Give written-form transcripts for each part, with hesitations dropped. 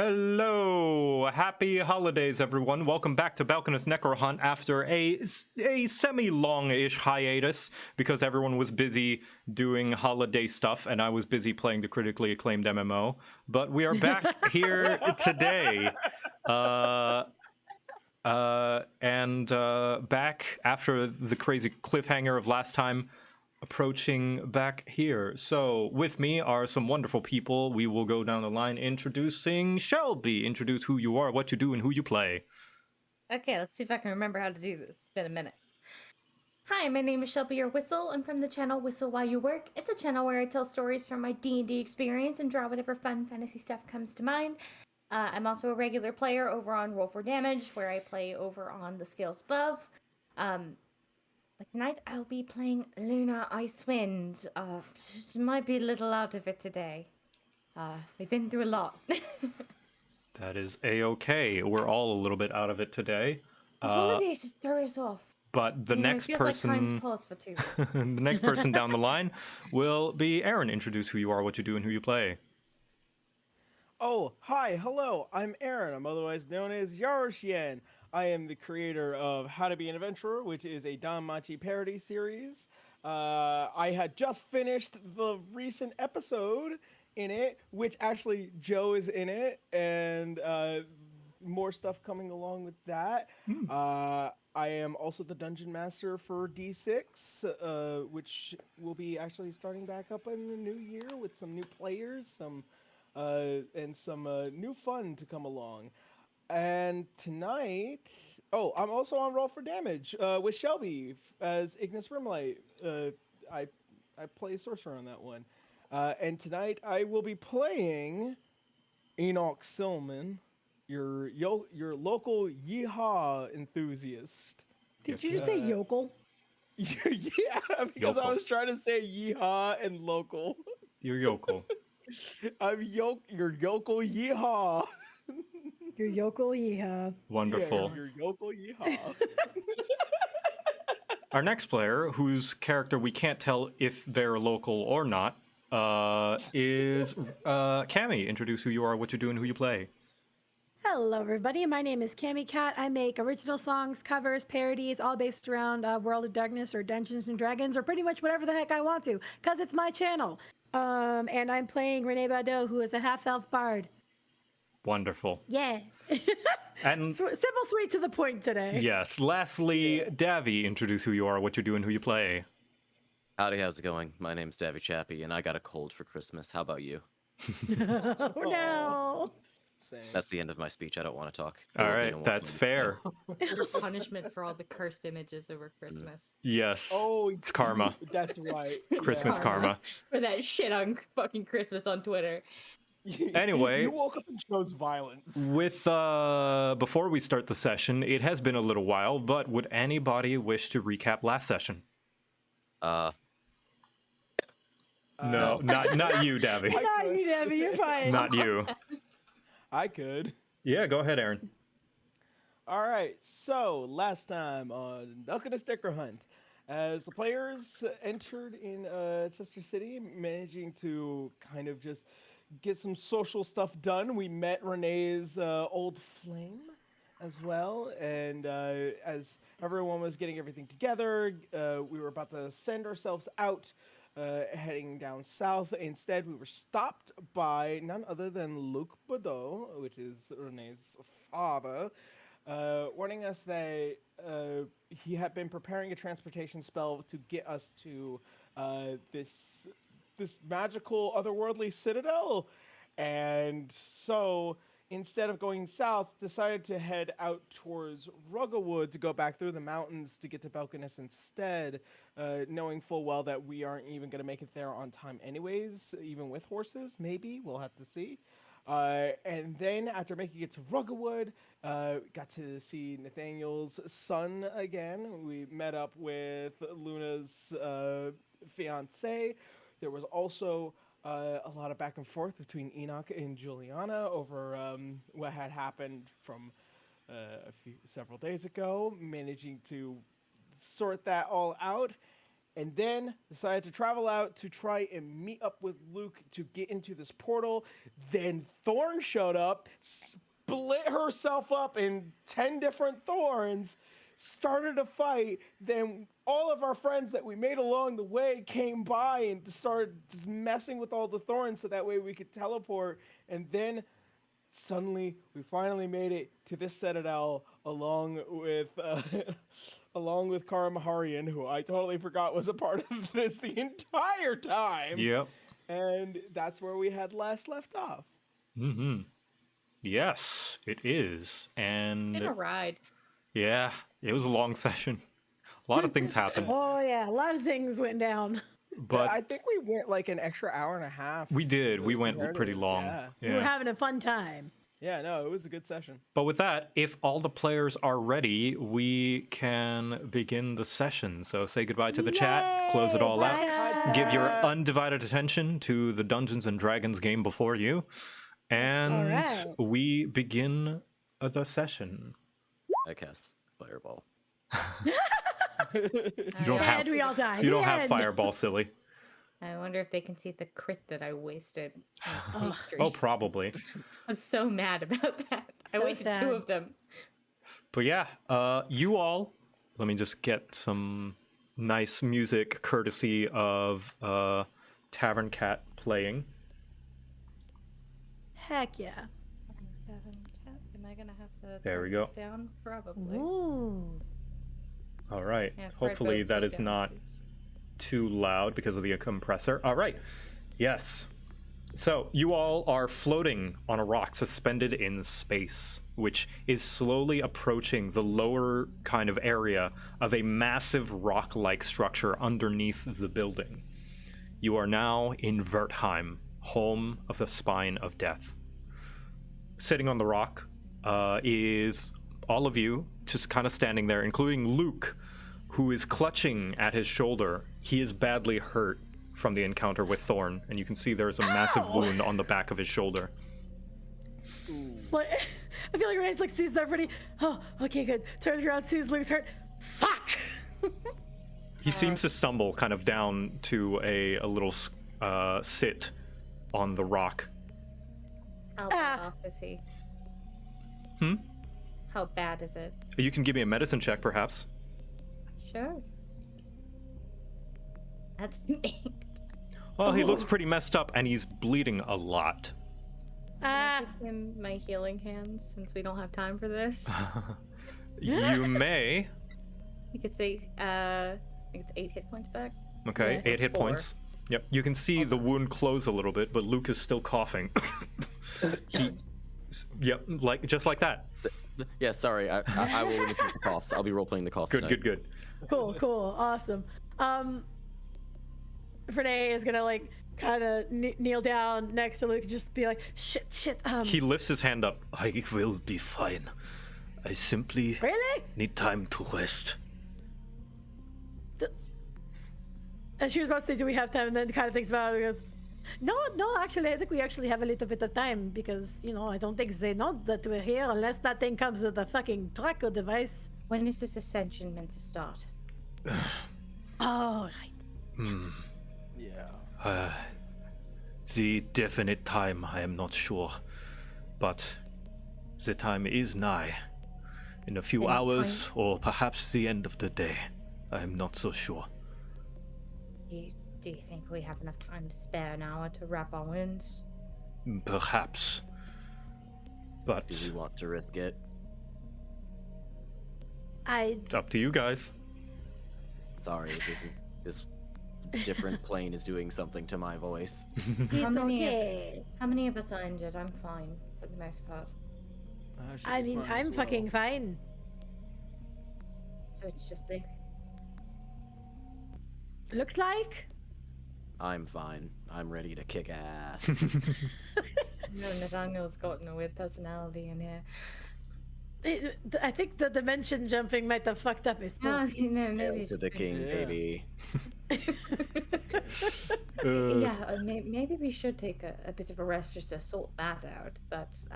Hello! Happy holidays, everyone. Welcome back to Belkinus Necro Hunt after a semi-long-ish hiatus because everyone was busy doing holiday stuff and I was busy playing the critically acclaimed MMO. But we are back here today. Back after the crazy cliffhanger of last time, approaching back here. So with me are some wonderful people. We will go down the line introducing Shelby. Introduce who you are, what you do, and who you play. Okay, let's see if I can remember how to do this. It's been a minute. Hi, Hi, my name is Shelby your Whistle. I'm from the channel Whistle While You Work. It's a channel where I tell stories from my D&D experience and draw whatever fun fantasy stuff comes to mind. I'm also a regular player over on Roll for Damage, where I play over on the scales above. But tonight I'll be playing Luna Icewind. She might be a little out of it today. We've been through a lot. That is a-okay. We're all a little bit out of it today. The holidays just throw us off. But the next it feels person, like time's paused for 2 weeks. the next person down the line will be Aaron. Introduce who you are, what you do, and who you play. Oh, hi, hello, I'm Aaron. I'm otherwise known as Yaroshien. I am the creator of How to Be an Adventurer, which is a Don Machi parody series. I had just finished the recent episode in it, which actually Joe is in it, and more stuff coming along with that. I am also the dungeon master for D6, which will be actually starting back up in the new year with some new players, and some new fun to come along. And tonight, I'm also on Roll for Damage with Shelby as Ignis Rimlight. I play sorcerer on that one. And tonight I will be playing Enoch Silman, your local yeehaw enthusiast. Did you just say yokel? Yeah, because Yokel. I was trying to say yeehaw and local. You're yokel. I'm your yokel yeehaw. Your yokel, yeehaw. Wonderful. Yeah, your yokel yeehaw. Our next player, whose character we can't tell if they're local or not, is Cammy. Introduce who you are, what you do, and who you play. Hello, everybody. My name is Cammy Cat. I make original songs, covers, parodies, all based around World of Darkness or Dungeons and Dragons or pretty much whatever the heck I want to, because it's my channel. And I'm playing Renee Badeau, who is a half-elf bard. Wonderful. Yeah. And Simple, sweet, to the point today. yes, lastly, Davy. Introduce who you are, what you do, and who you play. Howdy, how's it going? My name's Davy Chappie, and I got a cold for Christmas. How about you? Oh, no. Same. That's the end of my speech. I don't want to talk. All There will be right, no more that's fun fair. Punishment for all the cursed images over Christmas. Yes. Oh, It's karma. That's right. Christmas Yeah. karma. For that shit on fucking Christmas on Twitter. Anyway. You woke up and chose violence. With before we start the session, it has been a little while, but would anybody wish to recap last session? No, not you, Davy. Not you, Debbie. You're fine. Not you. I could. Yeah, go ahead, Aaron. All right. So last time on Duck and Sticker Hunt, as the players entered in Chester City, managing to kind of just get some social stuff done, we met Renee's old flame as well, and as everyone was getting everything together, we were about to send ourselves out, heading down south. Instead, we were stopped by none other than Luc Badeau, which is Renee's father, warning us that he had been preparing a transportation spell to get us to this magical otherworldly citadel. And so instead of going south, decided to head out towards Ruggawood to go back through the mountains to get to Belkinus instead, knowing full well that we aren't even going to make it there on time anyways, even with horses. Maybe. We'll have to see. And then after making it to Ruggawood, got to see Nathaniel's son again. We met up with Luna's fiance. There was also a lot of back and forth between Enoch and Juliana over what had happened from several days ago, managing to sort that all out, and then decided to travel out to try and meet up with Luke to get into this portal. Then Thorn showed up, split herself up in 10 different thorns, started a fight. Then all of our friends that we made along the way came by and started just messing with all the thorns so that way we could teleport. And then suddenly we finally made it to this citadel along with Kara Maharian, who I totally forgot was a part of this the entire time. Yep. And that's where we had last left off. Mm-hmm. Yes, it is. And Been a ride. yeah, it was a long session. A lot of things happened, Oh yeah, a lot of things went down. but I think we went like an extra hour and a half. we did. We went compared to- pretty long. Yeah. We were having a fun time. Yeah, no, it was a good session. But with that, if all the players are ready, we can begin the session. So say goodbye to the chat, close it all out, give your undivided attention to the Dungeons and Dragons game before you, and Alright. we begin the session. I cast Fireball. You don't have And we all died. you don't The have end. fireball, silly. I wonder if they can see the crit that I wasted on pastry. Oh, probably. I'm so mad about that. I So wasted sad. 2 of them. But yeah, you all. Let me just get some nice music courtesy of Tavern Cat playing. Heck yeah. Am I gonna have to There we turn go. this down? Probably. Ooh. All right. Yeah, Fred, Hopefully vote that me is down, not please. too loud because of the compressor. All right. Yes. So you all are floating on a rock suspended in space, which is slowly approaching the lower kind of area of a massive rock-like structure underneath the building. You are now in Wertheim, home of the Spine of Death. Sitting on the rock is all of you just kind of standing there, including Luke, who is clutching at his shoulder. He is badly hurt from the encounter with Thorn, and you can see there's a massive wound on the back of his shoulder. What? I feel like Renee's like sees everybody. Oh, okay, good. Turns around, sees Luke's hurt. Fuck. He seems to stumble kind of down to a little sit on the rock. How bad off is he? How bad is it? You can give me a medicine check, perhaps. Sure. That's an 8. Well, he looks pretty messed up, and he's bleeding a lot. Give him my healing hands since we don't have time for this. You may. You could say, I think it's 8 hit points back. Okay, Yeah. 8 hit 4. points. Yep, you can see the wound close a little bit, but Luke is still coughing. Yep, like just like that. Yeah, sorry. I will imitate the coughs. I'll be role playing the coughs Good, tonight. good, good. Cool, awesome. Renee is gonna like kind of kneel down next to Luke and just be like, shit. He lifts his hand up. I will be fine. I simply Really? need time to rest. And she was about to say, do we have time? And then kind of thinks about it and goes, no, actually, I think we actually have a little bit of time because, I don't think they know that we're here unless that thing comes with a fucking tracker device. When is this ascension meant to start? Oh, right. Yeah. The definite time, I am not sure. But the time is nigh. In a few Any hours, or perhaps the end of the day. I am not so sure. Do you think we have enough time to spare an hour to wrap our wounds? Perhaps. But Do you want to risk it? it's up to you guys. Sorry, this different plane is doing something to my voice. It's many of- okay. How many of us are injured? I'm fine, for the most part. I mean, I'm fucking fine. So it's just Luke. Looks like. I'm fine. I'm ready to kick ass. No, Nathaniel's gotten a weird personality in here. I think the dimension jumping might have fucked up his No, thoughts. maybe to the king, Yeah. baby. Maybe we should take a bit of a rest just to sort that out. That's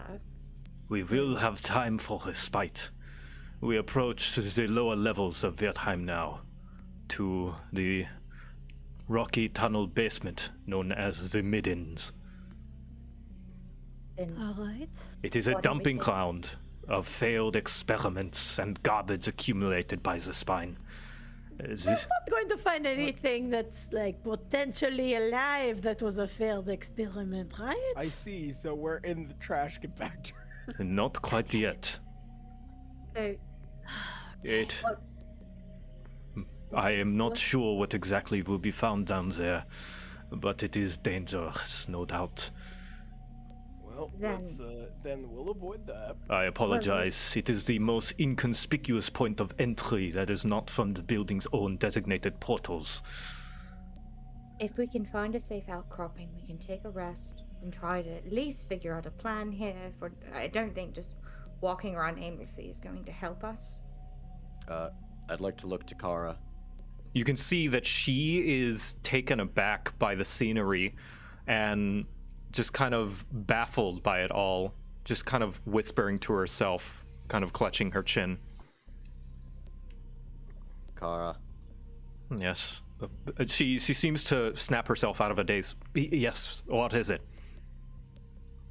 We will have time for respite. We approach the lower levels of Wertheim now, to the rocky tunnel basement known as the middens. then All right. It is a What do we dumping say? ground of failed experiments and garbage accumulated by the spine. This, Not going to find anything that's like potentially alive that was a failed experiment, right? I see. So we're in the trash compactor. not quite yet. so It. What- I am not sure what exactly will be found down there, but it is dangerous, no doubt. Well, Well, then we'll avoid that. I apologize. It is the most inconspicuous point of entry that is not from the building's own designated portals. If we can find a safe outcropping, we can take a rest and try to at least figure out a plan here. I don't think just walking around aimlessly is going to help us. I'd like to look to Kara. You can see that she is taken aback by the scenery and just kind of baffled by it all, just kind of whispering to herself, kind of clutching her chin. Kara. Yes. She seems to snap herself out of a daze. Yes, what is it?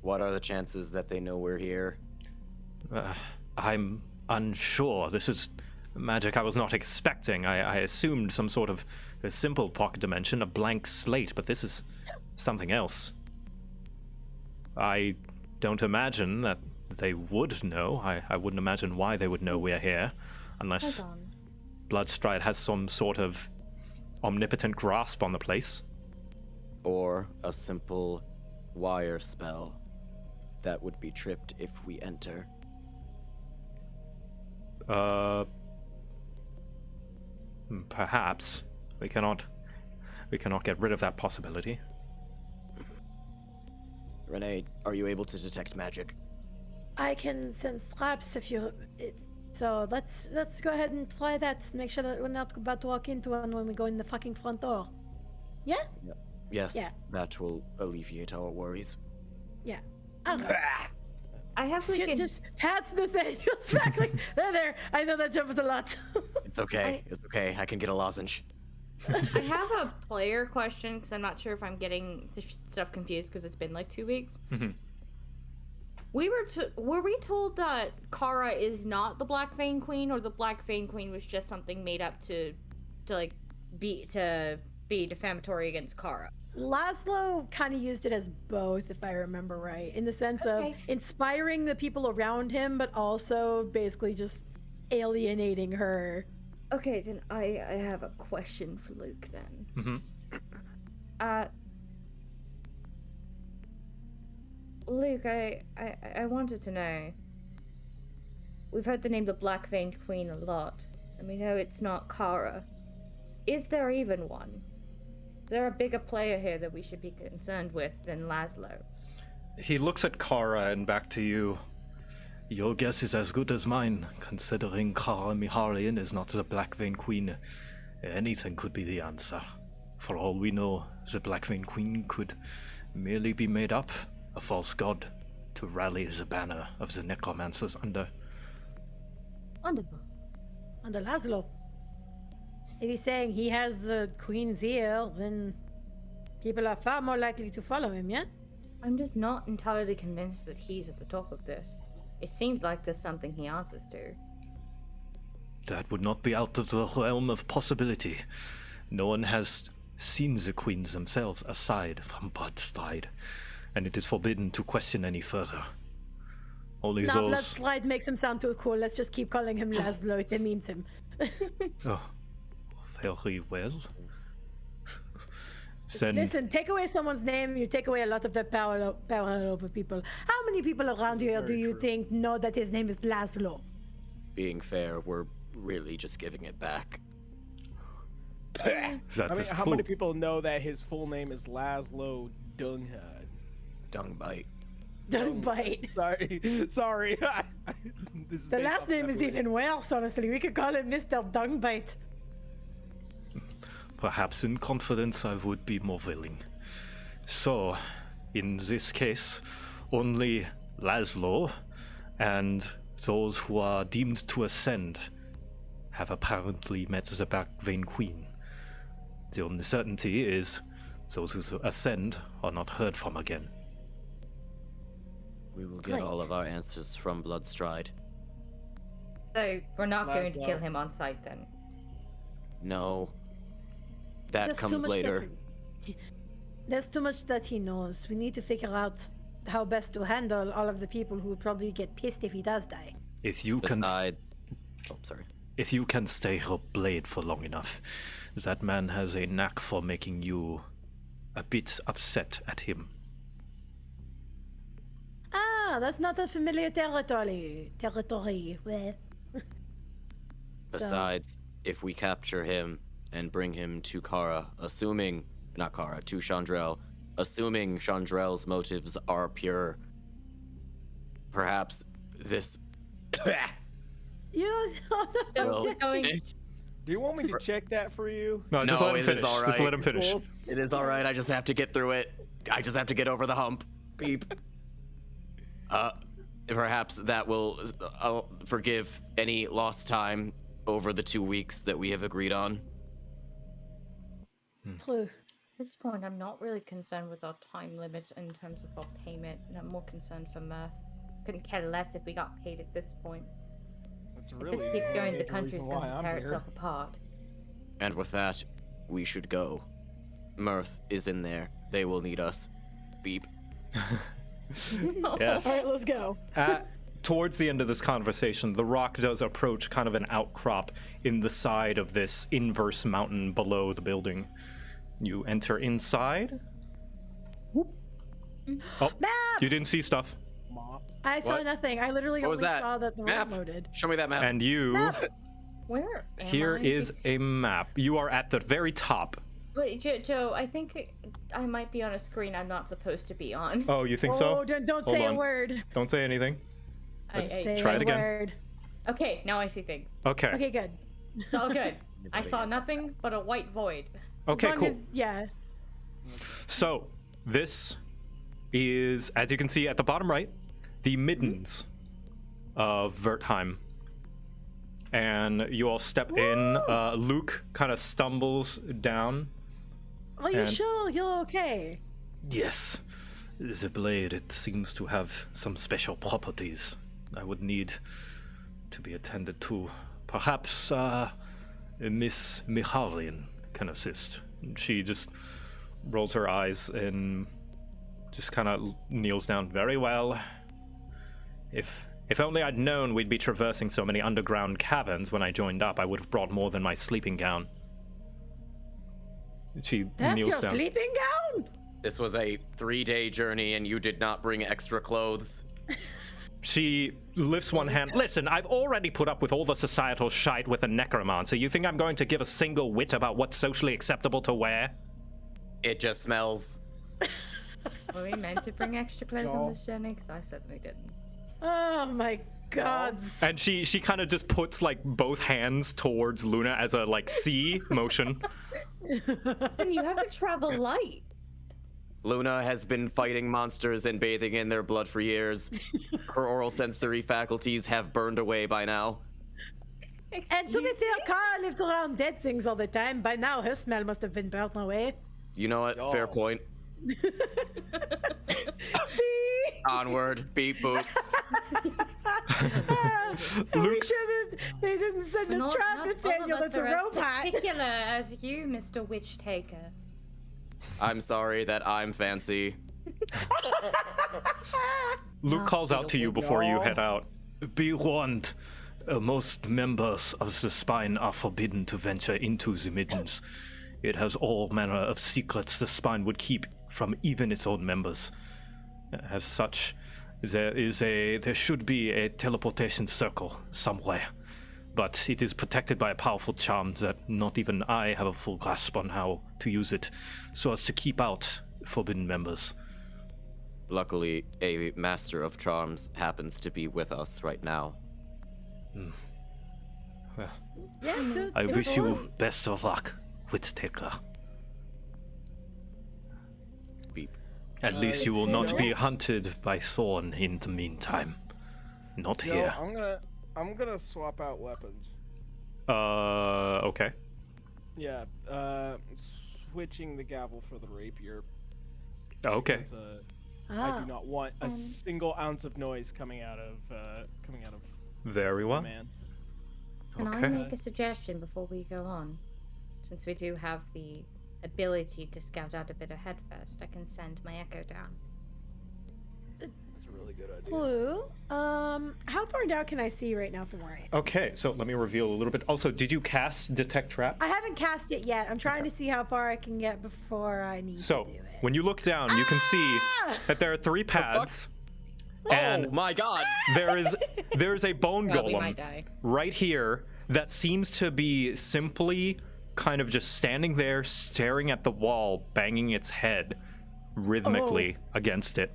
What are the chances that they know we're here? I'm unsure. This is magic I was not expecting. I assumed some sort of a simple pocket dimension, a blank slate, but this is something else. I don't imagine that they would know. I wouldn't imagine why they would know we're here, unless Hold on. Bloodstride has some sort of omnipotent grasp on the place. Or a simple wire spell that would be tripped if we enter. Perhaps. We cannot get rid of that possibility. Renee, are you able to detect magic? I can sense traps if you. So let's go ahead and try that. Make sure that we're not about to walk into one when we go in the fucking front door. Yeah? Yes, Yeah. that will alleviate our worries. Yeah. Okay. I have like Shit just pats Nathaniel's back like, there. I know that jumps a lot. It's okay. It's okay. I can get a lozenge. I have a player question because I'm not sure if I'm getting the stuff confused because it's been like 2 weeks. Mhm. Were we told that Kara is not the Black Vein Queen, or the Black Vein Queen was just something made up to be defamatory against Kara? Laszlo kind of used it as both, if I remember right, in the sense of Okay. inspiring the people around him, but also basically just alienating her. Okay, then I have a question for Luke then. Mm-hmm. Luke, I wanted to know. We've heard the name the Black Veined Queen a lot, and we know it's not Kara. Is there even one? Is there a bigger player here that we should be concerned with than Laszlo? He looks at Kara and back to you. Your guess is as good as mine, considering Kara Miharian is not the Black Vein Queen. Anything could be the answer. For all we know, the Black Vein Queen could merely be made up, a false god, to rally the banner of the necromancers under. Wonderful. Under Laszlo. If he's saying he has the queen's ear, then people are far more likely to follow him, yeah? I'm just not entirely convinced that he's at the top of this. It seems like there's something he answers to. That would not be out of the realm of possibility. No one has seen the queens themselves aside from Bloodstride, and it is forbidden to question any further. Only Nah, those. Bloodstride makes him sound too cool. Let's just keep calling him Laszlo. It demeans him. Oh, very well. Send. Listen, take away someone's name, you take away a lot of their power over people. How many people around here do you think know that his name is Laszlo? Being fair, we're really just giving it back. That I mean, is how true. many people know that his full name is Laszlo Dunghead? Dung bite. Don't bite. Sorry. This is The based last off name is memory. even worse, honestly. We could call him Mr. Dungbite. Perhaps in confidence I would be more willing. So, in this case, only Laszlo and those who are deemed to ascend have apparently met the Black Vein Queen. The only certainty is those who ascend are not heard from again. We will get all Great. of our answers from Bloodstride. So we're not going to Laszlo. kill him on sight then. No. That There's too comes much later. There's too much that he knows. We need to figure out how best to handle all of the people who would probably get pissed if he does die. If you can, Besides... Oh, sorry. if you can stay her blade for long enough, that man has a knack for making you a bit upset at him. that's not a familiar territory. Well. Besides, if we capture him and bring him to Kara, to Chandrel, assuming Chandrel's motives are pure, perhaps this... You Well, Going. Do you want me to check that for you? No, just let him it is finish. all Just right. let him finish. It is all right. I just have to get through it. I just have to get over the hump. Beep. Perhaps that will forgive any lost time over the 2 weeks that we have agreed on. True. At this point, I'm not really concerned with our time limit in terms of our payment, and I'm more concerned for Mirth. Couldn't care less if we got paid at this point. That's If really this keeps going, the reason country's why going to I'm tear here. itself apart. And with that, we should go. Mirth is in there. They will need us. Beep. Yes. All right, let's go. Towards the end of this conversation, the rock does approach kind of an outcrop in the side of this inverse mountain below the building. You enter inside. Whoop. Oh, Map! you didn't see stuff. Mop. I saw What? nothing. I literally What was only that? saw that the Map? rock loaded. Show me that map. And you, Where am here I? is a map. You are at the very top. Wait, Joe, I think I might be on a screen I'm not supposed to be on. Oh, you think Oh, so? don't Hold say on. a word. Don't say anything. Let's Say try a it again. word. Okay, now I see things. Okay. Okay, good. It's all good. I saw nothing but a white void. Okay, as long cool. As, yeah. So, this is, as you can see at the bottom right, the middens of Wertheim. And you all step in. Luke kind of stumbles down. Are you And- sure you're okay? Yes, the blade, it seems to have some special properties I would need to be attended to. Perhaps Miss Mihalin can assist. She just rolls her eyes and just kind of kneels down. Very well. If only I'd known we'd be traversing so many underground caverns when I joined up, I would have brought more than my sleeping gown. She That's kneels your down. sleeping gown? This was a 3-day journey and you did not bring extra clothes. She lifts one hand. Listen, I've already put up with all the societal shite with a necromancer. You think I'm going to give a single whit about what's socially acceptable to wear? It just smells. Were we meant to bring extra clothes No. on this journey? Because I certainly didn't. Oh my god. And she kind of just puts like both hands towards Luna as a like C motion. And you have to travel light. Luna has been fighting monsters and bathing in their blood for years. Her oral sensory faculties have burned away by now. And to be fair, Kara lives around dead things all the time. By now, her smell must have been burnt away. You know what? Fair Y'all. point. Onward. Beep boop. Are we sure that they didn't send a Not- trap not Nathaniel all of us that's a are as robot? particular as you, Mr. Witch Taker. I'm sorry that I'm fancy. Luke calls out to you before you y'all. head out. Be warned. Most members of the spine are forbidden to venture into the middens. It has all manner of secrets the spine would keep from even its own members. As such, there should be a teleportation circle somewhere, but it is protected by a powerful charm that not even I have a full grasp on how to use it, so as to keep out forbidden members. Luckily, a master of charms happens to be with us right now. Well, Yeah, I wish you best of luck, Witch-Taker. Beep. At least you will not be hunted by Thorn in the meantime. Not Yo, here. I'm gonna swap out weapons. Okay. Yeah, switching the gavel for the rapier. Okay. Because, I Ah, do not want a single ounce of noise coming out of Very well. man. Can I Okay. make a suggestion before we go on? Since we do have the ability to scout out a bit ahead first, I can send my echo down. That's a really good idea. Blue. How far down can I see right now from where I am? Okay, so let me reveal a little bit. Also, did you cast Detect Trap? I haven't cast it yet. I'm trying to see how far I can get before I need So, to do it. when you look down, you can see Ah! that there are 3 paths. And Oh my god. there is a bone Well, we golem might die. right here that seems to be simply kind of just standing there staring at the wall, banging its head rhythmically against it.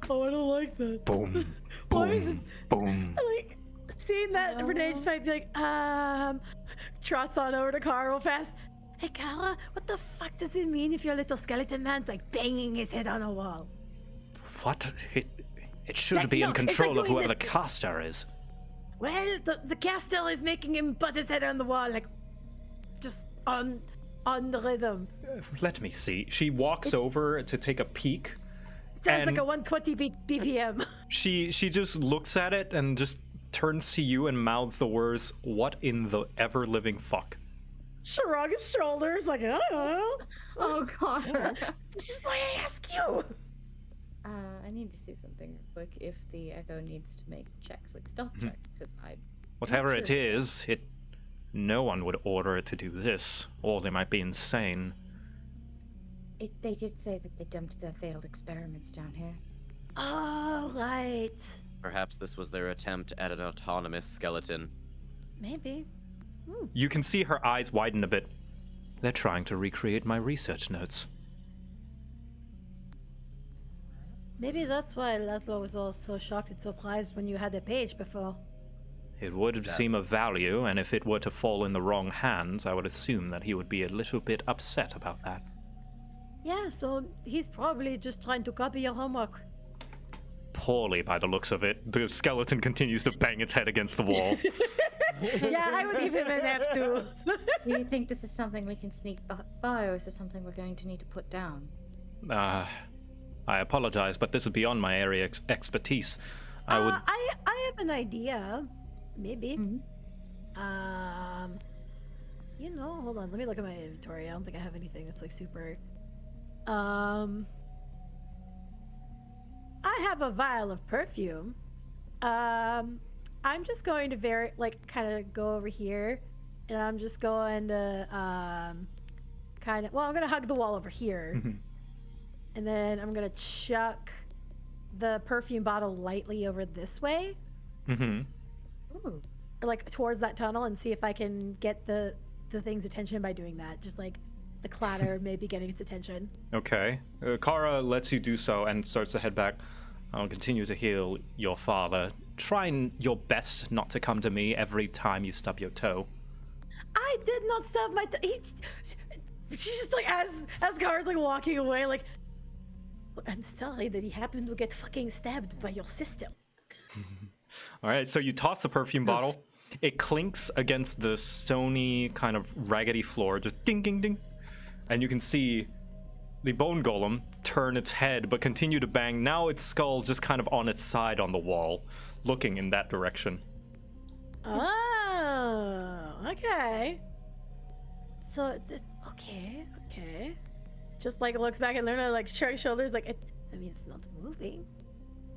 Oh, I don't like that. Boom, Why is boom, boom. Like, seeing that Renee just might be like, trots on over to Kara real fast. Hey, Kara, what the fuck does it mean if your little skeleton man's like banging his head on a wall? What? It should Like, be no, in it's like control of going whoever the this- caster is. Well, the caster is making him butt his head on the wall, like, just on the rhythm. Let me see. She walks over to take a peek. Sounds like And- a 120 BPM. She just looks at it and just turns to you and mouths the words, "What in the ever-living fuck?" Shrug his shoulders, like, oh, Oh god. this is why I ask you. I need to see something real quick. If the Echo needs to make checks, like stealth checks, because Whatever it sure. is, no one would order it to do this, or they might be insane. they did say that they dumped their failed experiments down here. Oh, right. Perhaps this was their attempt at an autonomous skeleton. Maybe. You can see her eyes widen a bit. They're trying to recreate my research notes. Maybe that's why Laszlo was all so shocked and surprised when you had a page before. It would seem of value, and if it were to fall in the wrong hands, I would assume that he would be a little bit upset about that. Yeah, so he's probably just trying to copy your homework. Poorly, by the looks of it. The skeleton continues to bang its head against the wall. Yeah, I would give him an F too. Do you think this is something we can sneak by, or is this something we're going to need to put down? I apologize, but this is beyond my area expertise. I would. I have an idea. Maybe. Hold on. Let me look at my inventory. I don't think I have anything that's like super. I have a vial of perfume. I'm just going to kind of go over here, and I'm just going to I'm gonna hug the wall over here, and then I'm gonna chuck the perfume bottle lightly over this way. Mm-hmm. Ooh. Or like towards that tunnel, and see if I can get the thing's attention by doing that. Just like the clatter maybe getting its attention. Okay. Kara lets you do so and starts to head back. I'll continue to heal your father. Try your best not to come to me every time you stub your toe. I did not stub my she's just like as Kara's like walking away, like, I'm sorry that he happened to get fucking stabbed by your sister. All right, so you toss the perfume bottle. It clinks against the stony, kind of raggedy floor, just ding, ding, ding. And you can see the bone golem turn its head, but continue to bang. Now its skull just kind of on its side on the wall, looking in that direction. Oh, okay. So, okay. Just like looks back at Luna, like shrugs shoulders, like, it's not moving.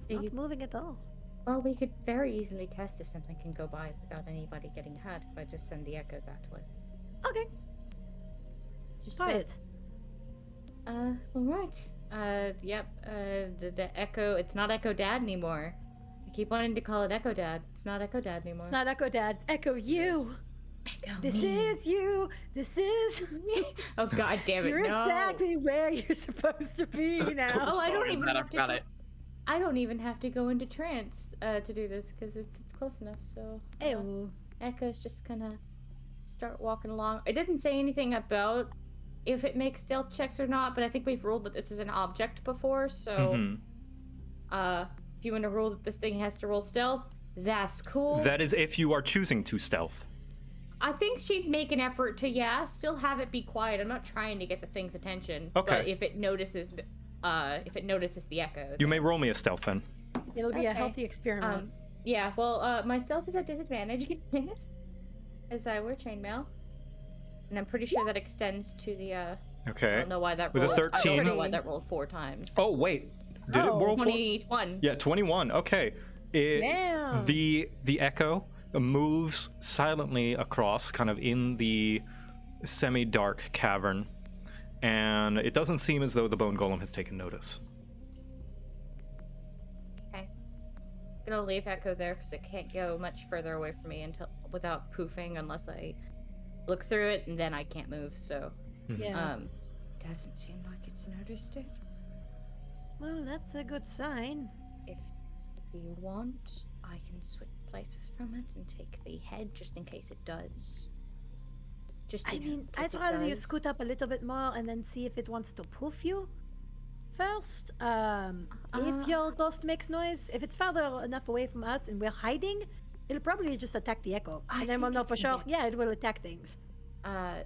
It's not moving at all. Well, we could very easily test if something can go by without anybody getting hurt if I just send the Echo that way. Okay, Just try it. all right. The Echo, it's not Echo Dad anymore. I keep wanting to call it Echo Dad. It's not Echo Dad anymore. It's not Echo Dad, it's Echo you. Echo This me. is you. This is me. Oh god damn it, You're no. exactly where you're supposed to be now. Oh, I don't Sorry, even Matt, have I've to got go, it. I don't even have to go into trance to do this because it's close enough. So Ew. Echo's just gonna start walking along. It didn't say anything about if it makes stealth checks or not, but I think we've ruled that this is an object before. So if you want to rule that this thing has to roll stealth, that's cool. That is if you are choosing to stealth. I think she'd make an effort to still have it be quiet. I'm not trying to get the thing's attention. Okay. But if it notices the Echo, You may roll me a stealth then. It'll be a Okay. healthy experiment. Yeah, well, my stealth is at disadvantage, as I wear chainmail, and I'm pretty sure that extends to the. I Okay. don't know why that With a rolled. I 13. don't know why that rolled 4 times. Oh, wait. Did it roll 4? 21. Yeah, 21. Okay. Damn. The echo moves silently across, kind of in the semi-dark cavern, and it doesn't seem as though the bone golem has taken notice. Okay. gonna leave Echo there because it can't go much further away from me without poofing unless I look through it, and then I can't move. So, Yeah. doesn't seem like it's noticed it. Well, that's a good sign. If you want, I can switch places from it and take the head just in case it does. I mean, I'd rather you scoot up a little bit more and then see if it wants to poof you first. If your ghost makes noise, if it's farther enough away from us and we're hiding, it'll probably just attack the echo. I And then we'll think know it's for sure, gonna yeah, it will attack things.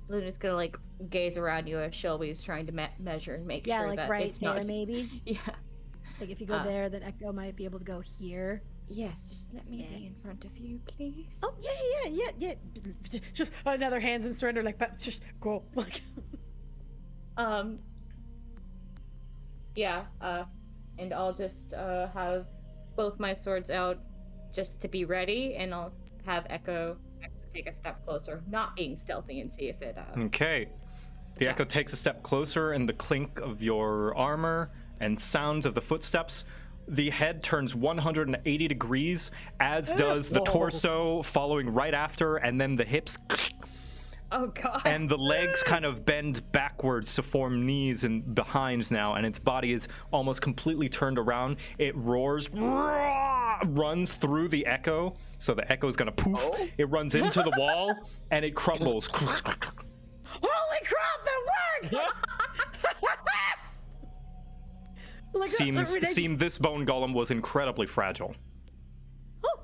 Luna's gonna like gaze around you as Shelby's trying to measure and make Yeah, sure like that right it's there not. maybe. Yeah. Like if you go there, then Echo might be able to go here. Yes, just let me be in front of you, please. Oh, yeah. Just another hands in surrender, like, but just go. Like, Yeah, and I'll just have both my swords out just to be ready, and I'll have Echo take a step closer, not being stealthy, and see if it Okay. The echo takes a step closer, and the clink of your armor and sounds of the footsteps. The head turns 180 degrees, as does the torso, following right after, and then the hips. Oh god. And the legs kind of bend backwards to form knees and behinds now, and its body is almost completely turned around. It roars, runs through the echo, so the echo is gonna poof. It runs into the wall, and it crumbles. holy crap, that worked! Like, Seemed this bone golem was incredibly fragile. Oh.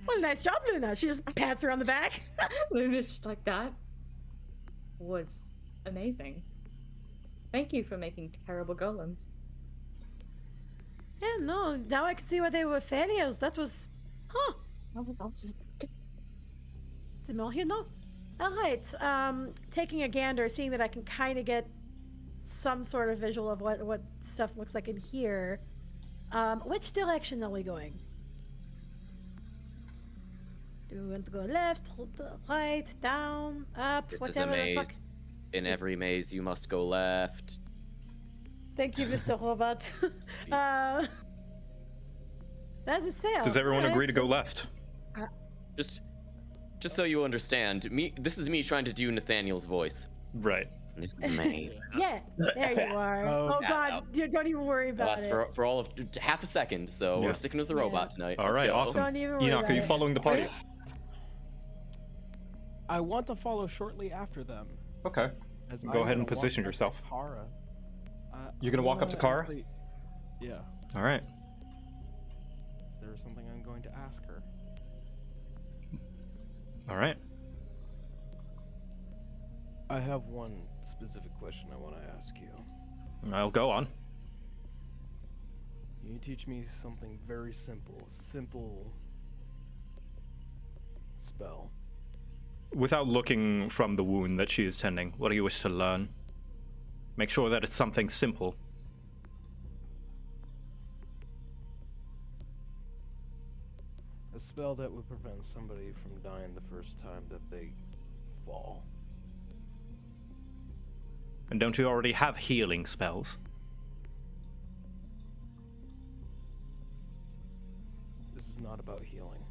Well, nice job, Luna. She just pats her on the back. Luna's just like, that was amazing. Thank you for making terrible golems. Yeah, no, now I can see why they were failures. That was, That was awesome. the more you know. All right, taking a gander, seeing that I can kind of get some sort of visual of what stuff looks like in here. Which direction are we going? Do we want to go left, right, down, up, This is a whatever the fuck? maze. In every maze, you must go left. Thank you, Mr. Robot. That is fair. Does everyone Alright, agree to so- go left? Just so you understand, this is me trying to do Nathaniel's voice. Right. This is a maze. Yeah, there you are. Oh yeah, god, don't even worry about Lasts it. for all of half a second, so Yeah. we're sticking with the robot tonight. All Let's right, go. awesome. Don't even worry Enoch, about are you it. following the party? I want to follow shortly after them. Okay. As Go I'm ahead and gonna position walk up yourself. to Kara. You're gonna walk up to Kara? Yeah. All right. Is there something I'm going to ask her? All right. I have one specific question I want to ask you. I'll go on. Can you teach me something very simple? Simple spell. Without looking from the wound that she is tending, what do you wish to learn? Make sure that it's something simple. A spell that would prevent somebody from dying the first time that they fall. And don't you already have healing spells? This is not about healing.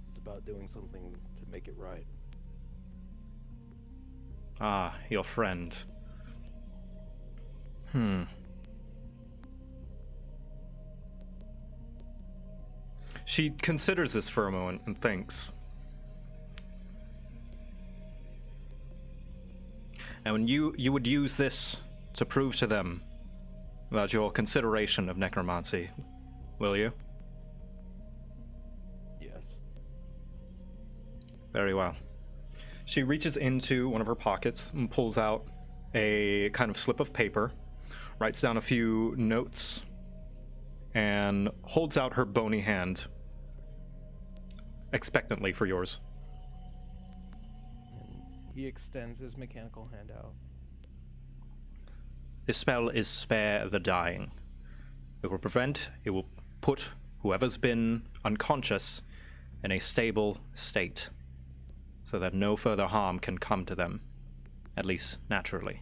It's about doing something to make it right. Ah, your friend. She considers this for a moment and thinks. And when you would use this to prove to them about your consideration of necromancy, will you? Yes. Very well. She reaches into one of her pockets and pulls out a kind of slip of paper, writes down a few notes, and holds out her bony hand expectantly for yours. And he extends his mechanical hand out. This spell is Spare the Dying. It will put whoever's been unconscious in a stable state, so that no further harm can come to them, at least naturally.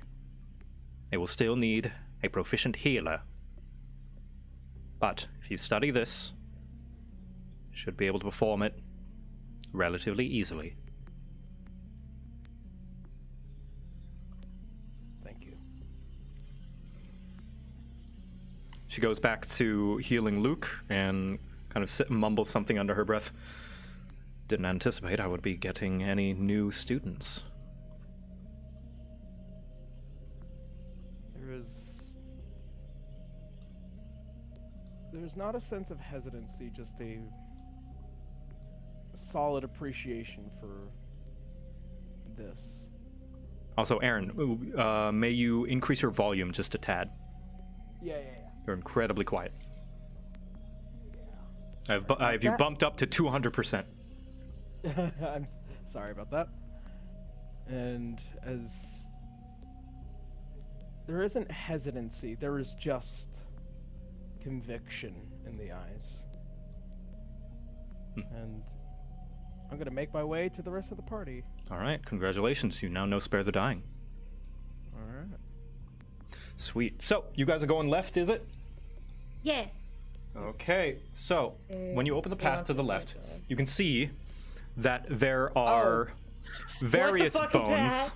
They will still need a proficient healer But if you study this, you should be able to perform it relatively easily. Thank you. She goes back to healing Luke and kind of mumbles something under her breath. Didn't anticipate I would be getting any new students. There's not a sense of hesitancy, just a solid appreciation for this. Also, Aaron, may you increase your volume just a tad. Yeah. You're incredibly quiet. I've you bumped up to 200%. I'm sorry about that. And as there isn't hesitancy, there is just conviction in the eyes. And I'm gonna make my way to the rest of the party. All right, congratulations. You now know Spare the Dying. All right. Sweet. So, you guys are going left, is it? Yeah. Okay, so when you open the path to the left, you can see that there are various fuck is bones. that?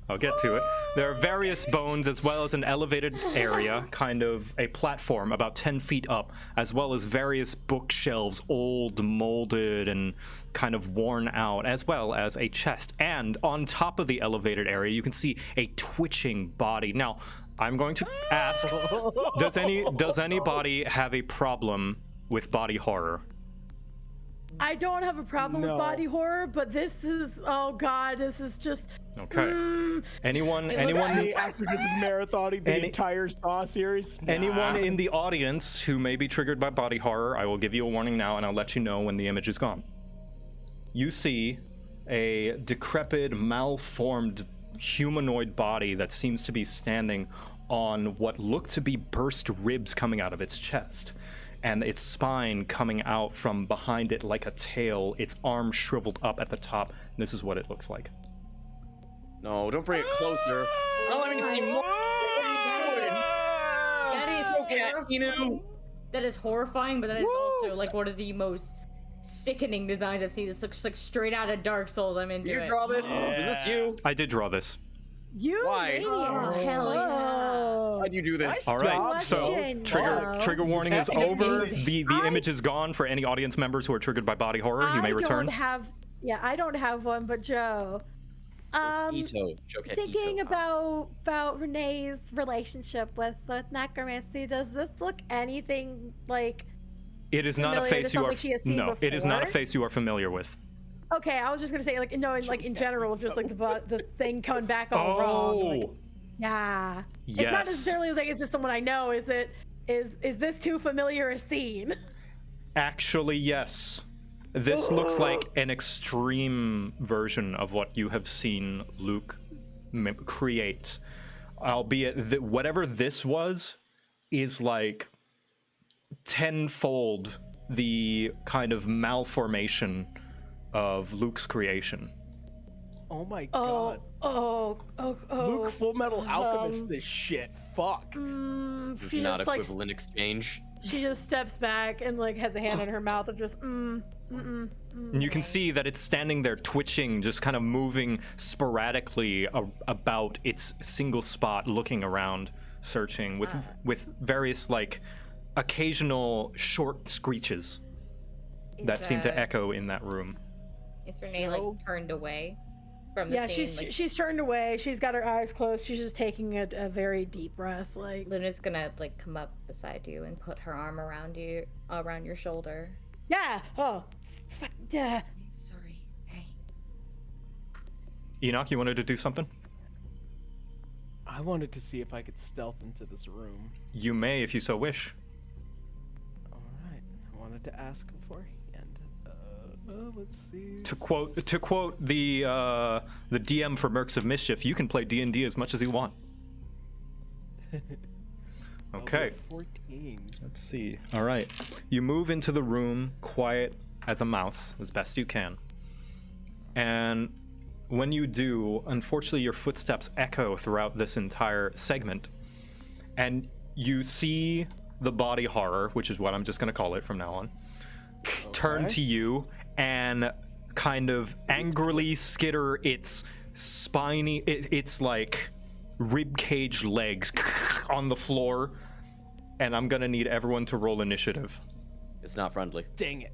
I'll get to it. There are various bones as well as an elevated area, kind of a platform about 10 feet up, as well as various bookshelves, old, molded, and kind of worn out, as well as a chest. And on top of the elevated area, you can see a twitching body. Now, I'm going to ask, does anybody have a problem with body horror? I don't have a problem with body horror, but this is, oh god, this is just. Okay. Anyone After just marathoning the entire Saw series? anyone in the audience who may be triggered by body horror, I will give you a warning now and I'll let you know when the image is gone. You see a decrepit, malformed humanoid body that seems to be standing on what look to be burst ribs coming out of its chest, and its spine coming out from behind it like a tail, its arm shriveled up at the top. This is what it looks like. No, don't bring it closer. Don't let me see more. What are you doing? That is horrifying. That is horrifying, but that is also like one of the most sickening designs I've seen. This looks like straight out of Dark Souls. I'm into Did it. you draw this? Was this you? I did draw this. You Why? maniac. Oh, hell yeah. Why'd you do this? All right, so Question, trigger warning is over. The image is gone for any audience members who are triggered by body horror. You may return. I don't have one, but Joe. Ito. JoCat Thinking Ito. about Renee's relationship with necromancy, does this look anything like? It is not a familiar to face you are. something she has seen No, it is not a before? face you are familiar with. Okay, I was just gonna say like in general, just like the thing coming back all wrong. Like, yeah. It's not Yes. necessarily like, is this someone I know? Is this too familiar a scene? Actually, yes. This looks like an extreme version of what you have seen Luke create. Albeit that whatever this was is like tenfold the kind of malformation of Luke's creation. Oh my god. Luke Full Metal Alchemist this shit. Fuck. This She is not just like equivalent exchange. she just steps back and like has a hand on her mouth of just And you can see that it's standing there twitching, just kind of moving sporadically about its single spot, looking around, searching with various like occasional short screeches that seem to echo in that room. Is Renee like turned away from the yeah, scene? she's turned away. She's got her eyes closed. She's just taking a very deep breath. Like Luna's gonna like come up beside you and put her arm around your shoulder. yeah. Oh, fuck, yeah. Sorry. Hey. Enoch, you wanted to do something? I wanted to see if I could stealth into this room. You may, if you so wish. All right. I wanted to ask beforehand. Let's see. To quote the DM for Mercs of Mischief, you can play D&D as much as you want. Okay. 14. Let's see. All right. You move into the room, quiet as a mouse, as best you can. And when you do, unfortunately, your footsteps echo throughout this entire segment. And you see the body horror, which is what I'm just going to call it from now on, turn to you and kind of angrily skitter its spiny, it's like rib cage legs on the floor, and I'm gonna need everyone to roll initiative. It's not friendly. Dang it.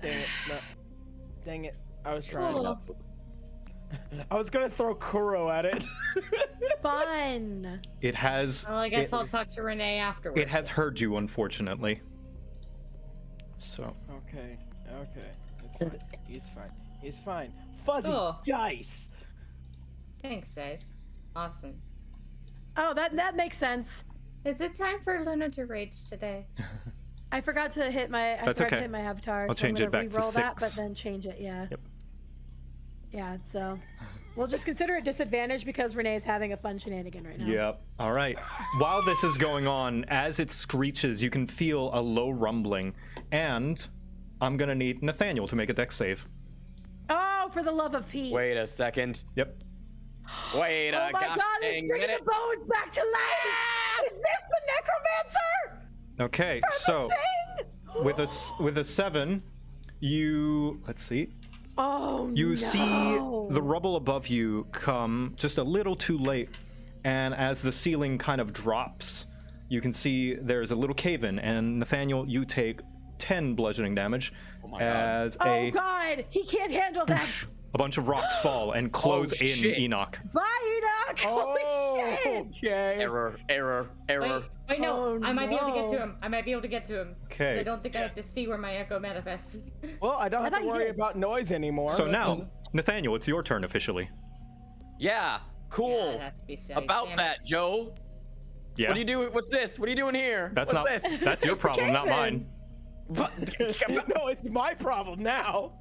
Dang it. No. Dang it. I was trying. Cool. I was gonna throw Kuro at it. Fun. It has. Well, I guess I'll talk to Renee afterwards. It has heard you, unfortunately. So. Okay. It's fine. He's fine. Fuzzy Cool. dice. Thanks, guys. Awesome. Oh, that makes sense. Is it time for Luna to rage today? I forgot to hit my. That's okay. To hit my avatar. I'll change I'm it gonna back to re-roll that, but 6. then change it. Yeah. Yep. Yeah. So, we'll just consider it disadvantage because Renee is having a fun shenanigan right now. Yep. All right. While this is going on, as it screeches, you can feel a low rumbling, and I'm gonna need Nathaniel to make a dex save. Oh, for the love of Pete! Wait a second. Yep. Wait a Oh my God! It's bringing the bones back to life. Is this the necromancer? Okay. So with a 7, let's see. Oh You no. see the rubble above you come just a little too late, and as the ceiling kind of drops, you can see there's a little cave in, and Nathaniel, you take 10 bludgeoning damage as Oh God! He can't handle that. a bunch of rocks fall and close in shit. Enoch. Bye, Enoch. Holy shit! Okay. Error. Wait, no. Oh, I might be able to get to no. him. I might be able to get to him. 'Cause Okay. I don't think I have to see where my echo manifests. Well, I don't have thought to you worry did. about noise anymore. So now, Nathaniel, it's your turn officially. Yeah, cool. Yeah, it has to be silly. About Damn it. that, Joe. Yeah. What are you doing? What's this? What are you doing here? That's What's not. this? That's your problem, not mine. No, it's my problem now.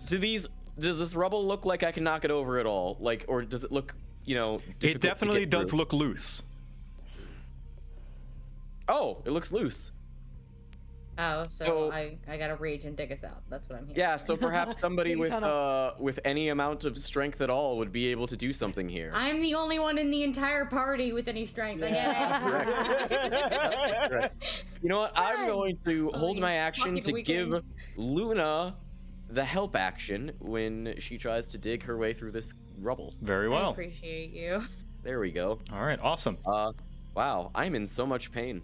Does this rubble look like I can knock it over at all? Like, or does it look, difficult It to definitely get does through? look loose. Oh, it looks loose. Oh, so So- I gotta rage and dig us out. That's what I'm hearing. Yeah, so perhaps somebody Big with any amount of strength at all would be able to do something here. I'm the only one in the entire party with any strength. I get it. You know what? I'm going to hold you my action fucking to give weaklings. Luna the help action when she tries to dig her way through this rubble. Very I well. appreciate you. There we go. All right, awesome. Wow, I'm in so much pain.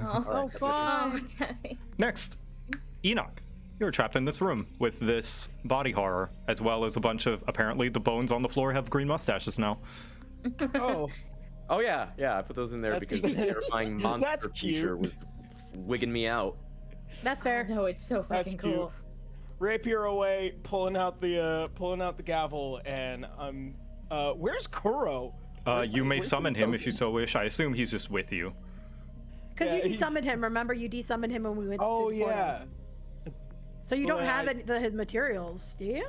Oh, that's fun. Oh, Daddy. Next, Enoch. You're trapped in this room with this body horror, as well as a bunch of, apparently the bones on the floor have green mustaches now. Oh, Oh yeah, I put those in there because the terrifying monster That's cute. creature was wigging me out. That's fair. No, it's so that's fucking cute. cool. Rapier away, pulling out the gavel, and where's Kuro? You may Where's summon he him if going? you so wish. I assume he's just with you. Because Yeah, you he- desummoned him. Remember, you desummoned him when we went. Oh through the portal. yeah. So you don't Well, have I- his materials, do you?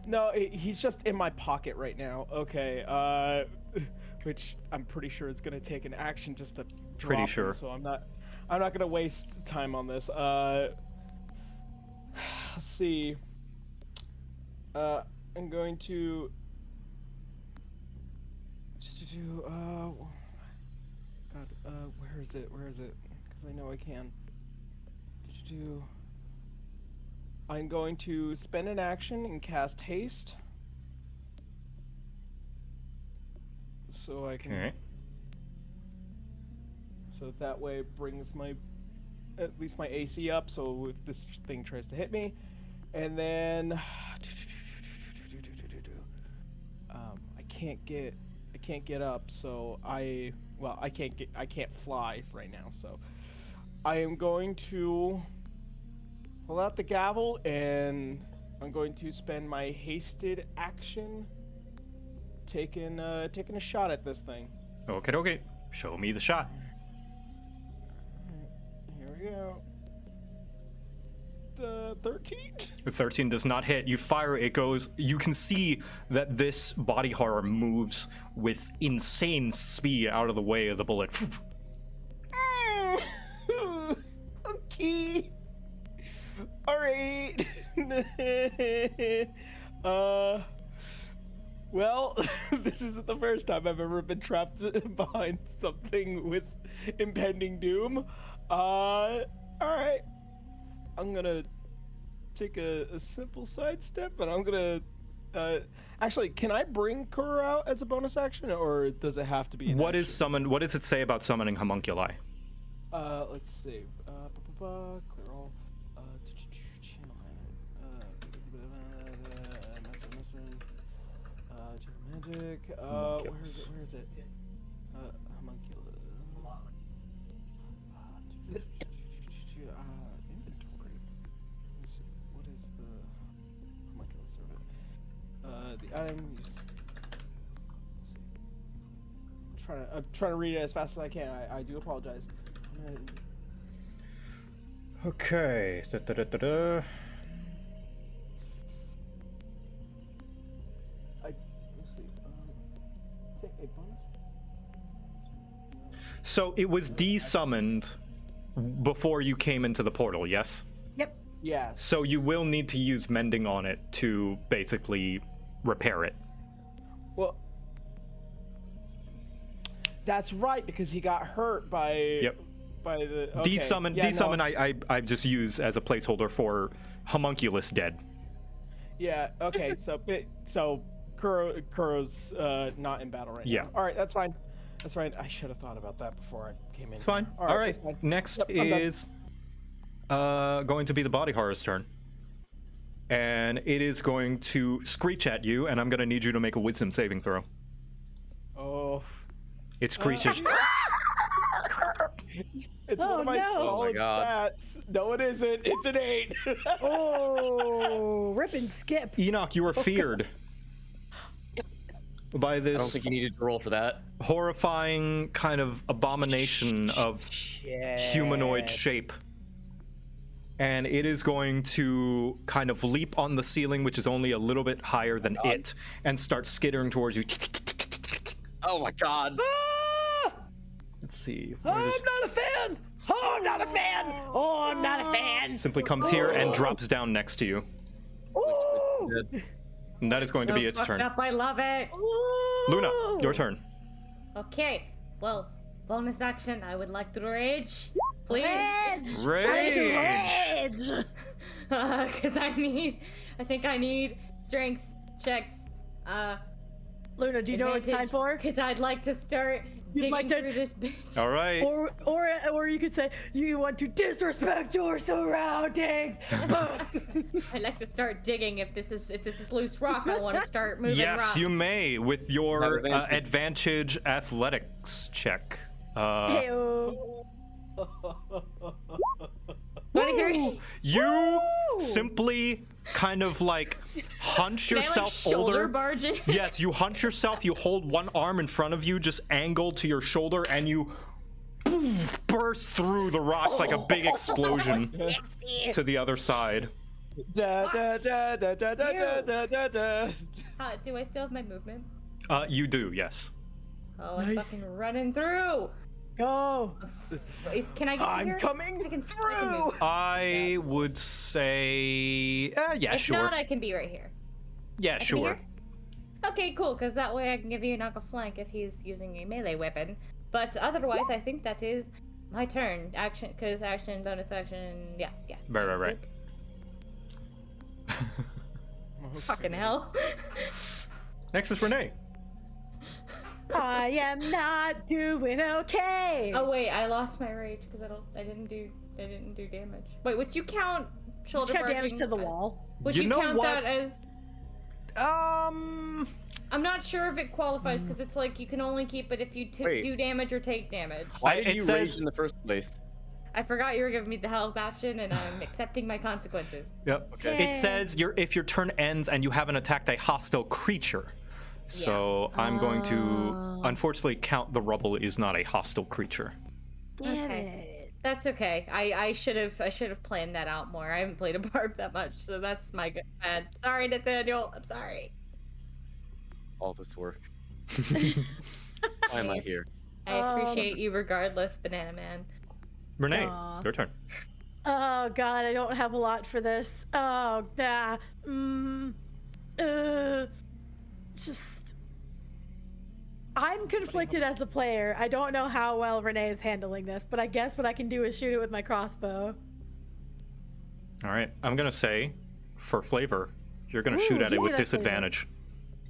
No, he's just in my pocket right now. Okay. Which I'm pretty sure it's gonna take an action just to drop Pretty him, sure. so I'm not gonna waste time on this. Let's see. I'm going to do. God. Where is it? Because I know I can. I'm going to spend an action and cast haste. So I can. Okay. So that way it brings at least my AC up. So if this thing tries to hit me, and then I can't get up. So I can't fly right now. So I am going to pull out the gavel and I'm going to spend my hasted action taking a shot at this thing. Okay. Show me the shot. Here we go. 13? The 13 does not hit. You fire, it goes. You can see that this body horror moves with insane speed out of the way of the bullet. Okay. All right. Well, this isn't the first time I've ever been trapped behind something with impending doom. All right. I'm gonna take a simple sidestep, and I'm gonna. Actually, can I bring Kuro out as a bonus action, or does it have to be? What is summon? What does it say about summoning homunculi? Let's see. Clear all. Channel magic. Where is it? Where is it? Homunculus. Inventory. Let's see. What is the homunculus of it? The item. I'm trying to read it as fast as I can. I do apologize. Okay. Da-da-da-da-da. Let's see. Take a bonus. So it was desummoned before you came into the portal, yes? Yep. Yes. So you will need to use mending on it to basically repair it. Well, that's right, because he got hurt by by the Desummon. Yeah, Desummon. no. I just use as a placeholder for homunculus dead. Yeah. Okay. So Kuro's not in battle right Yeah. now. All right. That's fine. That's fine. I should have thought about that before I came in. It's fine. All right. that's fine. Next Yep, I'm done. is going to be the body horror's turn. And it is going to screech at you, and I'm going to need you to make a wisdom saving throw. Oh. It screeches. It's one of my no. solid Oh my God. stats. No, it isn't. It's an 8. Oh, rip and skip. Enoch, you are feared by I don't this think you needed to roll for that. horrifying kind of abomination of humanoid shape. And it is going to kind of leap on the ceiling, which is only a little bit higher than it, and start skittering towards you. Oh my God. Let's see. Oh, I'm not a fan. Oh, I'm not a fan. Oh, I'm not a fan. Simply comes here and drops down next to you. Ooh. And that is going to be its fucked turn. up, I love it. Luna, your turn. Okay, well, bonus action. I would like to rage, please, Rage! because I think I need strength checks. Luna, do you know what it's time for? Because I'd like to start digging like to- through this bitch. All right. Or you could say you want to disrespect your surroundings. I'd like to start digging. If this is loose rock, I want to start moving Yes, rock. you may with your Have advantage athletics check. Heyo. Wanna hear it? You simply kind of like hunch Can I, like, yourself shoulder older. barge it? Yes, you hunch yourself, you hold one arm in front of you, just angled to your shoulder, and you burst through the rocks like a big explosion to the other side. Da da da da da da da da da. Do I still have my movement? You do, yes. Oh, I'm Nice. fucking running through. Go. Can I get to I'm here? coming I can through. move. I would say, yeah, If sure. not, I can be right here. Yeah, I can be sure. here? Okay, cool, because that way I can give you a flank if he's using a melee weapon. But otherwise, I think that is my turn. Action, because action, bonus action, yeah. Right. Fucking hell. Next is Renee. I am not doing okay. Oh wait, I lost my rage because I didn't do damage. Wait, would you count shoulder Just got damage barging? to the wall. Would You you know count what? that as? I'm not sure if it qualifies because it's like you can only keep it if you Wait. do damage or take damage. Why it did you says- rage in the first place? I forgot you were giving me the help option, and I'm accepting my consequences. Yep. Okay. It says if your turn ends and you haven't attacked a hostile creature. So I'm going to unfortunately count the rubble is not a hostile creature. Damn Okay. it. That's okay. I should have planned that out more. I haven't played a barb that much, so that's my good bad. Sorry, Nathaniel. I'm sorry. All this work. Why am I here? I appreciate you regardless, Banana Man. Renee, Aw. your turn. Oh god, I don't have a lot for this. Oh, just I'm conflicted as a player. I don't know how well Renee is handling this, but I guess what I can do is shoot it with my crossbow. All right, I'm gonna say, for flavor, you're gonna shoot at give it me with that disadvantage.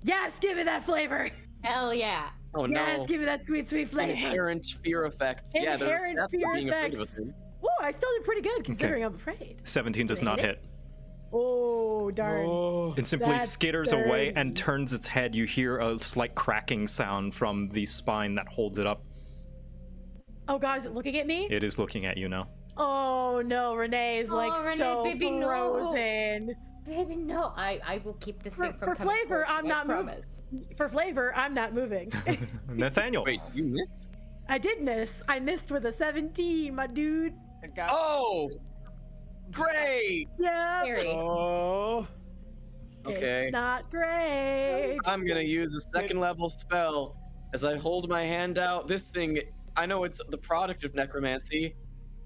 Yes, give me that flavor. Hell yeah. Oh Yes, no. give me that sweet, sweet flavor. Inherent fear effects. Yeah, there's Inherent definitely fear being afraid of a effects. thing. Ooh, I still did pretty good considering I'm afraid. 17 does not hit. Oh, darn. Oh, It simply That's skitters away and dirty. turns its head. You hear a slight cracking sound from the spine that holds it up. Oh god, is it looking at me? It is looking at you now. Oh no, Renee is like Oh, Renee, so baby, no. frozen. Baby, no. I will keep this thing from For coming flavor, towards you, I'm I not moving. promise. For flavor, I'm not moving. Nathaniel. Wait, you missed? I did miss. I missed with a 17, my dude. I got. Oh! Great! Yeah. Scary. Oh. Okay. It's not great. I'm gonna use a second level spell. As I hold my hand out, this thing, I know it's the product of necromancy,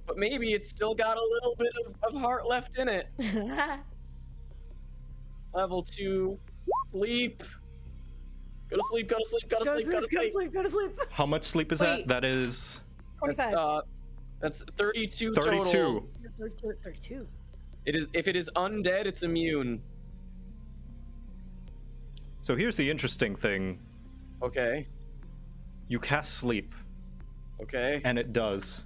but maybe it's still got a little bit of heart left in it. Level 2, sleep. Go to sleep, go to sleep, go to Go to sleep, go to sleep, go to sleep. sleep, go to sleep. How much sleep is Wait. that? That is 45. That's 32 32. total. 32. It is, if it is undead, it's immune. So here's the interesting thing. Okay, You cast sleep, okay. and it does.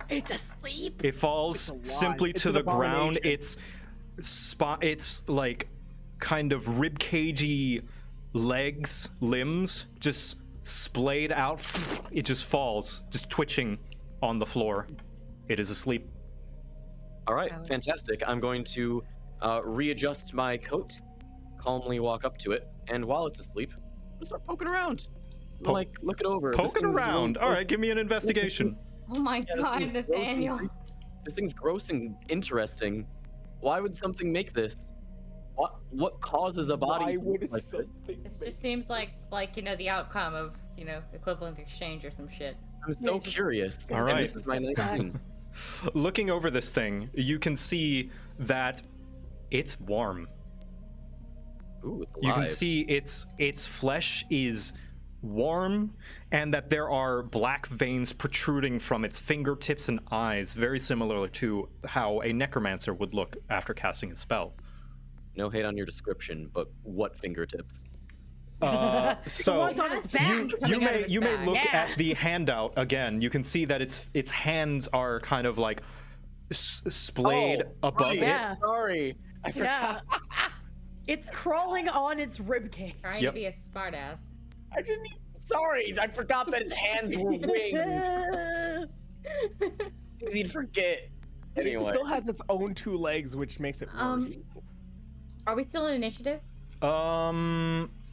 It's asleep. It falls It's a lot. simply It's to an the ground. abomination. It's like kind of ribcagey legs, limbs, just splayed out. It just falls, just twitching on the floor. It is asleep. All right, fantastic. I'm going to readjust my coat, calmly walk up to it, and while it's asleep, I'm gonna start poking around. I'm gonna, like, look it over. This Poking thing's around. really All right, give me an investigation. Oh my Yeah, this god, thing's gross and Nathaniel. creepy. This thing's gross and interesting. Why would something make this? What causes a body Why to would look like this? something? This make- just seems like the outcome of, equivalent exchange or some shit. I'm so it's just- curious. All And right. this is my 19. Looking over this thing, you can see that it's warm. Ooh, it's alive. You can see its flesh is warm, and that there are black veins protruding from its fingertips and eyes, very similar to how a necromancer would look after casting a spell. No hate on your description, but what fingertips? So One's on its back. you Coming out of may its you may bag. look Yeah. at the handout again. You can see that its hands are kind of like splayed above it. Yeah. Sorry. I forgot. Yeah. It's crawling on its ribcage. Trying Yep. to be a smartass. I didn't even, sorry. I forgot that its hands were wings. It's easy to forget. It Anyway. still has its own 2 legs, which makes it worse. Are we still in initiative?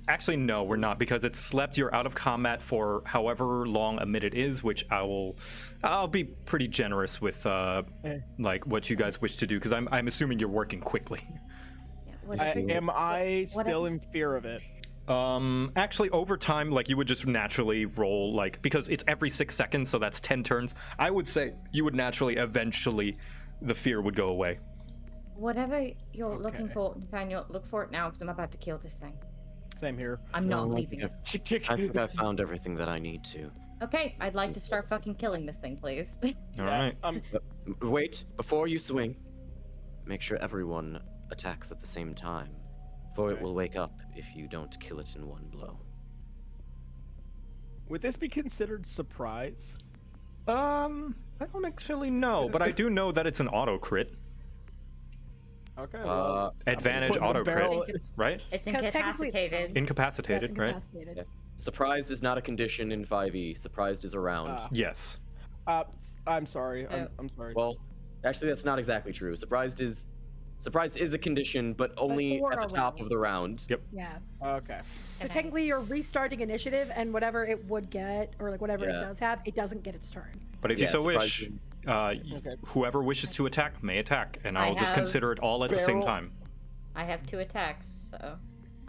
Actually, no, we're not, because it's slept. You're out of combat for however long a minute is, which I'll be pretty generous with like what you guys wish to do, because I'm assuming you're working quickly. Yeah. What Am I What still if- in fear of it? Actually, over time, like, you would just naturally roll, like, because it's every 6 seconds, so that's 10 turns. I would say you would naturally, eventually, the fear would go away. Whatever you're looking Okay. for, Nathaniel, look for it now because I'm about to kill this thing. Same here. I'm not No, I leaving think it. Chick, chick. I think I found everything that I need to. Okay, I'd like to start fucking killing this thing, please. All right. Wait, before you swing, make sure everyone attacks at the same time, for it Okay. will wake up if you don't kill it in one blow. Would this be considered surprise? I don't actually know, but I do know that it's an auto crit. Okay. Advantage putting the auto barrel- crit, right? It's 'Cause technically it's incapacitated. Incapacitated, That's right? incapacitated. Surprised is not a condition in 5e. Surprised is around. Yes. I'm sorry. Oh. I'm sorry. Well, actually, that's not exactly true. Surprised is a condition, but only for at the a top round. of the round. Yep. Yeah. Okay. So Okay. technically you're restarting initiative and whatever it would get, or like whatever Yeah. it does have, it doesn't get its turn. But if you Yeah, so wish, surprising. Okay. whoever wishes to attack may attack, and I I'll just have consider it all at the same barrel- time. I have 2 attacks, so.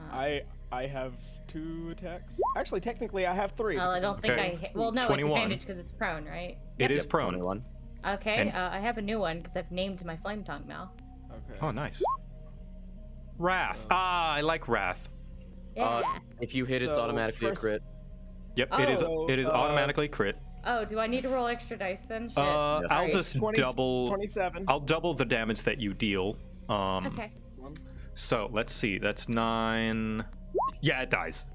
I have 2 attacks. Actually, technically, I have 3. Well, I don't think Okay. I hit. Well, no, 21. it's advantage because it's prone, right? It is Yep, prone. 21. Okay, And- I have a new one because I've named my flame tongue now. Okay. Oh, nice. Wrath. Ah, I like Wrath. Yeah. If you hit, it's So, automatically first- a crit. Yep, Oh. it is automatically crit. Oh, do I need to roll extra dice then? Shit. I'll Sorry. just 27. I'll double the damage that you deal. Okay. So let's see. That's 9. Yeah, it dies.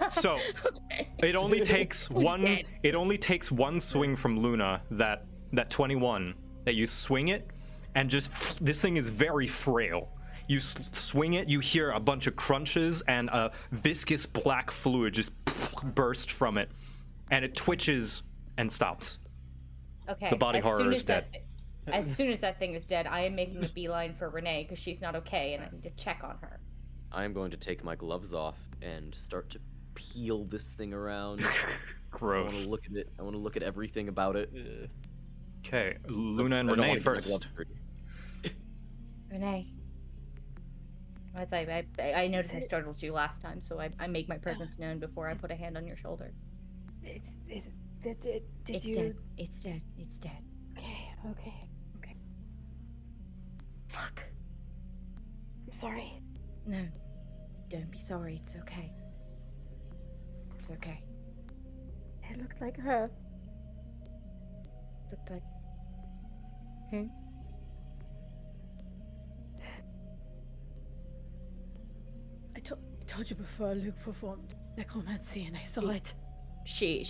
So Okay. it only takes one. dead. It only takes one swing from Luna. That 21 that you swing it, and just this thing is very frail. You swing it, you hear a bunch of crunches, and a viscous black fluid just burst from it, and it twitches and stops. Okay. The body horror is dead. As soon as that thing is dead, I am making a beeline for Renee because she's not okay, and I need to check on her. I'm going to take my gloves off and start to peel this thing around. I Gross. want to look at it. I want to look at everything about it. Okay, Luna and I don't Renee wanna get my first. gloves dirty. Renee. As I noticed I startled you last time, so I make my presence known before I put a hand on your shoulder. Did It's you? dead. It's dead. It's dead. Okay. Fuck. I'm sorry. No. Don't be sorry. It's okay. It's okay. It looked like her. Looked like... Who? I told you before Luke performed necromancy and I saw it. She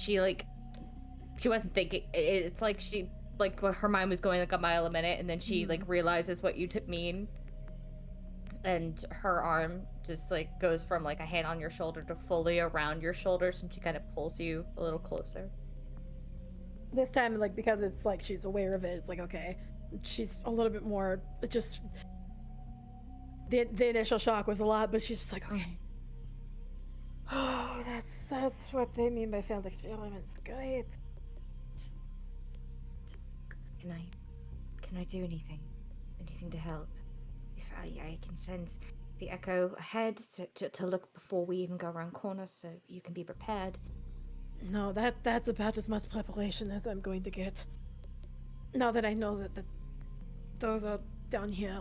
wasn't thinking. It's like her mind was going like a mile a minute, and then she like realizes what you mean, and her arm just like goes from like a hand on your shoulder to fully around your shoulders, and she kind of pulls you a little closer. This time, like, because it's like she's aware of it, it's like, okay. She's a little bit more, just... The initial shock was a lot, but she's just like, okay. Oh, that's what they mean by failed experiments. Great. Can I do anything? Anything to help? If I can send the echo ahead to look before we even go around corners, so you can be prepared. No, that's about as much preparation as I'm going to get. Now that I know that those are down here.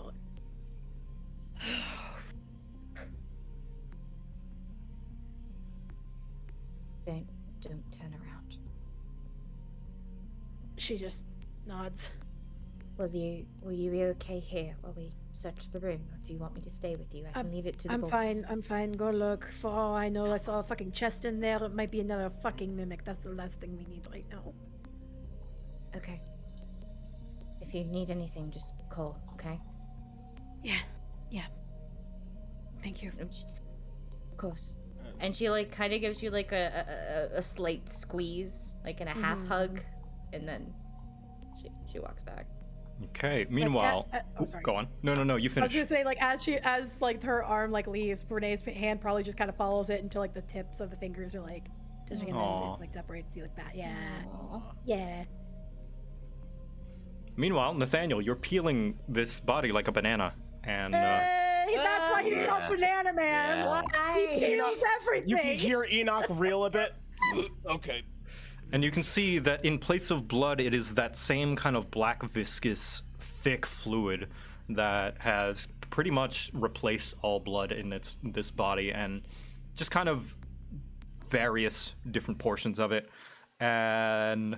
Don't turn around. She just nods. Will you be okay here while we search the room, or do you want me to stay with you? I can leave it to the I'm boys. I'm fine. Go look. For all I know, I saw a fucking chest in there. It might be another fucking mimic. That's the last thing we need right now. Okay. If you need anything, just call, okay? Yeah. Thank you. Of course. And she like kind of gives you like a slight squeeze, like in a half hug, and then she walks back. Okay. Meanwhile, sorry. go on. No. You I was finish. gonna say, like, as like her arm like leaves, Renee's hand probably just kind of follows it until like the tips of the fingers are like touching, and then Aw. it, like separates you like that. Yeah. Aw. Yeah. Meanwhile, Nathaniel, you're peeling this body like a banana, and That's why he's called Banana Man. Yeah. He peels everything. You can hear Enoch reel a bit. Okay. and you can see that in place of blood, it is that same kind of black, viscous, thick fluid that has pretty much replaced all blood in this body, and just kind of various different portions of it. And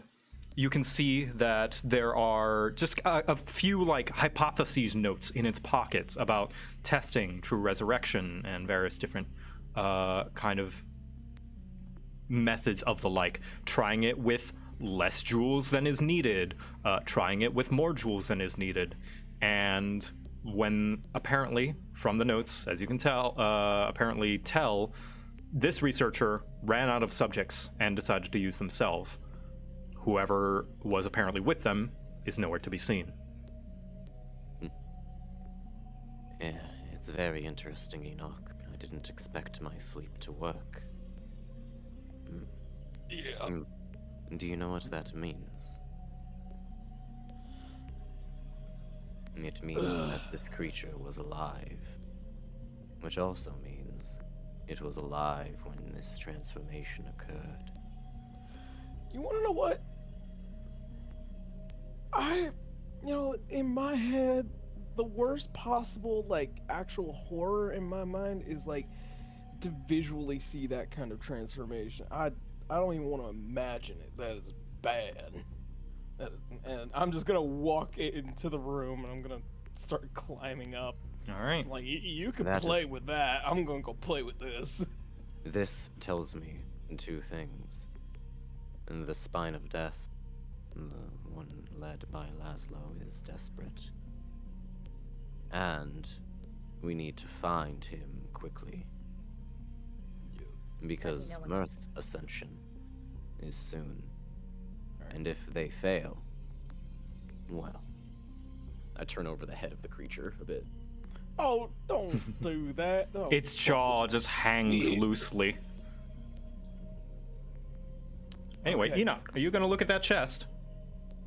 you can see that there are just a few like hypotheses notes in its pockets about testing true resurrection and various different kind of methods of the like, trying it with less jewels than is needed, trying it with more jewels than is needed. And when apparently, from the notes, as you can tell, this researcher ran out of subjects and decided to use themselves. Whoever was apparently with them is nowhere to be seen. Yeah, it's very interesting, Enoch. I didn't expect my sleep to work. Yeah. Do you know what that means? It means that this creature was alive. Which also means it was alive when this transformation occurred. You want to know what? In my head, the worst possible, like, actual horror in my mind is, like, to visually see that kind of transformation. I don't even want to imagine it. That is bad. And I'm just gonna walk into the room and I'm gonna start climbing up. All right. Like you can That play is- with that. I'm gonna go play with this. This tells me two things. And the spine of death, the one led by Laszlo, is desperate. And we need to find him quickly. Because know when- Mirth's ascension is soon. And if they fail, well, I turn over the head of the creature a bit. Oh, don't do that. Oh, Its jaw just hangs loosely. Anyway, Okay. Enoch, are you gonna look at that chest?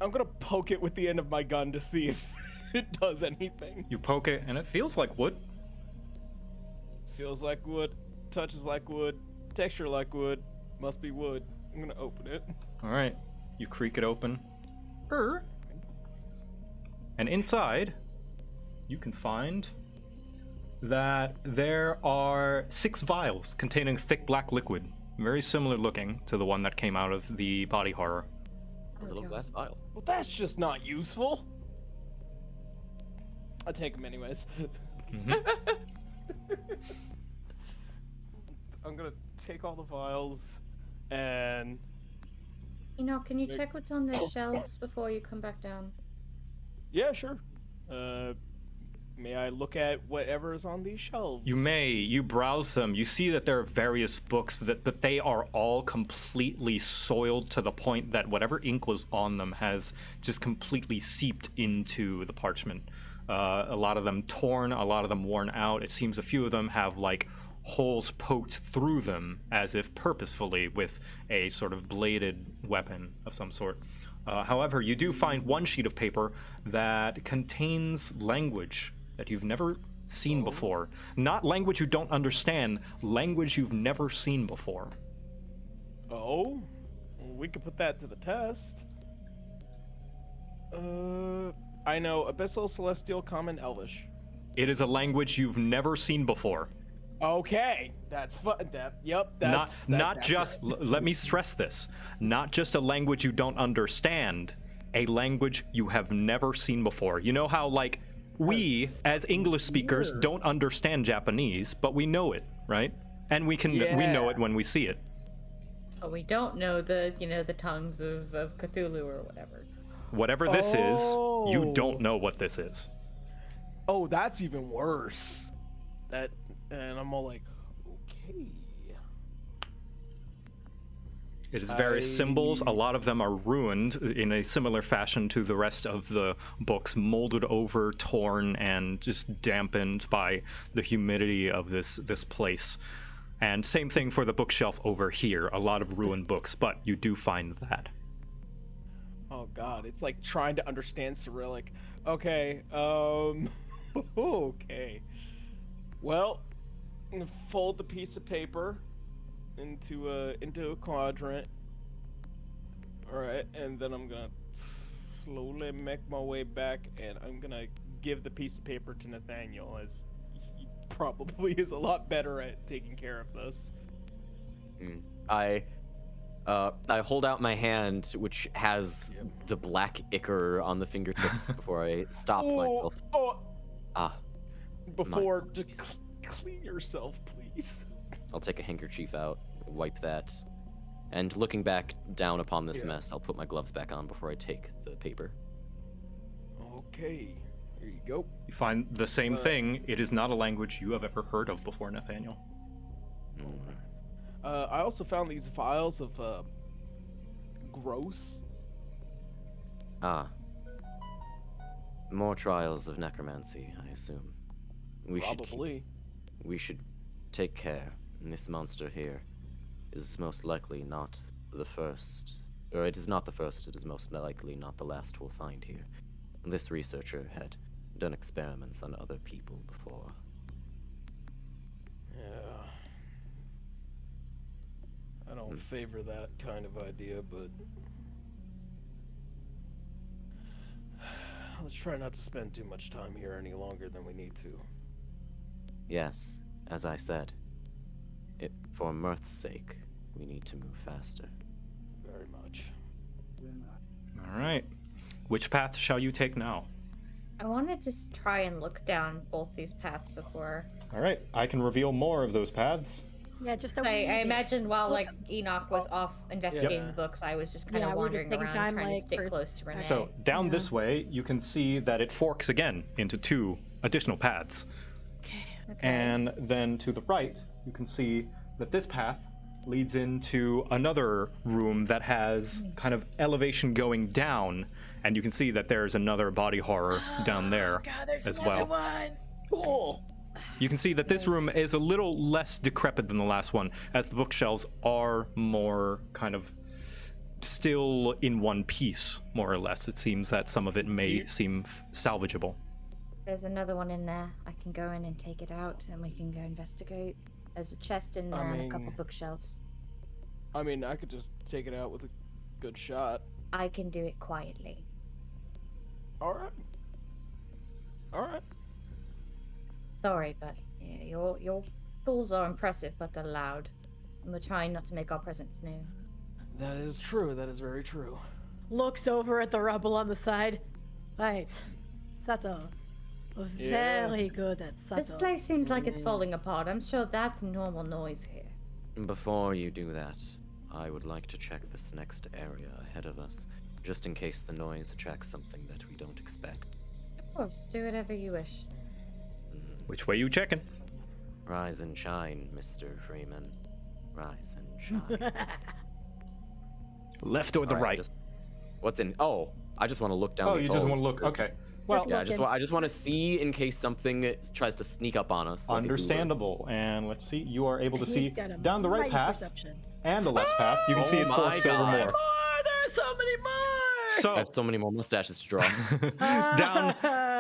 I'm gonna poke it with the end of my gun to see if it does anything. You poke it, and it feels like wood. Feels like wood, touches like wood, texture like wood, must be wood. I'm gonna open it. All right. You creak it open. And inside, you can find that there are 6 vials containing thick black liquid, very similar looking to the one that came out of the body horror. A little glass vial. Well, that's just not useful. I take them anyways. I'm gonna take all the vials and Can you check what's on the shelves before you come back down? yeah, sure. May I look at whatever is on these shelves? You may. You browse them. You see that there are various books that they are all completely soiled to the point that whatever ink was on them has just completely seeped into the parchment. A lot of them torn, a lot of them worn out. It seems a few of them have like holes poked through them as if purposefully with a sort of bladed weapon of some sort. However, you do find one sheet of paper that contains language that you've never seen before. Not language you don't understand, language you've never seen before. Oh, well, we could put that to the test. I know Abyssal, Celestial, Common, Elvish. It is a language you've never seen before. Okay, that's fun. That's Not just, let me stress this, not just a language you don't understand, a language you have never seen before. You know how, like, we, as English speakers, don't understand Japanese, but we know it, right? And we know it when we see it. But we don't know the tongues of Cthulhu or whatever. Whatever this is, you don't know what this is. Oh, that's even worse. And I'm all like, okay. It is various symbols. A lot of them are ruined in a similar fashion to the rest of the books, molded over, torn, and just dampened by the humidity of this place. And same thing for the bookshelf over here. A lot of ruined books, but you do find that. Oh God, it's like trying to understand Cyrillic. Okay, okay. Well, I'm gonna fold the piece of paper into a quadrant. All right, and then I'm gonna slowly make my way back, and I'm gonna give the piece of paper to Nathaniel, as he probably is a lot better at taking care of this. I hold out my hand, which has the black ichor on the fingertips, before I stop myself. Before, just clean yourself, please. I'll take a handkerchief out, wipe that, and looking back down upon this mess, I'll put my gloves back on before I take the paper. Okay, here you go. You find the same thing. It is not a language you have ever heard of before, Nathaniel. I also found these vials of gross. More trials of necromancy, I assume. Probably. We should take care. This monster here is most likely not the first. Or it is not the first, it is most likely not the last we'll find here. This researcher had done experiments on other people before. Yeah. I don't favor that kind of idea, but let's try not to spend too much time here any longer than we need to. Yes, as I said, For mirth's sake, we need to move faster. Very much. All right. Which path shall you take now? I wanted to try and look down both these paths before. All right. I can reveal more of those paths. Yeah, just a I wee bit. imagine while like Enoch was off investigating the books, I was just kind of Yeah, we were just wandering taking around time, trying to like, stick first- close to Renee. So down Yeah. this way, you can see that it forks again into 2 additional paths. Okay. And then to the right, you can see that this path leads into another room that has kind of elevation going down, and you can see that there's another body horror down there as well. One. Cool. You can see that this room is a little less decrepit than the last one, as the bookshelves are more kind of still in one piece, more or less. It seems that some of it may seem salvageable. There's another one in there. I can go in and take it out, and we can go investigate. There's a chest in there and a couple mean- bookshelves. I mean, I could just take it out with a good shot. I can do it quietly. All right. All right. Sorry, but yeah, your tools are impressive, but they're loud. And we're trying not to make our presence known. That is true. That is very true. Looks over at the rubble on the side. Right. Subtle. Yeah. Very good at subtle. This place seems like it's falling apart. I'm sure that's normal noise here. Before you do that, I would like to check this next area ahead of us, just in case the noise attracts something that we don't expect. Of course, do whatever you wish. Which way you checking? Rise and shine, Mr. Freeman. Rise and shine. Left or the All right? What's in? Oh, I just want to look down. Oh, these you just want holes. to look. Okay. Well, Yeah, I just want to see in case something tries to sneak up on us. like a understandable. And let's see. You are able to see He's got a down the right mighty path perception. and the left path. You can see it Oh my forks over God. more. More! There's so many more! I So have so many more mustaches to draw.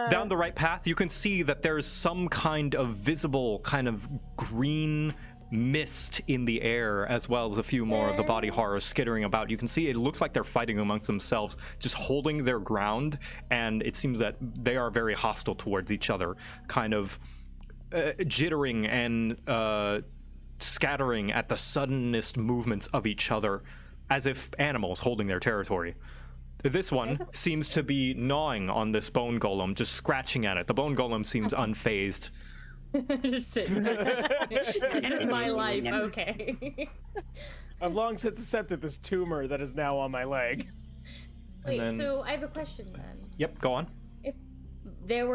down the right path, you can see that there's some kind of visible kind of green mist in the air, as well as a few more of the body horrors skittering about. You can see it looks like they're fighting amongst themselves, just holding their ground, and it seems that they are very hostile towards each other, kind of jittering and scattering at the suddenest movements of each other, as if animals holding their territory. This one seems to be gnawing on this bone golem, just scratching at it. The bone golem seems unfazed. Just sitting there. This is my life, okay. I've long since accepted this tumor that is now on my leg. Wait, then- so I have a question then. Yep, go on. If there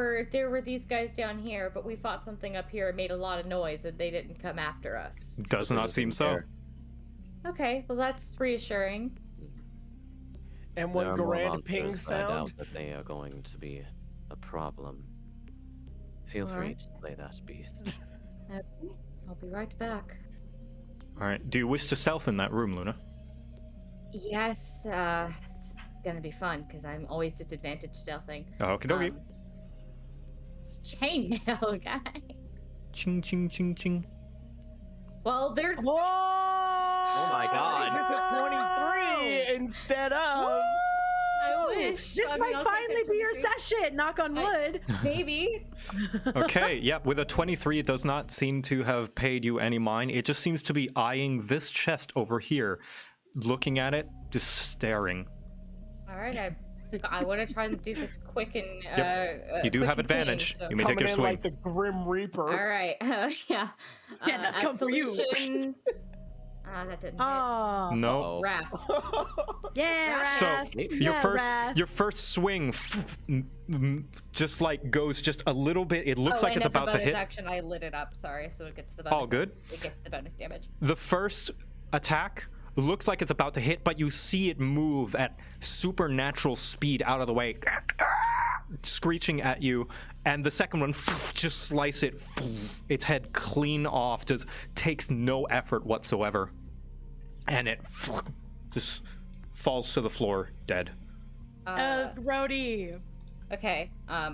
were these guys down here, but we fought something up here and made a lot of noise and they didn't come after us. Does not seem so. Okay, well that's reassuring. And There when are more grand ping monsters, I doubt sound, that they are going to be a problem. Feel free Alright. to slay that beast. Okay, I'll be right back. All right. Do you wish to stealth in that room, Luna? Yes, it's gonna be fun because I'm always disadvantaged stealthing. Okie dokie. It's chainmail, guy. Ching, ching, ching, ching. Well, there's Whoa! Oh my God. it's a 23 instead of. I wish. This I mean, might I'll take finally it be your 23. session. Knock on wood. Maybe. Okay, yep, with a 23, it does not seem to have paid you any mind. It just seems to be eyeing this chest over here, looking at it, just staring. All right, I want to try and do this quick and You do quick have and clean, advantage. so- You may take Coming your in swing. like the Grim Reaper. All right, yeah. Yeah, that's come for you. Absolution. That didn't hit. Oh. No. Oh. Wrath. Yeah, So Raz. your Yeah, first Raz. your first swing just like goes just a little bit. It looks Oh, like and it's as a about to bonus hit. action, I lit it up. Sorry, so it gets the bonus. All good. It gets the bonus damage. The first attack looks like it's about to hit, but you see it move at supernatural speed out of the way, screeching at you. And the second one, just slice it, its head clean off, just takes no effort whatsoever. And it just falls to the floor, dead. Rowdy. Okay. I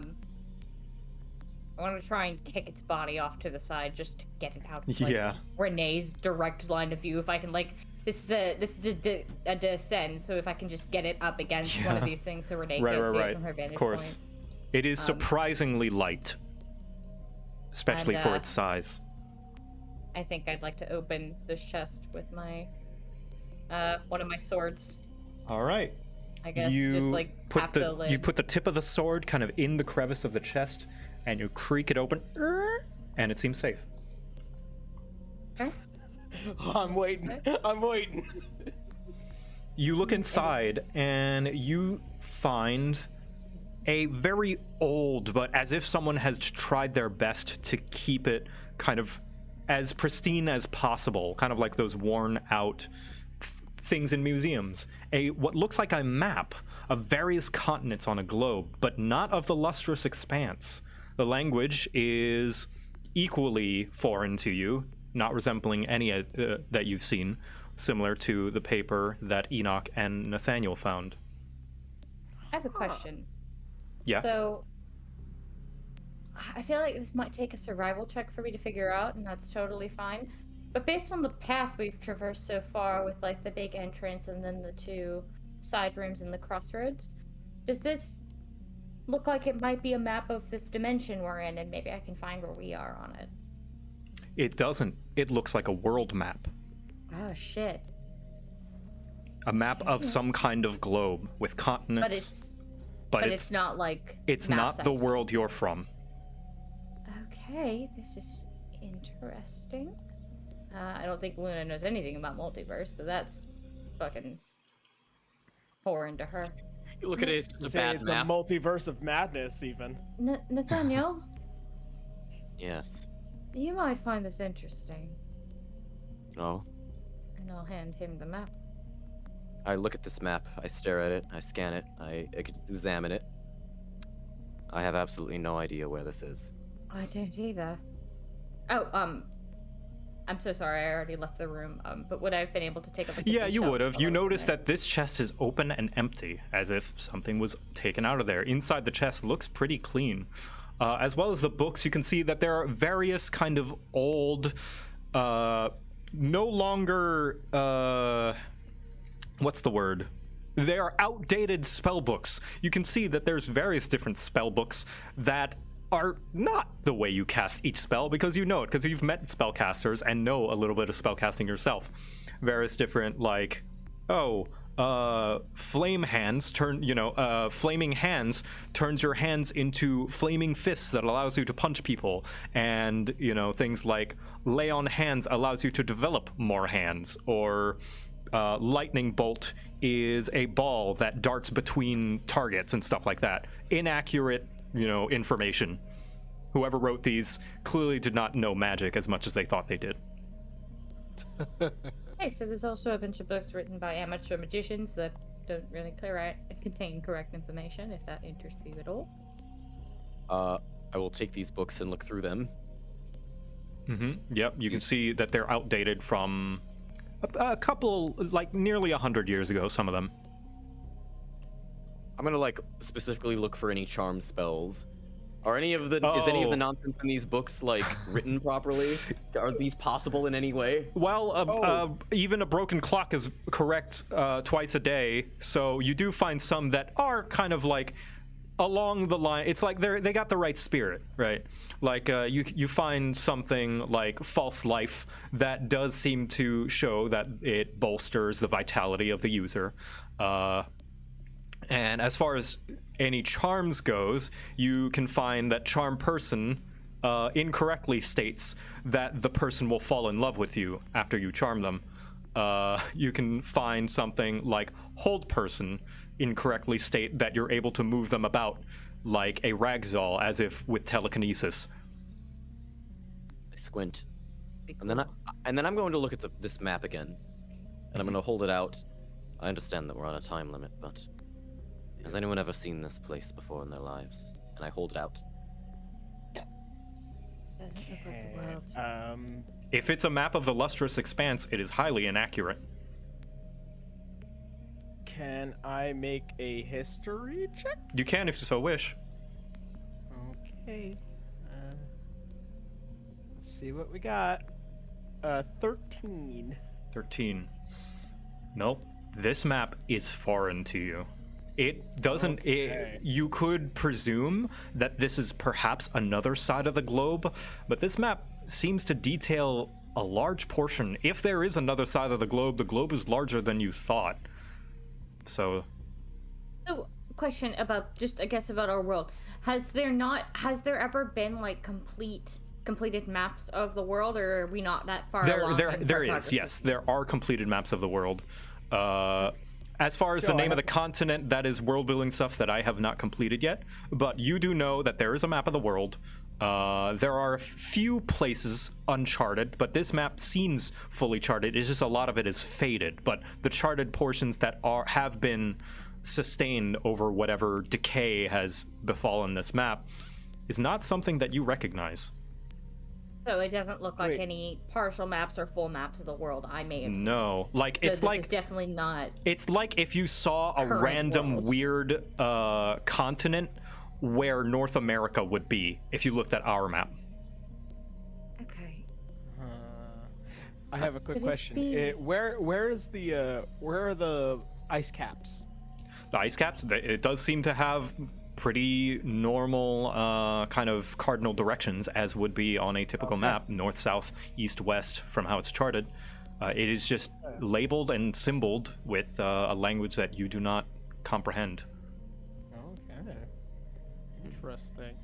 want to try and kick its body off to the side just to get it out of like, Yeah. Renee's direct line of view. If I can, like, this is a descend, so if I can just get it up against one of these things, so Renee Right, can't right, see it right. from her vantage Of course. point. It is surprisingly light, especially and, for its size. I think I'd like to open this chest with my one of my swords. All right. I guess just like tap the lid. You put the tip of the sword kind of in the crevice of the chest, and you creak it open, and it seems safe. Okay. I'm waiting. I'm waiting. You look inside, and you find a very old, but as if someone has tried their best to keep it kind of as pristine as possible, kind of like those worn out things in museums. What looks like a map of various continents on a globe, but not of the lustrous expanse. The language is equally foreign to you, not resembling any that you've seen, similar to the paper that Enoch and Nathaniel found. I have a question. Yeah. So, I feel like this might take a survival check for me to figure out, and that's totally fine. But based on the path we've traversed so far, with like the big entrance and then the two side rooms and the crossroads, does this look like it might be a map of this dimension we're in, and maybe I can find where we are on it? It doesn't. It looks like a world map. Oh shit. A map of some kind of globe with continents. But it's not like it's maps not the I've seen. world you're from. Okay, this is interesting. I don't think Luna knows anything about multiverse, so that's fucking foreign to her. You look at it, it's just a Say bad it's map. a multiverse of madness, even. Nathaniel, Yes. you might find this interesting. Oh. And I'll hand him the map. I look at this map, I stare at it, I scan it, I examine it. I have absolutely no idea where this is. I don't either. Oh, I'm so sorry, I already left the room. But would I have been able to take a look at Yeah, these you shelves would have. while You I was in notice there? that this chest is open and empty, as if something was taken out of there. Inside the chest looks pretty clean. As well as the books, you can see that there are various kind of old, no longer, what's the word? They are outdated spell books. You can see that there's various different spell books that are not the way you cast each spell, because you know it, because you've met spellcasters and know a little bit of spellcasting yourself. Various different, like, flame hands flaming hands turns your hands into flaming fists that allows you to punch people, and things like lay on hands allows you to develop more hands, or lightning bolt is a ball that darts between targets and stuff like that. Inaccurate information. Whoever wrote these clearly did not know magic as much as they thought they did. Hey, so there's also a bunch of books written by amateur magicians that don't really contain correct information, if that interests you at all. I will take these books and look through them. Yep, you can see that they're outdated from a couple, like nearly 100 years ago, some of them. I'm gonna specifically look for any charm spells. Are any of the is any of the nonsense in these books written properly? Are these possible in any way? Well, even a broken clock is correct twice a day, so you do find some that are kind of along the line. It's like they got the right spirit, right? You find something like false life that does seem to show that it bolsters the vitality of the user. And as far as any charms goes, you can find that charm person incorrectly states that the person will fall in love with you after you charm them. You can find something like hold person incorrectly state that you're able to move them about like a ragdoll, as if with telekinesis. I squint, and then I'm going to look at this map again, and I'm going to hold it out. I understand that we're on a time limit, but has anyone ever seen this place before in their lives? And I hold it out. Doesn't look like the world. If it's a map of the lustrous expanse, it is highly inaccurate. Can I make a history check? You can if you so wish. Okay. Let's see what we got. 13. 13. Nope. This map is foreign to you. It doesn't. Okay. You could presume that this is perhaps another side of the globe, but this map seems to detail a large portion. If there is another side of the globe is larger than you thought. So question about just, I guess, about our world. Has there ever been like completed maps of the world, or are we not that far along? There is, yes. There are completed maps of the world. As far as the name of the continent, that is world building stuff that I have not completed yet. But you do know that there is a map of the world. There are a few places uncharted, but this map seems fully charted. It's just a lot of it is faded. But the charted portions that have been sustained over whatever decay has befallen this map is not something that you recognize. So it doesn't look like any partial maps or full maps of the world I may have seen. No, like it's this is definitely not. It's like if you saw a random worlds. weird continent where North America would be if you looked at our map. Okay. I have a quick Could it question. be- Where are the ice caps? The ice caps, it does seem to have pretty normal kind of cardinal directions, as would be on a typical map, north, south, east, west, from how it's charted. It is just labeled and symboled with a language that you do not comprehend. Okay. Interesting.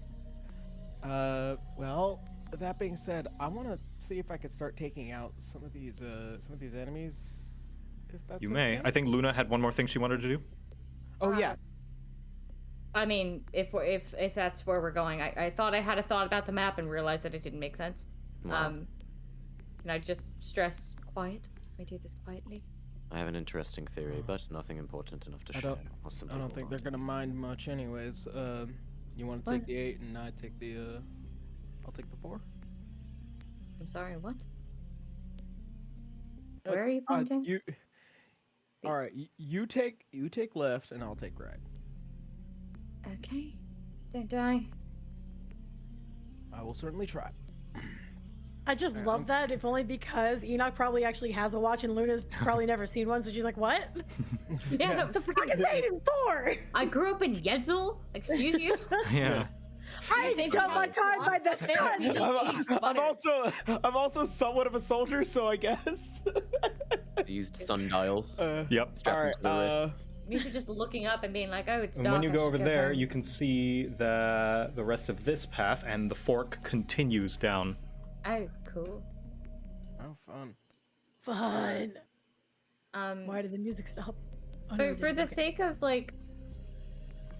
Well, that being said, I want to see if I could start taking out some of these enemies. If that's You may. okay? I think Luna had one more thing she wanted to do. Oh yeah. I mean, if that's where we're going, I thought I had a thought about the map and realized that it didn't make sense. Wow. Can I just stress quiet? I do this quietly. I have an interesting theory, but nothing important enough to share. Or some I don't people think they're want gonna to mind much, anyways. You want to take the 8, and I take the. I'll take the 4. I'm sorry, what? Where are you pointing? You. All right, you take left, and I'll take right. Okay. Don't die. I will certainly try. I just love that, if only because Enoch probably actually has a watch and Luna's probably never seen one, so she's like, what? Yeah, no, the Fuck is 8 and 4? I grew up in Yedzel. Excuse you. Yeah. I think tell about my it. time by the sun. I'm also somewhat of a soldier, so I guess. used sundials. Yep. Strapped to the wrist. Me too, just looking up and being like, oh, it's And dark. when you I go should over there, home. you can see the rest of this path, and the fork continues down. Oh, cool. Oh, fun. Fun. Um, Why did the music stop? Oh, no, it for didn't. the Okay. sake of like,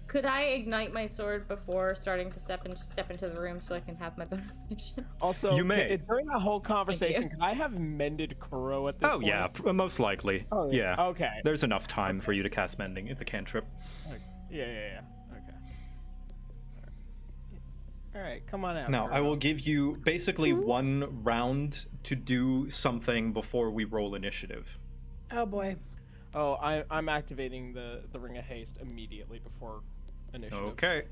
could I ignite my sword before starting to step into the room so I can have my bonus action? Also, You may. during that whole conversation, can I have mended Kuro at this Oh point? yeah, most likely. Oh, yeah. okay. There's enough time for you to cast mending. It's a cantrip. Yeah. Okay. All right, come on out. Now, I Kuro. will give you basically one round to do something before we roll initiative. Oh boy. Oh, I'm activating the Ring of Haste immediately before initiative. Okay.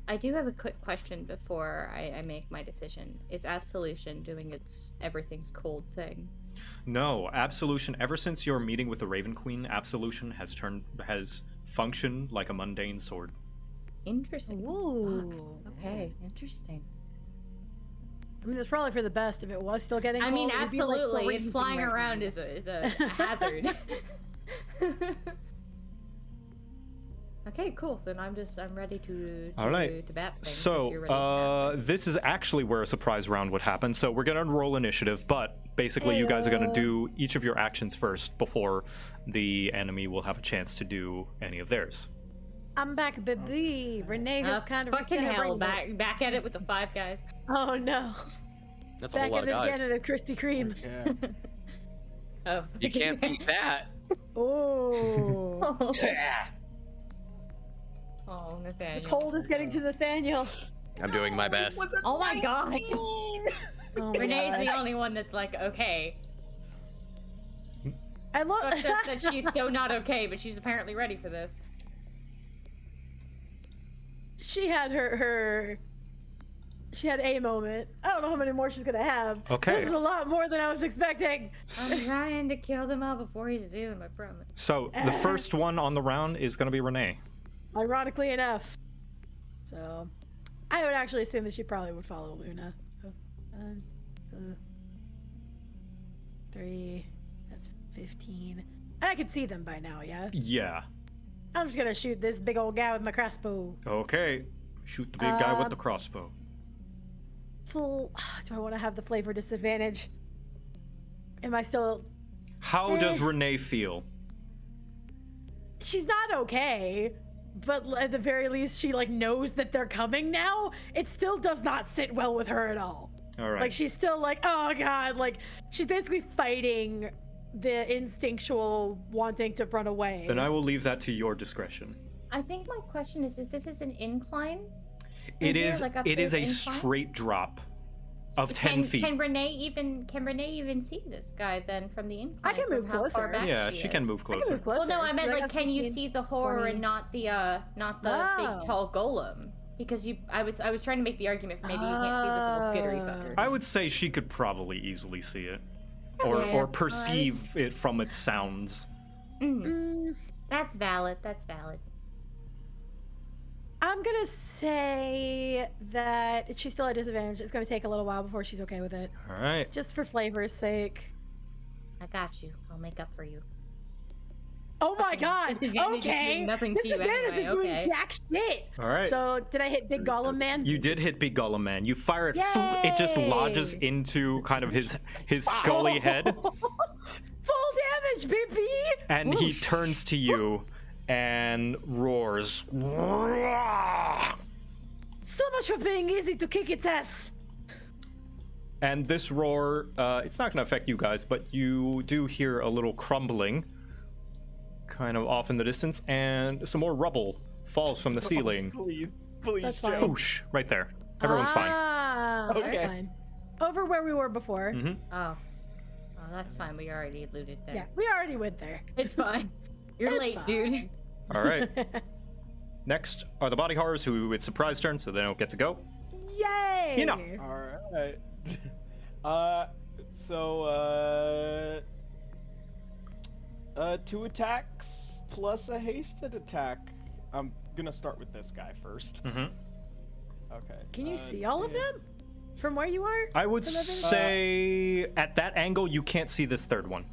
I do have a quick question before I make my decision. Is Absolution doing its everything's cold thing? No, Absolution, ever since your meeting with the Raven Queen, Absolution has functioned like a mundane sword. Interesting. Ooh. Okay, interesting. I mean, that's probably for the best. If it was still getting I cold, mean, it would be like absolutely. freezing Flying right around now. is a hazard. Okay, cool. Then I'm ready to All right. to bat things. if you're ready to bat So, things. this is actually where a surprise round would happen. So, we're going to roll initiative, but basically, you guys are going to do each of your actions first before the enemy will have a chance to do any of theirs. I'm back, baby. Renee has kind of fucking returned her hell, brain. back at it with the 5 guys. Oh no. That's a Back whole at lot it of guys. again at a Krispy Kreme. Yeah. Oh, You can't beat that. Oh. Oh, Nathaniel. The cold is getting to Nathaniel. I'm doing my best. Oh my god. Oh my Renee's gosh. the only one that's like, okay. I love It's just that she's so not okay, but she's apparently ready for this. She had she had a moment. I don't know how many more she's gonna have. Okay. This is a lot more than I was expecting. I'm trying to kill them all before you see them, I promise. So, the first one on the round is going to be Renee. Ironically enough. So, I would actually assume that she probably would follow Luna. So, 3. That's 15. And I can see them by now, yeah? Yeah. I'm just gonna shoot this big old guy with my crossbow. Okay. Shoot the big guy with the crossbow. Do I want to have the flavor disadvantage? Am I still... How does Renee feel? She's not okay, but at the very least, she like knows that they're coming now. It still does not sit well with her at all. All right. Like she's still like, oh god, like she's basically fighting the instinctual wanting to run away. Then I will leave that to your discretion. I think my question is if this is an incline. It Is is. there, like, It is a incline? straight drop of 10 feet. Can Renee even see this guy then from the incline? I can from move how far closer. back Yeah, she is? can move I can closer. move closer. Well, no, I meant It's like, can you 15, see the horror 20. and not the Oh. big tall golem? Because I was trying to make the argument for maybe you can't see this little skittery fucker. I would say she could probably easily see it, or Yeah, or perceive it from its sounds. That's valid. That's valid. I'm gonna say that she's still at disadvantage. It's gonna take a little while before she's okay with it, All right. just for flavor's sake. I got you. I'll make up for you. Oh my god! Disadvantage is Okay, doing nothing to you disadvantage is anyway, doing okay. jack shit. All right. So did I hit Big Golem Man? You did hit Big Golem Man. You fire it. It just lodges Yay! into kind of his scully head, Full damage, baby! and he turns to you and roars. So much for being easy to kick its ass. And this roar, it's not going to affect you guys, but you do hear a little crumbling, kind of off in the distance, and some more rubble falls from the ceiling. Please, That's Joe. fine. Oosh, right there. Everyone's fine. Ah, Okay. fine. Over where we were before. Oh, that's fine. We already looted there. Yeah, we already went there. It's fine. You're It's late, fine. dude. All right. Next are the body horrors, who it's surprise turn, so they don't get to go. Yay! You know. All right. Two attacks plus a hasted attack. I'm gonna start with this guy first. Mm-hmm. Okay. Can you see all of them from where you are? I would From everything? say at that angle you can't see this third one.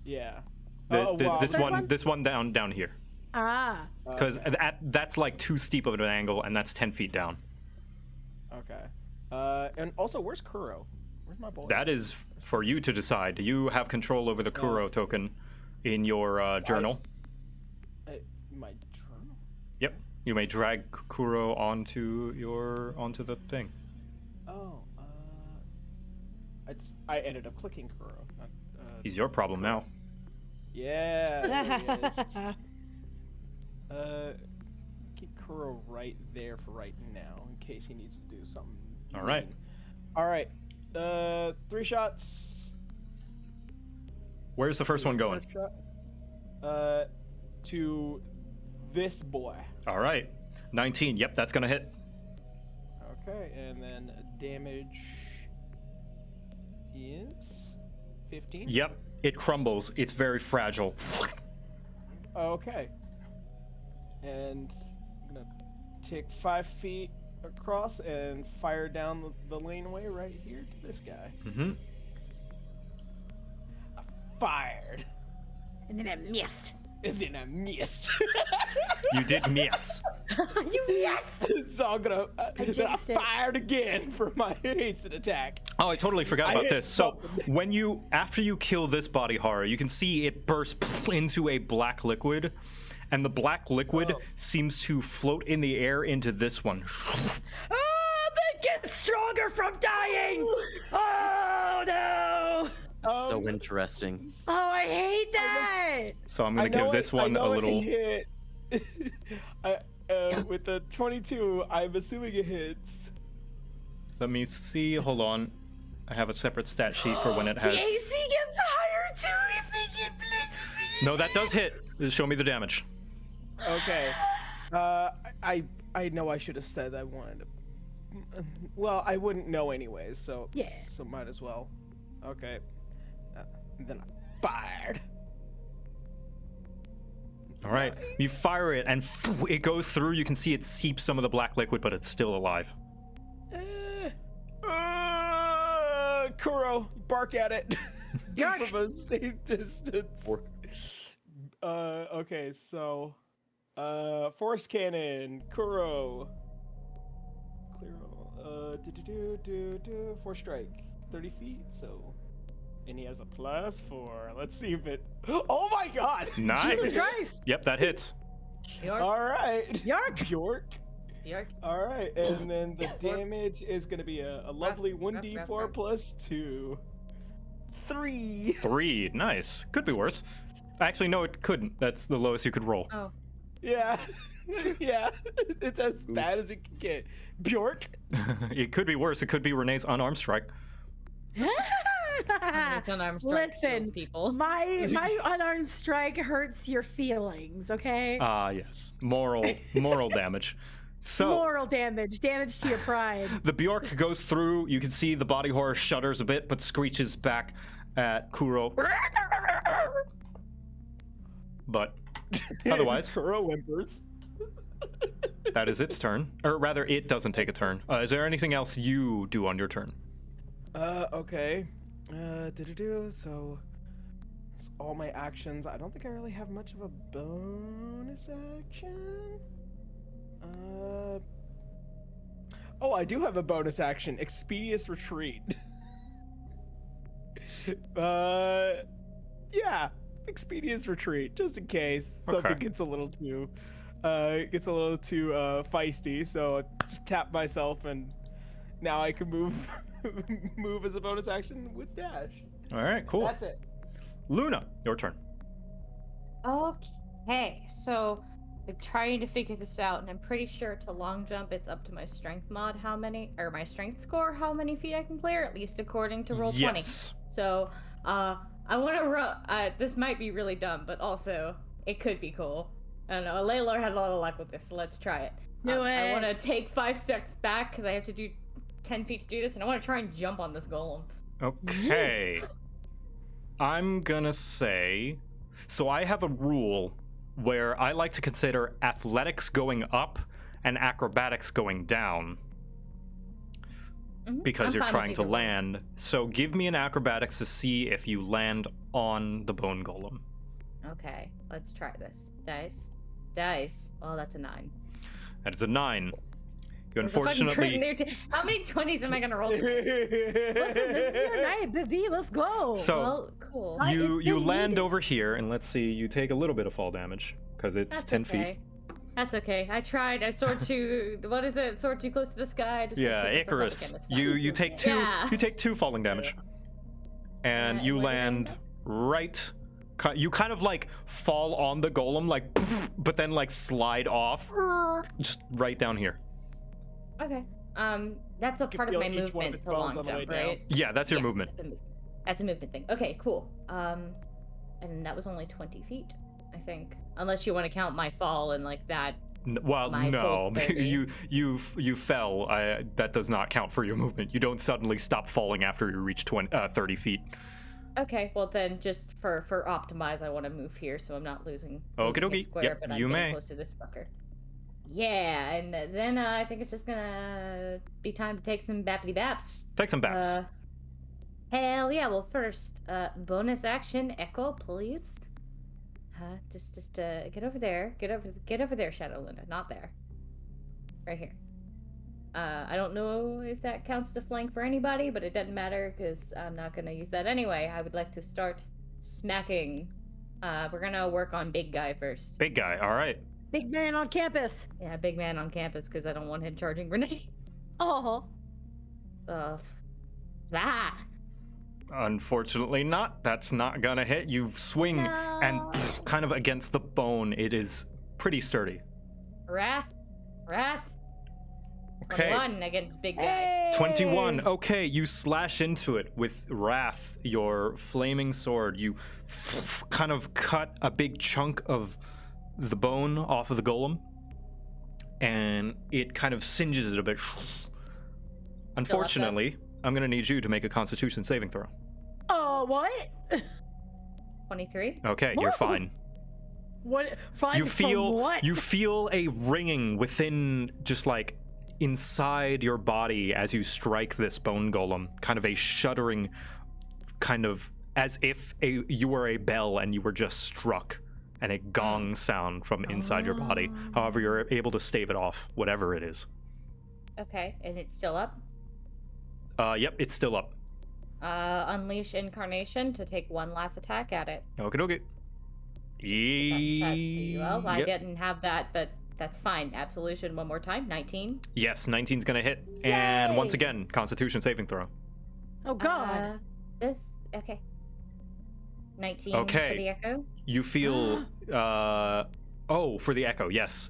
Yeah. This Third one, one? this one down here, Ah, because that's like too steep of an angle, and that's 10 feet down. Okay. And also, where's Kuro? Where's my boy? That is for you to decide. You have control over the Kuro token in your journal. My journal. Yep. You may drag Kuro onto the thing. Oh. I ended up clicking Kuro. Not, He's your problem now. Yeah. There he is. Keep Kuro right there for right now, in case he needs to do something. All right. All right. 3 shots. Where's the first one going? First shot. To this boy. All right. 19. Yep, that's gonna hit. Okay, and then damage is 15. Yep. It crumbles. It's very fragile. Okay. And I'm gonna take 5 feet across and fire down the laneway right here to this guy. Mm-hmm. I fired, and then I missed. and then I missed. You did miss. You missed! So I'm gonna. I jinxed it. fired again for my hasted attack. Oh, I totally forgot I about hit this. So something. after you kill this body horror, you can see it burst into a black liquid, and the black liquid seems to float in the air into this one. Oh, they get stronger from dying! Oh no! So interesting. Oh, I hate that! So I'm gonna give this one a little. Hit. With the 22, I'm assuming it hits. Let me see. Hold on. I have a separate stat sheet for when it The has. AC gets higher too if they get blitz. No, that does hit. Show me the damage. Okay. I know I should have said I wanted to. Well, I wouldn't know anyways, so Yeah. So might as well. Okay. Then I fired. All right. You fire it, and it goes through. You can see it seeps some of the black liquid, but it's still alive. Kuro, bark at it. from a safe distance. Okay, so force cannon, Kuro. Clear all. Force strike, 30 feet. So, and he has a +4. Let's see if it. Oh my God! Nice. Jesus Christ. Yep, that hits. York. All right. York. York. York. All right, and then the damage is going to be a lovely Ruff, 1d4 ruff. +2. 3. 3. Nice. Could be worse. Actually, no, it couldn't. That's the lowest you could roll. Oh. Yeah. Yeah. It's as bad as it can get. Bjork. It could be worse. It could be Renee's unarmed strike. It's unarmed strike kills Listen, people. my unarmed strike hurts your feelings, okay? Ah, yes. Moral damage. So Moral damage to your pride. the Bjork goes through. You can see the body horror shudders a bit, but screeches back at Kuro. But otherwise, Kuro whimpers. that is its turn. Or rather, it doesn't take a turn. Is there anything else you do on your turn? Okay. So all my actions. I don't think I really have much of a bonus action. Oh, I do have a bonus action. Expeditious retreat. Yeah. Expeditious retreat, just in case something Okay. gets a little too feisty. So just tap myself, and now I can move move as a bonus action with dash. All right, cool. That's it. Luna, your turn. Okay, so I'm trying to figure this out, and I'm pretty sure to long jump, it's up to my strength mod my strength score, how many feet I can clear, at least according to roll 20. Yes. So, I want to run. This might be really dumb, but also it could be cool. I don't know. Layla had a lot of luck with this, so let's try it. Do I it. want to take 5 steps back because I have to do 10 feet to do this, and I want to try and jump on this golem. Okay. I'm gonna say, so I have a rule where I like to consider athletics going up and acrobatics going down because I'm you're fine with trying to either one. land. So give me an acrobatics to see if you land on the bone golem. Okay, let's try this. Dice. Oh, that's a 9. That is a 9. You There's a fucking crit in unfortunately. there too. How many 20s am I gonna roll? Listen, this is your night, baby. Let's go. So Well, cool. you it's you been land needed. over here, and let's see, you take a little bit of fall damage because it's That's 10 okay. feet. That's okay. I tried. I soared too. What is it? Soared too close to the sky. I just Yeah, picked myself up Icarus. again. It's fine. You take two. Yeah. You take 2 falling damage, and you where did I land land? right. You kind of like fall on the golem, like, but then like slide off, just right down here. Okay. That's a can part of feel my each one of movement its to bones long on the way jump, down. right? Yeah, that's your Yeah, movement. That's a movement thing. Okay, cool. And that was only 20 feet, I think. Unless you want to count my fall and like that. Well, My no, full 30. you fell. That does not count for your movement. You don't suddenly stop falling after you reach 30 feet. Okay, well then, just for optimize, I want to move here so I'm not losing Okie moving a dokie. square, Yep, but I'm you getting may. close to this fucker. Yeah, and then I think it's just gonna be time to take some bappity baps. Take some baps. Hell yeah! Well, first, bonus action, echo, please. Just get over there. Get over there, Shadow Linda. Not there. Right here. I don't know if that counts to flank for anybody, but it doesn't matter because I'm not gonna use that anyway. I would like to start smacking. We're gonna work on big guy first. Big guy. All right. Big man on campus. Yeah, big man on campus because I don't want him charging Renee. Oh. Unfortunately not. That's not gonna hit. You swing and No. kind of against the bone. It is pretty sturdy. Wrath. Okay. 1 against big guy. Hey. 21. Okay, you slash into it with Wrath, your flaming sword. You kind of cut a big chunk of the bone off of the golem, and it kind of singes it a bit. Unfortunately, I'm going to need you to make a Constitution saving throw. Oh, what? 23. Okay, you're What? fine. What? Fine. You feel from what? you feel a ringing within, just like inside your body as you strike this bone golem, kind of a shuddering kind of as if you were a bell and you were just struck, and a gong sound from inside your body. However, you're able to stave it off, whatever it is. Okay, and it's still up. Yep, it's still up. Unleash Incarnation to take one last attack at it. Okie dokie. Well, I Yep. didn't have that, but that's fine. Absolution one more time. 19. Yes, 19's gonna hit. And once Yay! again, Constitution saving throw. Oh God. Okay. 19 Okay. for the echo. You feel, for the echo, yes.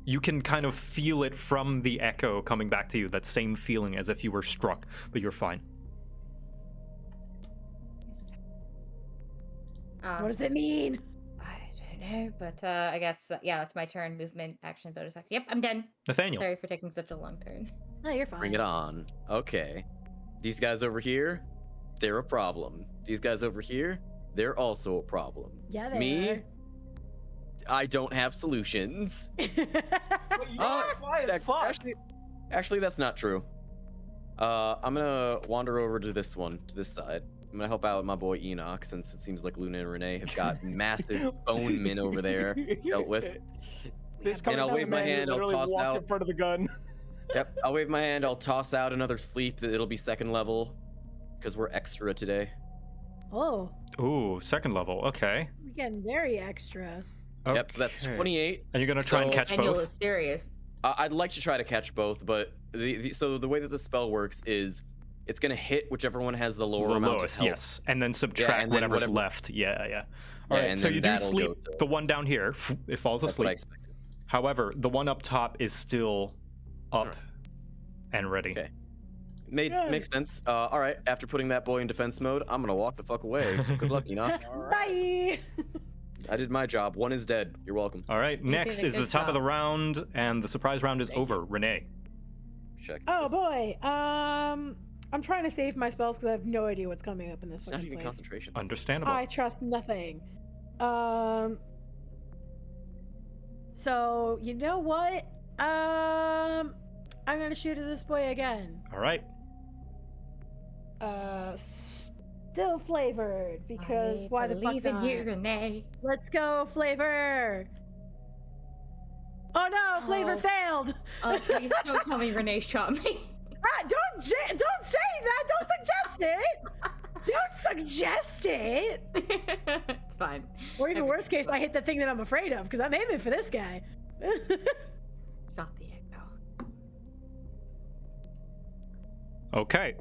You can kind of feel it from the echo coming back to you, that same feeling as if you were struck, but you're fine. What does it mean? I don't know, but I guess that's my turn. Movement, action, bonus action. Yep, I'm done. Nathaniel. Sorry for taking such a long turn. No, you're fine. Bring it on. Okay. These guys over here, they're a problem. These guys over here, they're also a problem. Yeah, they Me, are. I don't have solutions. But you are fly as fuck. Actually, that's not true. I'm gonna wander over to this side. I'm gonna help out my boy Enoch, since it seems like Luna and Renee have got massive bone men over there dealt with. This And I'll coming wave my man who hand, I'll literally toss walked out. in front of the gun. Yep, I'll wave my hand, I'll toss out another sleep, that it'll be second level, because we're extra today. Oh, Ooh, second level, okay. we're getting very extra. Yep, so that's Okay. 28. And you're gonna try and So- catch Daniel both? is serious. I'd like to try to catch both, but so the way that the spell works is it's gonna hit whichever one has the lower The amount lowest, of health. yes. And then subtract and then whatever's whatever- left. Yeah. Yeah, Alright, and so then you do that'll sleep go to- the one down here, it falls That's what I asleep. expected. However, the one up top is still up and ready. Okay. Makes sense. All right. After putting that boy in defense mode, I'm gonna walk the fuck away. Good luck, Enoch. Bye. I did my job. One is dead. You're welcome. All right, You next did a is the good top of the job. round, and the surprise round is over. Renee. Check. Oh this. boy. I'm trying to save my spells because I have no idea what's coming up in this It's not fucking even place. concentration. Understandable. I trust nothing. So you know what? I'm gonna shoot at this boy again. All right. Still flavored because why the fuck believe in not? you, Renee. Let's go, flavor. Oh no, flavor Oh. failed. Oh, please don't tell me Renee shot me. Ah, don't say that. Don't suggest it. Don't suggest it. It's fine. Or even worst case, I hit the thing that I'm afraid of because I'm aiming for this guy. Shot the echo. Okay.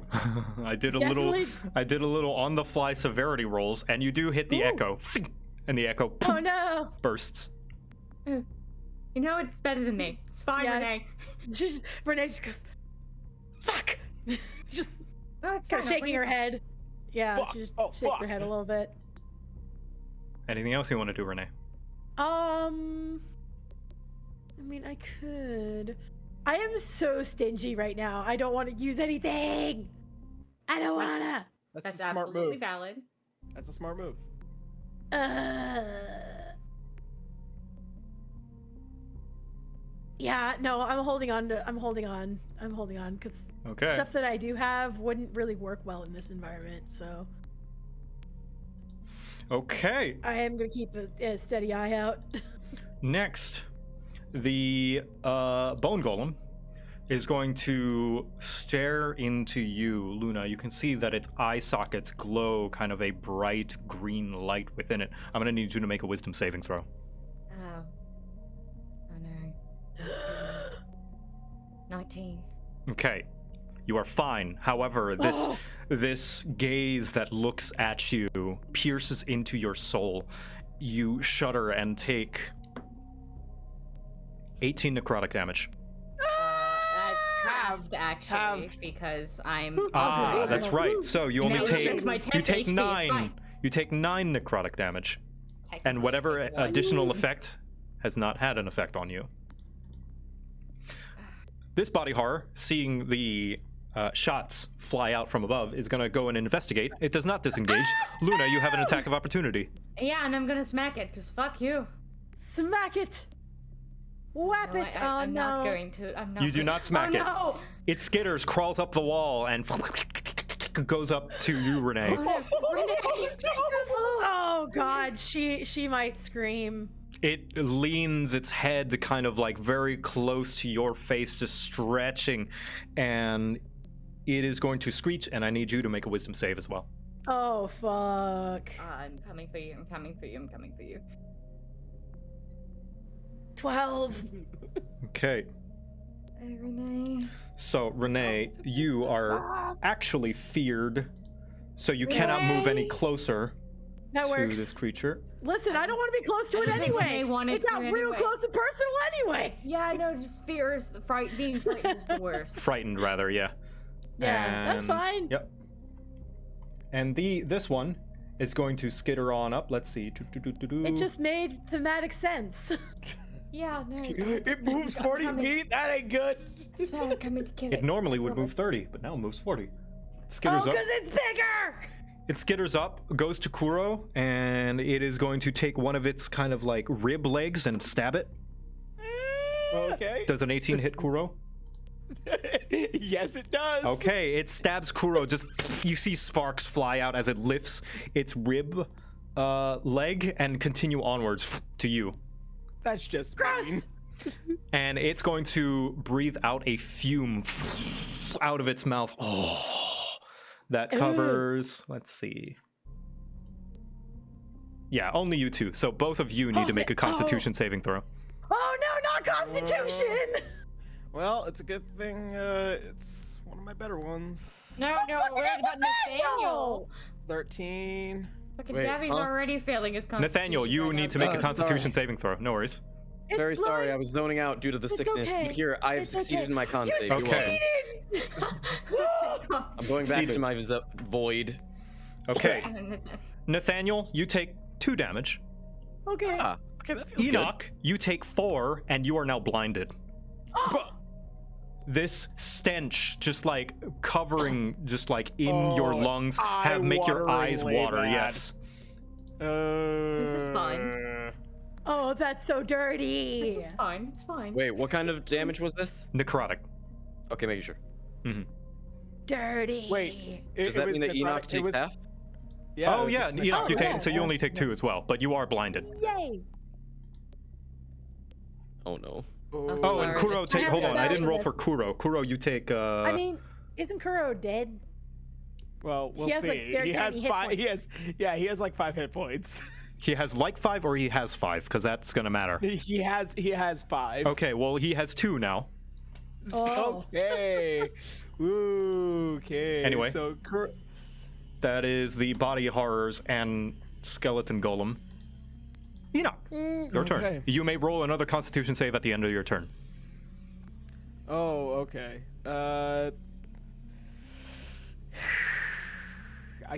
I did a Definitely- little on the fly severity rolls, and you do hit the Ooh. echo. And the echo Oh no. bursts. You know it's better than me. It's fine, Yeah. Renee. Renee just goes, fuck. Just No, it's kind fine. of shaking her head. Yeah, Fuck. she just Oh, shakes fuck. her head a little bit. Anything else you want to do, Renee? I mean, I could. I am so stingy right now. I don't want to use anything. I don't wanna. That's That's a smart absolutely move. valid. That's a smart move. Yeah, no, I'm holding on because Okay. stuff that I do have wouldn't really work well in this environment. So Okay. I am gonna keep a steady eye out. Next, the bone golem is going to stare into you, Luna. You can see that its eye sockets glow kind of a bright green light within it. I'm gonna need you to make a wisdom saving throw. Oh. Oh no. 19. Okay. You are fine. However, this gaze that looks at you pierces into your soul. You shudder and take 18 necrotic damage. That's halved actually Halved. because I'm Ah, also that's right. So you only No, it's take just my you 10 take HP, it's 9. fine. You take 9 necrotic damage, and whatever Technically, one. additional effect has not had an effect on you. This body horror, seeing the shots fly out from above, is going to go and investigate. It does not disengage. Luna, you have an attack of opportunity. Yeah, and I'm gonna smack it because fuck you. Smack it. Whap No, it. I'm no. not going to. I'm not. You do not smack it. Oh no! It skitters, crawls up the wall, and goes up to you, Renee. Oh, Oh God, she might scream. It leans its head kind of like very close to your face, just stretching, and it is going to screech, and I need you to make a wisdom save as well. Oh fuck. I'm coming for you. I'm coming for you. I'm coming for you. 12. Okay. Hey, Renee. So, Renee, you are actually feared, so you cannot move any closer That to works. this creature. Listen, I don't want to be close to it I think anyway. Renee wanted It got to real anyway. close and personal anyway. Yeah, I know. Just fear is being frightened is the worst. Frightened, rather, yeah. Yeah, that's fine. Yep. And this one is going to skitter on up. Let's see. It just made thematic sense. Yeah, no. It moves 40 feet. That ain't good. That's why I'm coming to kill it. It normally would move 30, but now it moves 40. It skitters Oh, up. because it's bigger. It skitters up, goes to Kuro, and it is going to take one of its kind of like rib legs and stab it. Okay. Does an 18 hit Kuro? Yes, it does. Okay, it stabs Kuro. Just you see sparks fly out as it lifts its rib leg and continue onwards to you. That's just mean. Gross. And it's going to breathe out a fume out of its mouth. Oh, that covers. Let's see. Yeah, only you two. So both of you need to make a Constitution saving throw. Oh no, not Constitution. Well, it's a good thing it's one of my better ones. No, we're worried about Nathaniel. 13. Fucking Wait, Davy's huh? already failing his Constitution. Nathaniel, you right need now. to make a sorry. Constitution saving throw. No worries. It's Very sorry, blind. I was zoning out due to the sickness. okay. Here, I've It's succeeded okay. in my con You save. You're Okay. welcome. I'm going back to my void. Okay. Nathaniel, you take 2 damage. Okay. Ah, okay, that feels Enoch, you take 4, and you are now blinded. This stench, just like covering, just like in your lungs, make your eyes eye-wateringly water. bad. Yes. This is fine. Oh, that's so dirty. This is fine. It's fine. good. Wait, what kind of damage was this? Necrotic. Okay, making sure. Dirty. Wait. Does that mean that Enoch takes half? Yeah. Oh yeah, it's Enoch, you Oh, take yeah, so you yeah, only take 2 as well, but you are blinded. Yay. Oh no. Oh, and Large. Kuro take. have Hold to on, I didn't roll balance for Kuro. Kuro, you take. I mean, isn't Kuro dead? Well, we'll He has, see. like, very he has tiny hit 5. He points. has. Yeah, he has like 5 hit points. he has like 5 or he has 5, because that's gonna matter. He has 5. Okay, well he has 2 now. Oh. Okay. Okay. Anyway. So That is the body horrors and skeleton golem. Enoch, your turn. Okay. You may roll another Constitution save at the end of your turn. Oh, okay. I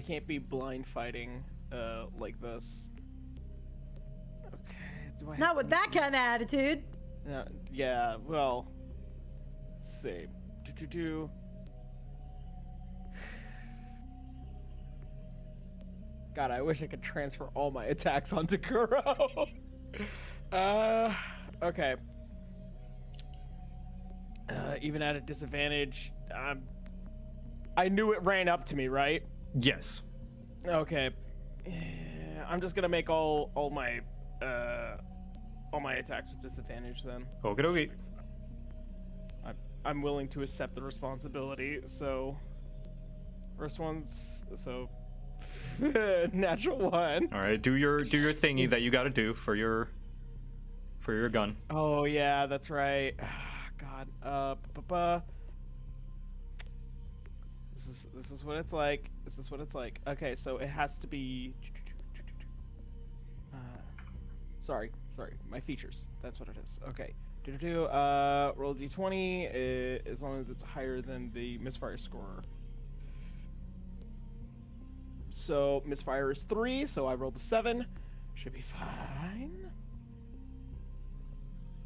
can't be blind fighting like this. Okay. Do I have Not with that kind of attitude. yeah, well, let's see. God, I wish I could transfer all my attacks onto Kuro. Okay. Even at a disadvantage, I knew it ran up to me, right? Yes. Okay. I'm just gonna make all my attacks with disadvantage then. Okie dokie. I'm willing to accept the responsibility. So, first one's natural 1. All right, do your thingy that you got to do for your gun. Oh yeah, that's right. God. This is what it's like. This is what it's like. Okay, so it has to be. Sorry, my features. That's what it is. Okay. Roll d20 as long as it's higher than the misfire score. So misfire is 3, so I rolled a 7. Should be fine.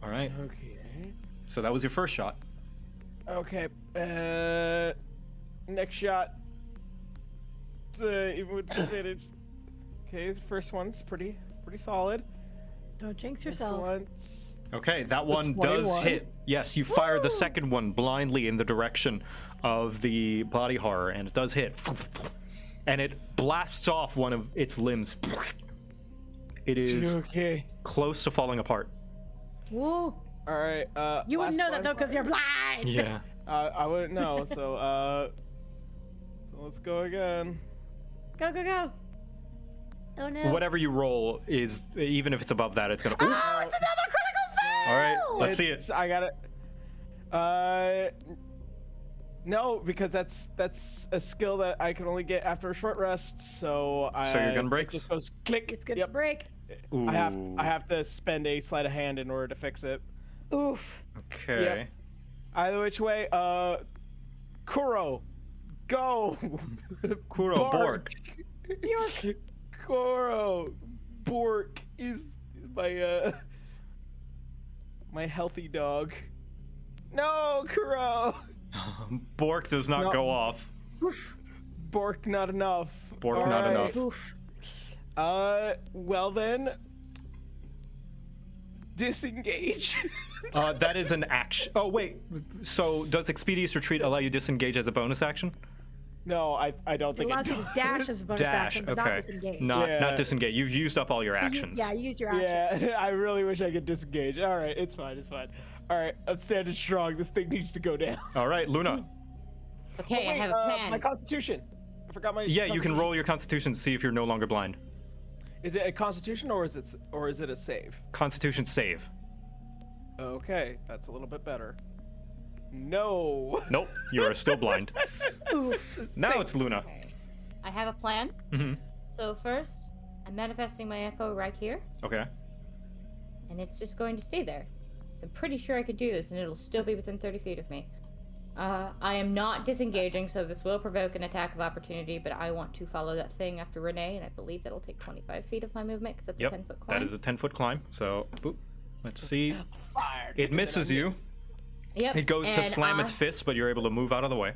All right. Okay. So that was your first shot. Okay. Next shot. Even with disadvantage. Okay, the first one's pretty solid. Don't jinx Next yourself. one's Okay, that one does 21. hit. Yes, you fire the second one blindly in the direction of the body horror, and it does hit. and it blasts off one of its limbs. It is Okay. close to falling apart. Woo. All right. You wouldn't know last that though, because you're blind. Yeah. I wouldn't know. So let's go again. Go, go, go. Oh no. Whatever you roll is, even if it's above that, it's gonna. Ooh. Oh, it's another critical fail. All right, let's see it. I got it. No, because that's a skill that I can only get after a short rest. So your gun it breaks? just goes click. It's gonna Yep. break. Ooh. I have to spend a sleight of hand in order to fix it. Oof. Okay. Either which way, Kuro, go. Kuro Bork. York. Kuro Bork is my my healthy dog. No, Kuro. Bork does not No. go off. Oof. Bork not enough. Bork All not right. enough. Oof. Well then, disengage. That is an action. Oh wait. So does Expeditious Retreat allow you disengage as a bonus action? No, I don't It think allows it you does. to dash as a bonus Dash. action, but Okay. not disengage. Not Yeah. disengage. You've used up all your You- actions. Yeah, you used your action. Yeah, I really wish I could disengage. All right, it's fine, it's fine. All right, I'm standing strong. This thing needs to go down. All right, Luna. Okay, Oh, I wait, have a plan. my Constitution. I forgot my. Yeah, you can Constitution. roll your Constitution to see if you're no longer blind. Is it a Constitution or is it a save? Constitution save. Okay, that's a little bit better. No. Nope, you are still blind. Oof. Now it's Luna. Okay. I have a plan. Hmm. So first, I'm manifesting my echo right here, Okay. and it's just going to stay there. So I'm pretty sure I could do this, and it'll still be within 30 feet of me. I am not disengaging, so this will provoke an attack of opportunity, but I want to follow that thing after Renee, and I believe that'll take 25 feet of my movement, because that's Yep. a 10-foot climb. That is a 10-foot climb. So, boop. Let's see. Fired. It misses you. Yep. It goes to and slam its fist, but you're able to move out of the way.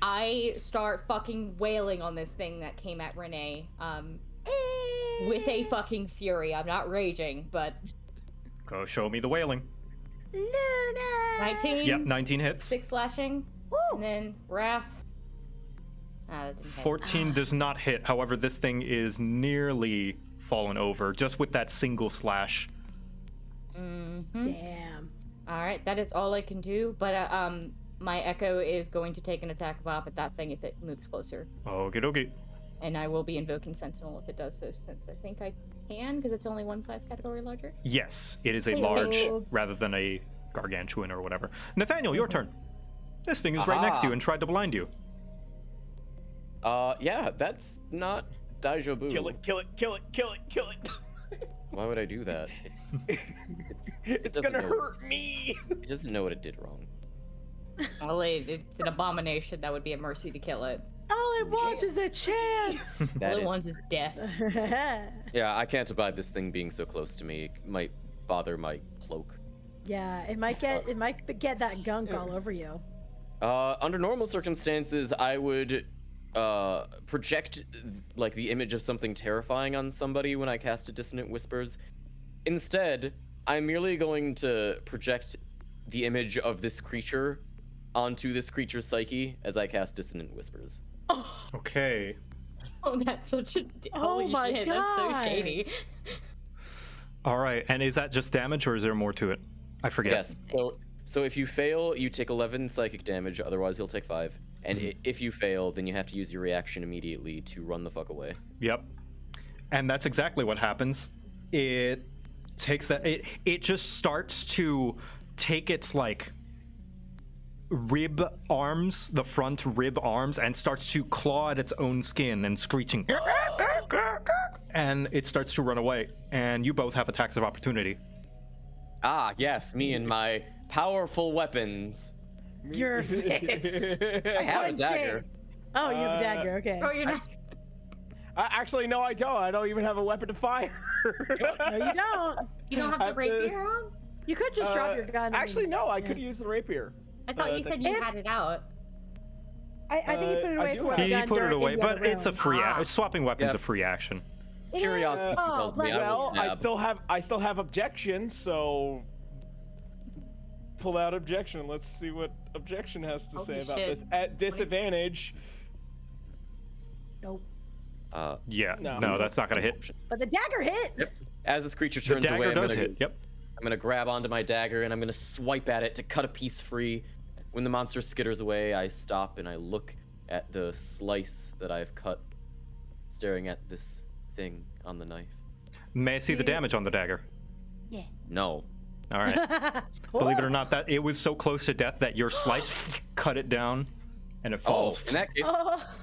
I start fucking wailing on this thing that came at Renee, with a fucking fury. I'm not raging, but Go show me the wailing. Luna. 19. Yep, 19 hits. 6 slashing, Woo. and then wrath. That didn't hit. 14 does not hit. However, this thing is nearly fallen over just with that single slash. Damn. All right, that is all I can do. But my echo is going to take an attack of op at that thing if it moves closer, Okie dokie. and I will be invoking Sentinel if it does so. Since I think I can, because it's only one size category larger. Yes, it is a Hey, large hey. rather than a gargantuan or whatever. Nathaniel, your turn. This thing is right next to you and tried to blind you. Yeah, that's not Deja Vu. Kill it! Kill it! Kill it! Kill it! Kill it! Why would I do that? It's doesn't gonna know. hurt me. It doesn't know what it did wrong. Well, it's an abomination. That would be a mercy to kill it. All it wants is a chance. That All it is- wants is death. Yeah, I can't abide this thing being so close to me. It might bother my cloak. Yeah, it might get that gunk all over you. Under normal circumstances, I would project like the image of something terrifying on somebody when I cast a Dissonant Whispers. Instead, I'm merely going to project the image of this creature onto this creature's psyche as I cast Dissonant Whispers. Okay. Oh, that's such a Oh holy my shit, that's so God. shady. All right. And is that just damage or is there more to it? I forget. Yes. So if you fail, you take 11 psychic damage. Otherwise, he'll take 5. And if you fail, then you have to use your reaction immediately to run the fuck away. Yep. And that's exactly what happens. It takes that. It just starts to take its like rib arms, the front rib arms, and starts to claw at its own skin and screeching. And it starts to run away. And you both have attacks of opportunity. Ah, yes, me and my powerful weapons. Your fist. I have a Punch dagger. it. Oh, you have a dagger. Okay. Oh, you're not. Actually, no, I don't. I don't even have a weapon to fire. No, you don't. You don't have the rapier on? You could just drop your gun. Actually, no. I could use the rapier. I thought you said you If- had it out. I think he put it I away do for have the it. He gun put it during away, the but other it's a round. free. Ah. Swapping weapons Yep. a free action. It Curiosity is. compels me. I will Well, I stab. still have objections, so pull out objection. Let's see what objection has to Holy say about shit. this. At disadvantage. Nope. Yeah, No. no, that's not gonna hit. But the dagger hit. Yep. As this creature The turns away, dagger I'm does gonna, hit. Yep. I'm gonna grab onto my dagger and I'm gonna swipe at it to cut a piece free. When the monster skitters away, I stop and I look at the slice that I've cut, staring at this thing on the knife. May I see the damage on the dagger? Yeah. No. All right. Believe it or not, that it was so close to death that your slice cut it down, and it falls. In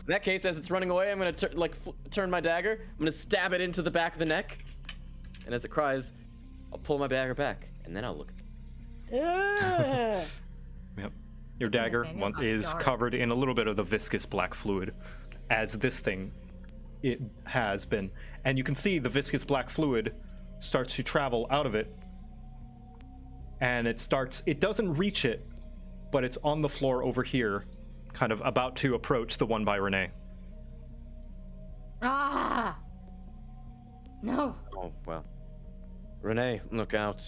that case, as it's running away, I'm gonna turn my dagger. I'm gonna stab it into the back of the neck, and as it cries, I'll pull my dagger back, and then I'll look. Ugh. Yep. Your dagger is covered in a little bit of the viscous black fluid, as this thing it has been, and you can see the viscous black fluid starts to travel out of it, and it doesn't reach it, but it's on the floor over here, kind of about to approach the one by Renee. Ah! No. Oh, well. Renee, look out.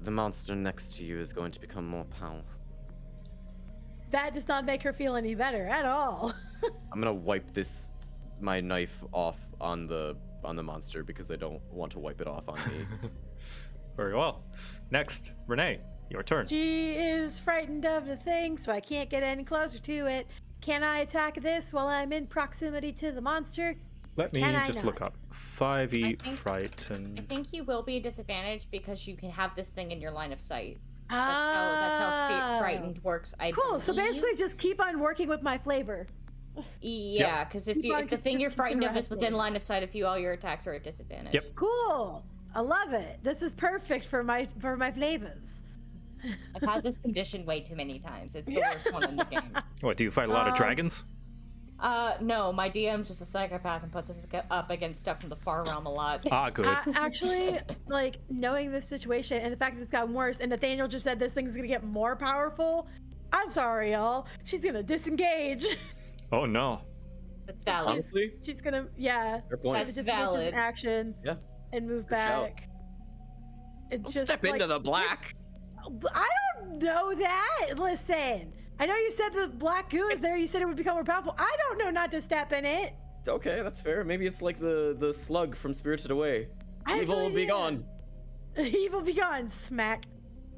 The monster next to you is going to become more powerful. That does not make her feel any better at all. I'm gonna wipe my knife off on the monster because I don't want to wipe it off on me. Very well. Next, Renee, your turn. She is frightened of the thing, so I can't get any closer to it. Can I attack this while I'm in proximity to the monster? Let me Can I just not? look up. 5e I think- frightened. I think you will be disadvantaged because you can have this thing in your line of sight. Ah. That's how frightened works. Cool. So believe. basically, just keep on working with my flavor. Yeah, because if Keep on the thing you're just frightened of consider is within us line of sight of you, all your attacks are at disadvantage. Yep. Cool. I love it. This is perfect for my flavors. I've had this condition way too many times. It's the worst one in the game. What, do you fight a lot of dragons? No, my DM's just a psychopath and puts us up against stuff from the far realm a lot. Ah, good. Actually, like knowing this situation and the fact that it's gotten worse, and Nathaniel just said this thing's gonna get more powerful. I'm sorry, y'all. She's gonna disengage. Oh no. That's valid. Honestly, She's gonna, yeah. Fair point. That's She's gonna disengage valid. as action yeah. and move Good shout. back. It's Don't just step like, into the black. I don't know that. Listen, I know you said the black goo is there. You said it would become more powerful. I don't know not to step in it. Okay, that's fair. Maybe it's like the slug from Spirited Away. I have Evil no will be idea. gone. Evil be gone, smack.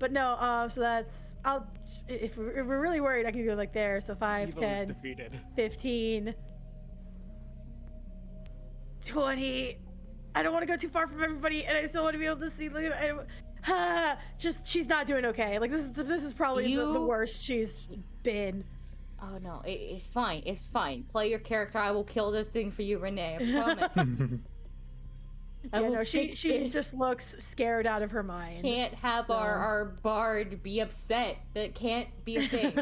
But no, so that's, if we're really worried, I can go like there. So 5, Evil is 10, defeated. 15, 20. I don't want to go too far from everybody, and I still want to be able to see. Look at just she's not doing okay. Like this is probably the worst she's been. Oh no, it's fine. It's fine. Play your character. I will kill this thing for you, Renee. I promise. I Yeah, will no, she fix this. just looks scared out of her mind. Can't have So- our bard be upset. That can't be a thing.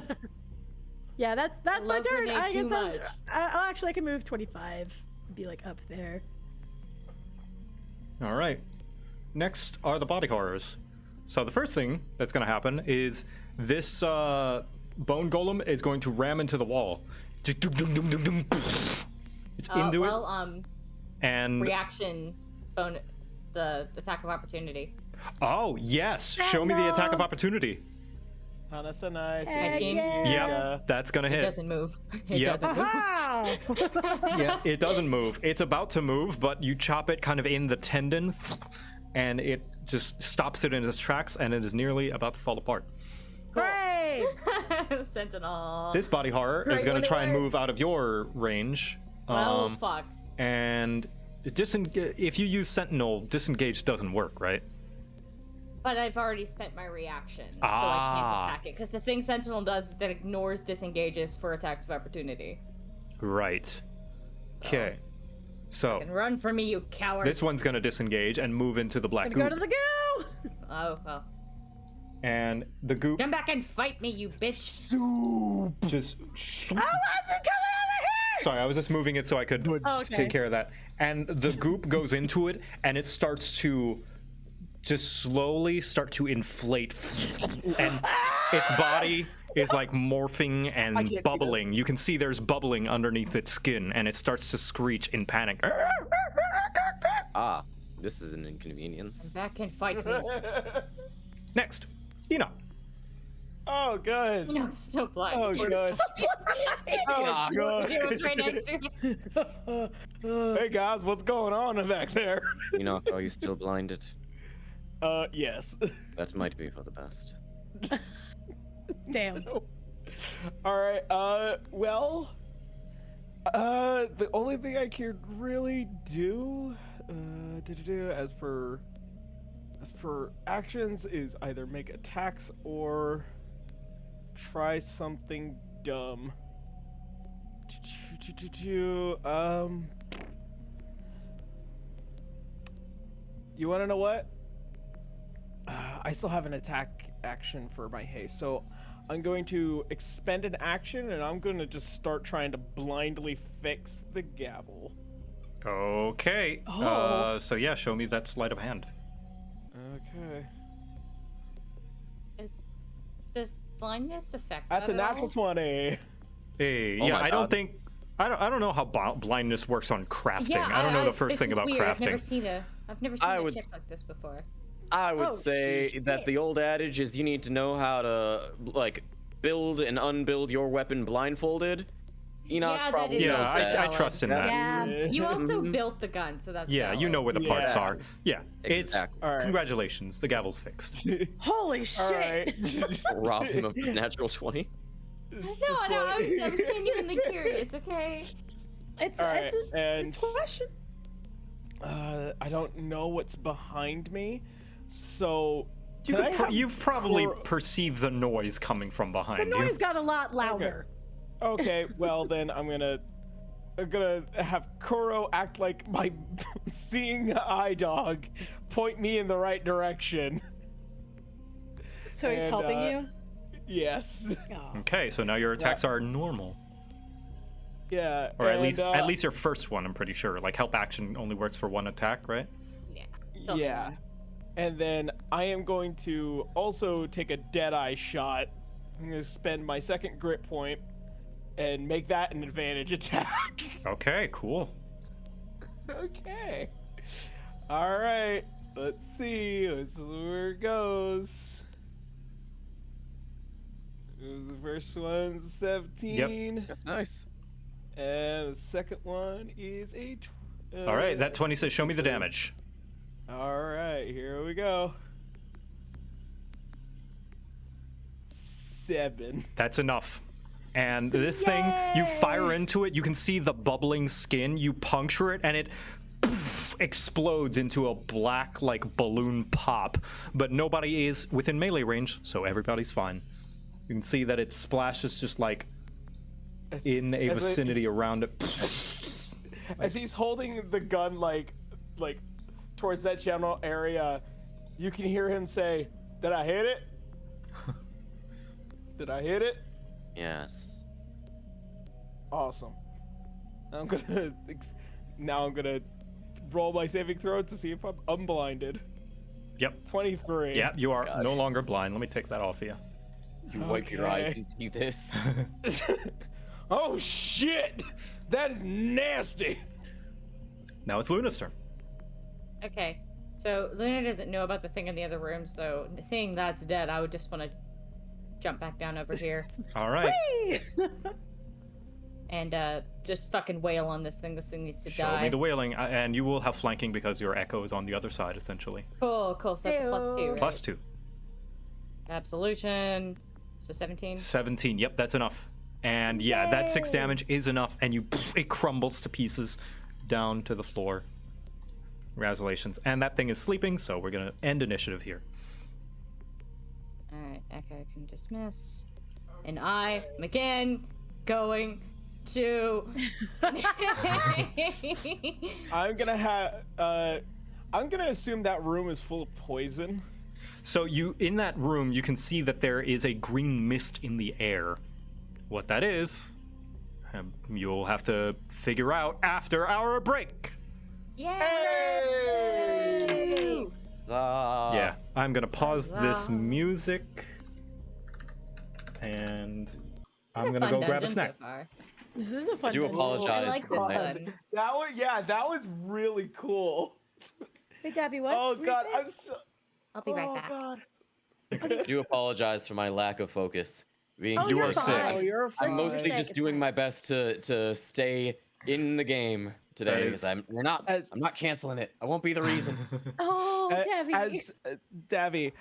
Yeah, that's my love turn. Renee I too guess much. I'll actually I can move 25, be like up there. All right. Next are the body horrors. So the first thing that's going to happen is this bone golem is going to ram into the wall. It's into it, and reaction bonus, the attack of opportunity. oh yes, show me the attack of opportunity. Hanasa nice. Heck Again? yeah. Yep, that's gonna It hit. doesn't move. It Yep. doesn't move. Wow. Yeah, it doesn't move. It's about to move, but you chop it kind of in the tendon, and it just stops it in its tracks, and it is nearly about to fall apart. Great. Sentinel. This body horror is Right going when to it try and works. move out of your range. Oh fuck. And if you use Sentinel, disengage doesn't work, right? But I've already spent my reaction, so I Ah. can't attack it. Because the thing Sentinel does is that it ignores disengages for attacks of opportunity. Right. Okay. So And run for me, you coward. this one's going to disengage and move into the black Go to goop. the goo. Oh well. And the goop Come back and fight me, you bitch. just... I wasn't coming over here. Sorry, I was just moving it so I could Okay. take care of that. And the goop goes into it, and it starts to just slowly start to inflate. And its body is like morphing can't and see bubbling. You can see there's bubbling underneath its skin, and it starts to screech in panic. Ah, this is an inconvenience. Back and fight me. Next, Eno. Oh, good. No, it's still blind. Oh, We're good. so- Oh, good. It was right next to me. Hey guys, what's going on back there? Enoch, are you still blinded? Yes. That might be for the best. Damn. All right. Well. The only thing I can really do, as per actions, is either make attacks or try something dumb. You want to know what? I still have an attack action for my haste, so I'm going to expend an action, and I'm going to just start trying to blindly fix the gavel. Okay. Oh. So yeah, show me that sleight of hand. Okay. Does blindness affect That's that a at natural all? 20. Hey, Oh yeah, my I don't God. think I don't know how blindness works on crafting. Yeah, I don't know the first this thing is about weird. I've never crafting. seen a check like this before. I would Oh, say that shit. the old adage is you need to know how to, like, build and unbuild your weapon blindfolded. Enoch Yeah, that probably is Yeah, knows also that. I valid. trust in that. Yeah. You also built the gun, so that's Yeah, you valid. know where the parts Yeah. are. Yeah, Exactly. All right. Congratulations, the gavel's fixed. Holy shit. All right. Rob him of his natural 20. No, I was genuinely curious. Okay. It's, All right, it's and- it's a question. I don't know what's behind me, so You've probably Cor- perceived the noise coming from The behind noise you. got a lot louder. Okay, well then I'm gonna have Kuro act like my seeing eye dog, point me in the right direction. So he's And, helping you? Yes. Oh. Okay, so now your attacks are normal, Yeah. or at and, least your first one. I'm pretty sure. Like help action only works for one attack, right? Yeah. Tell me Yeah. more. And then I am going to also take a deadeye shot. I'm gonna spend my second grit point and make that an advantage attack. Okay, cool. Okay. All right. Let's see. Let's see where it goes. The first one's 17. That's nice. And the second one is a. All right, that 20 says show me the damage. All right, here we go. 7. That's enough. And this thing, you fire into it, you can see the bubbling skin, you puncture it, and it explodes into a black, like, balloon pop. But nobody is within melee range, so everybody's fine. You can see that it splashes just, like, in a as vicinity around it. As he's holding the gun, like towards that general area, you can hear him say, "Did I hit it? Did I hit it? Yes. Awesome." Now I'm gonna roll my saving throw to see if I'm unblinded. Yep. 23. Yeah, you are Gosh. no longer blind. Let me take that off of you. You wipe your eyes Okay. and see this. Oh shit! That is nasty. Now it's Luna's turn. Okay. So Luna doesn't know about the thing in the other room, so seeing that's dead, I would just want to jump back down over here All right. and just fucking wail on this thing. This thing needs to Show die. me the wailing, and you will have flanking because your echo is on the other side, essentially. Cool, cool. So that's a +2, Ew. right? +2. Absolution. So 17. 17. Yep, that's enough. And yeah, that 6 damage is enough, and it crumbles to pieces down to the floor. Congratulations. And that thing is sleeping, so we're gonna end initiative here. Alright, Echo can dismiss. And I am again going to. I'm gonna assume that room is full of poison. So in that room, you can see that there is a green mist in the air. What that is, you'll have to figure out after our break. Yay! Yeah, I'm gonna pause this Huzzah. music, and I'm What a gonna fun go grab a dungeon snack. So far. This is a fun I do dungeon. apologize. I like for this my- one. That was really cool. Hey, Gabby, what? Oh What god, you say? I'm so. I'll be right Oh back. god. I do apologize for my lack of focus. Being Oh, You you're are so sick. fine. Oh, you're I'm fine. mostly Sick, just it's doing fine. my best to stay in the game today is- because I'm not canceling it. I won't be the reason. Oh, Debbie. As Davy,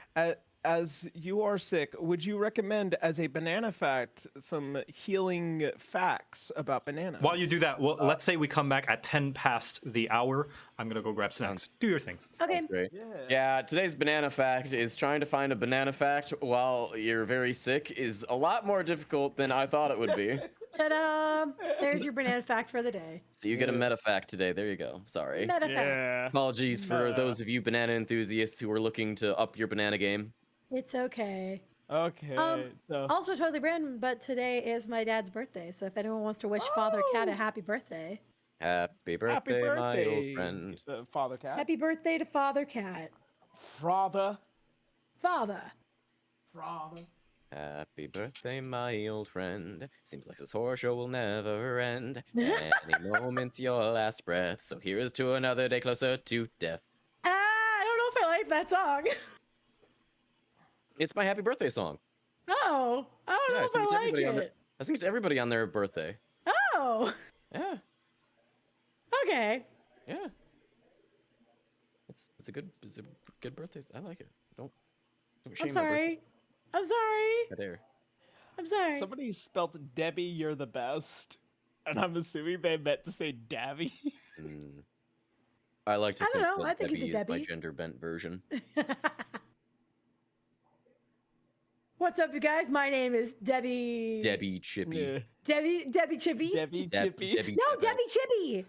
as you are sick, would you recommend as a banana fact some healing facts about bananas? While you do that, well, let's say we come back at 10 past the hour. I'm gonna go grab snacks. Do your things. Okay. That's great. Yeah. Yeah, today's banana fact is trying to find a banana fact while you're very sick is a lot more difficult than I thought it would be. Ta-da! There's your banana fact for the day. So you get a meta fact today. There you go. Sorry. Meta fact. Yeah. Apologies for Meta. those of you banana enthusiasts who are looking to up your banana game. It's okay. Okay. So Also totally random, but today is my dad's birthday, so if anyone wants to wish Father Cat a happy birthday. Happy birthday, my old friend. Father Cat. Happy birthday to Father Cat. Father. Father. Father. Happy birthday, my old friend. Seems like this horror show will never end. Any moment's your last breath. So here is to another day closer to death. I don't know if I like that song. It's my happy birthday song. Oh, I don't know if I like it. I think it's everybody on their birthday. Oh, Yeah, okay. yeah. It's a good birthday. I like it. Don't shame I'm my birthday. sorry. I'm sorry. I dare. I'm sorry. Somebody spelt Debbie, you're the best. And I'm assuming they meant to say Davy. Mm. I like to I don't think know, that I think he's a Debbie is my Debbie. gender bent version. What's up, you guys? My name is Debbie. Debbie Chippy. Yeah. Debbie Chippy. Debbie Deb- Chippy. Debbie No, Chippy. Debbie Chippy.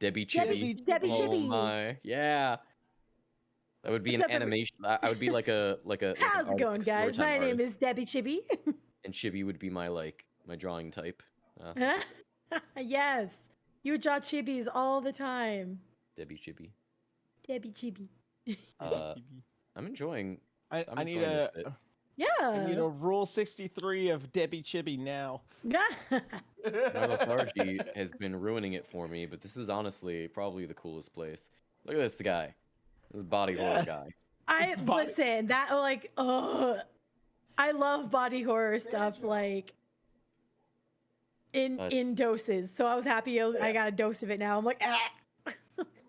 Debbie Chippy. Debbie Oh Chippy. my, yeah. That would be What's an up, animation. I would be like a How's it going, guys? My name is Debbie Chippy. and Chibi would be my drawing type. Yes, you would draw chibis all the time. Debbie Chibi. Debbie Chibi. I'm enjoying. I I'm need enjoying this a bit. I need Yeah. a rule 63 of Debbie Chibi now. My lethargy has been ruining it for me, but this is honestly probably the coolest place. Look at this guy. This body horror guy. Listen, that like, I love body horror stuff like in doses. So I was happy I got a dose of it now. I'm like, ah.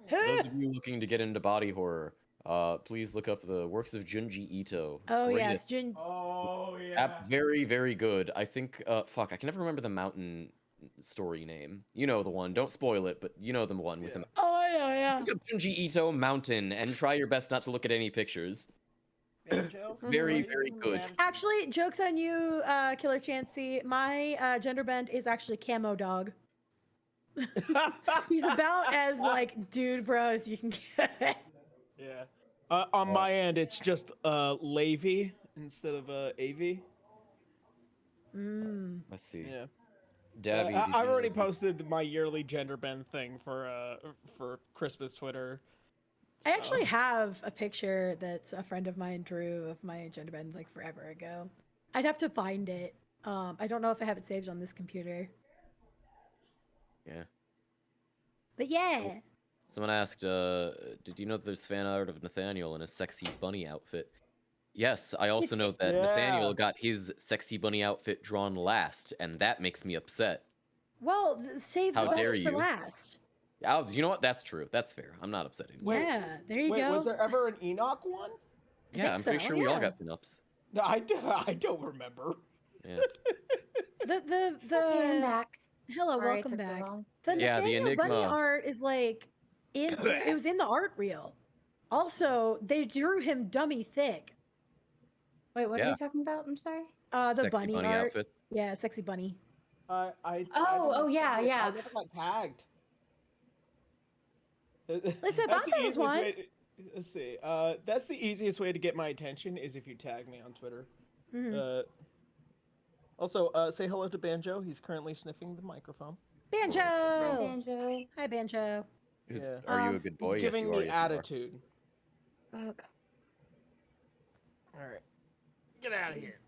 Those of you looking to get into body horror, please look up the works of Junji Ito. Oh Great yes, Jin. Oh, yeah. Very, very good. I think, fuck, I can never remember the mountain story name. You know the one. Don't spoil it, but you know the one with the. Oh yeah. Look up Junji Ito Mountain and try your best not to look at any pictures. It's very, very good. Actually, jokes on you, Killer Chansey. My gender bend is actually camo dog. He's about as like dude bro as you can get. Yeah. On my end, it's just Lavy instead of AV. Let's see. Yeah. Dabby, I've already posted my yearly gender bend thing for Christmas Twitter. I actually have a picture that's a friend of mine drew of my gender bend like forever ago. I'd have to find it. I don't know if I have it saved on this computer. Yeah. But yeah. Someone asked, did you know that there's fan art of Nathaniel in a sexy bunny outfit? Yes, I also know that Yeah. Nathaniel got his sexy bunny outfit drawn last, and that makes me upset. Well, save the How dare best for you. last. You know what? That's true. That's fair. I'm not upset anymore. Wait, Yeah, there you Wait, go. was there ever an Enoch one? Yeah, I'm pretty so, sure we all yeah. got pinups. No, I don't remember. Yeah. Okay, I'm back. Hello, Sorry it welcome took so back. long. The Yeah, the Nathaniel bunny Enigma. art is like it was in the art reel. Also, they drew him dummy thick. Wait, what are Yeah. you talking about? I'm sorry. The Sexy bunny art. outfits. Yeah, sexy bunny. Yeah. I never got tagged. Listen, I That's thought the there was easiest one. way let's see. That's the easiest way to get my attention is if you tag me on Twitter. Mhm. Also, say hello to Banjo. He's currently sniffing the microphone. Banjo. Hi, Banjo. Hi, Banjo. Yeah. Are you a good boy? He's Yes, giving you are. me Yes, you are. attitude. Okay. All right, get out of here.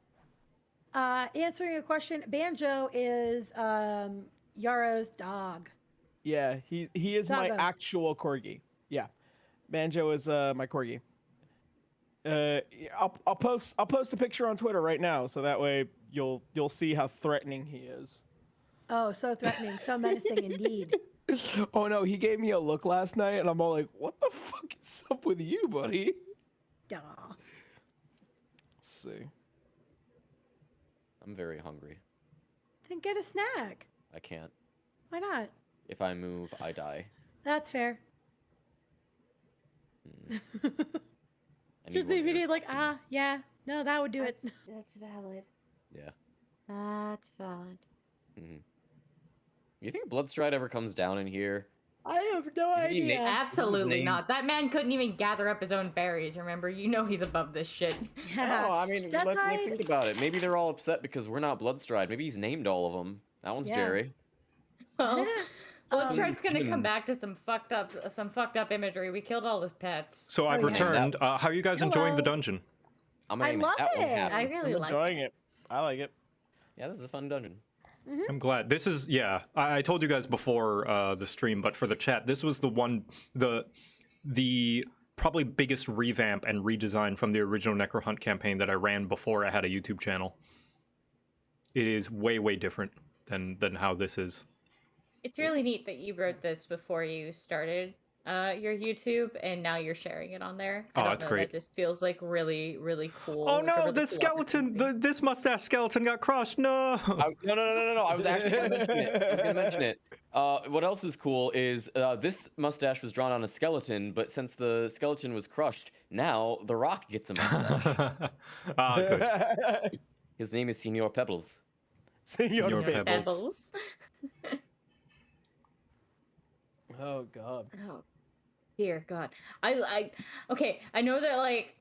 Answering a question, Banjo is Yaro's dog. Yeah, he is my Doggo. actual corgi. Yeah, Banjo is my corgi. I'll post a picture on Twitter right now, so that way you'll see how threatening he is. Oh, so threatening, so menacing indeed. Oh no, he gave me a look last night, and I'm all like, "What the fuck is up with you, buddy?" Aw. Let's see. I'm very hungry. Then get a snack. I can't. Why not? If I move, I die. That's fair. I need Just one the here. immediate like, yeah, no, that would do it. That's valid. Yeah. That's valid. You think Bloodstride ever comes down in here? I have no Is he idea. Absolutely name- not. That man couldn't even gather up his own berries, remember? You know he's above this shit. Yeah. Oh, I mean, Step let's hide. think about it. Maybe they're all upset because we're not Bloodstride. Maybe he's named all of them. That one's Yeah. Jerry. Well, Um, Bloodstride's gonna come back to some fucked up imagery. We killed all his pets. So I've yeah. returned. How are you guys enjoying the Hello. dungeon? I'm gonna I name love that one it. Happy. I really I'm like enjoying it. it. I like it. Yeah, this is a fun dungeon. I'm glad. This is, yeah, I told you guys before the stream, but for the chat, this was the probably biggest revamp and redesign from the original Necro Hunt campaign that I ran before I had a YouTube channel. It is way, way different than how this is. It's really neat that you wrote this before you started your YouTube, and now you're sharing it on there. I Oh, don't that's know, great. That just feels like really, really cool. Oh like a no, really the cool skeleton, opportunity. this mustache skeleton got crushed. No. No. I was actually going to mention it. I was going to mention it. What else is cool is this mustache was drawn on a skeleton, but since the skeleton was crushed, now The Rock gets a mustache. Good. His name is Senor Pebbles. Senor Senor Pebbles. Pebbles. Pebbles. Oh god. Oh, dear God. Okay, I know that, like,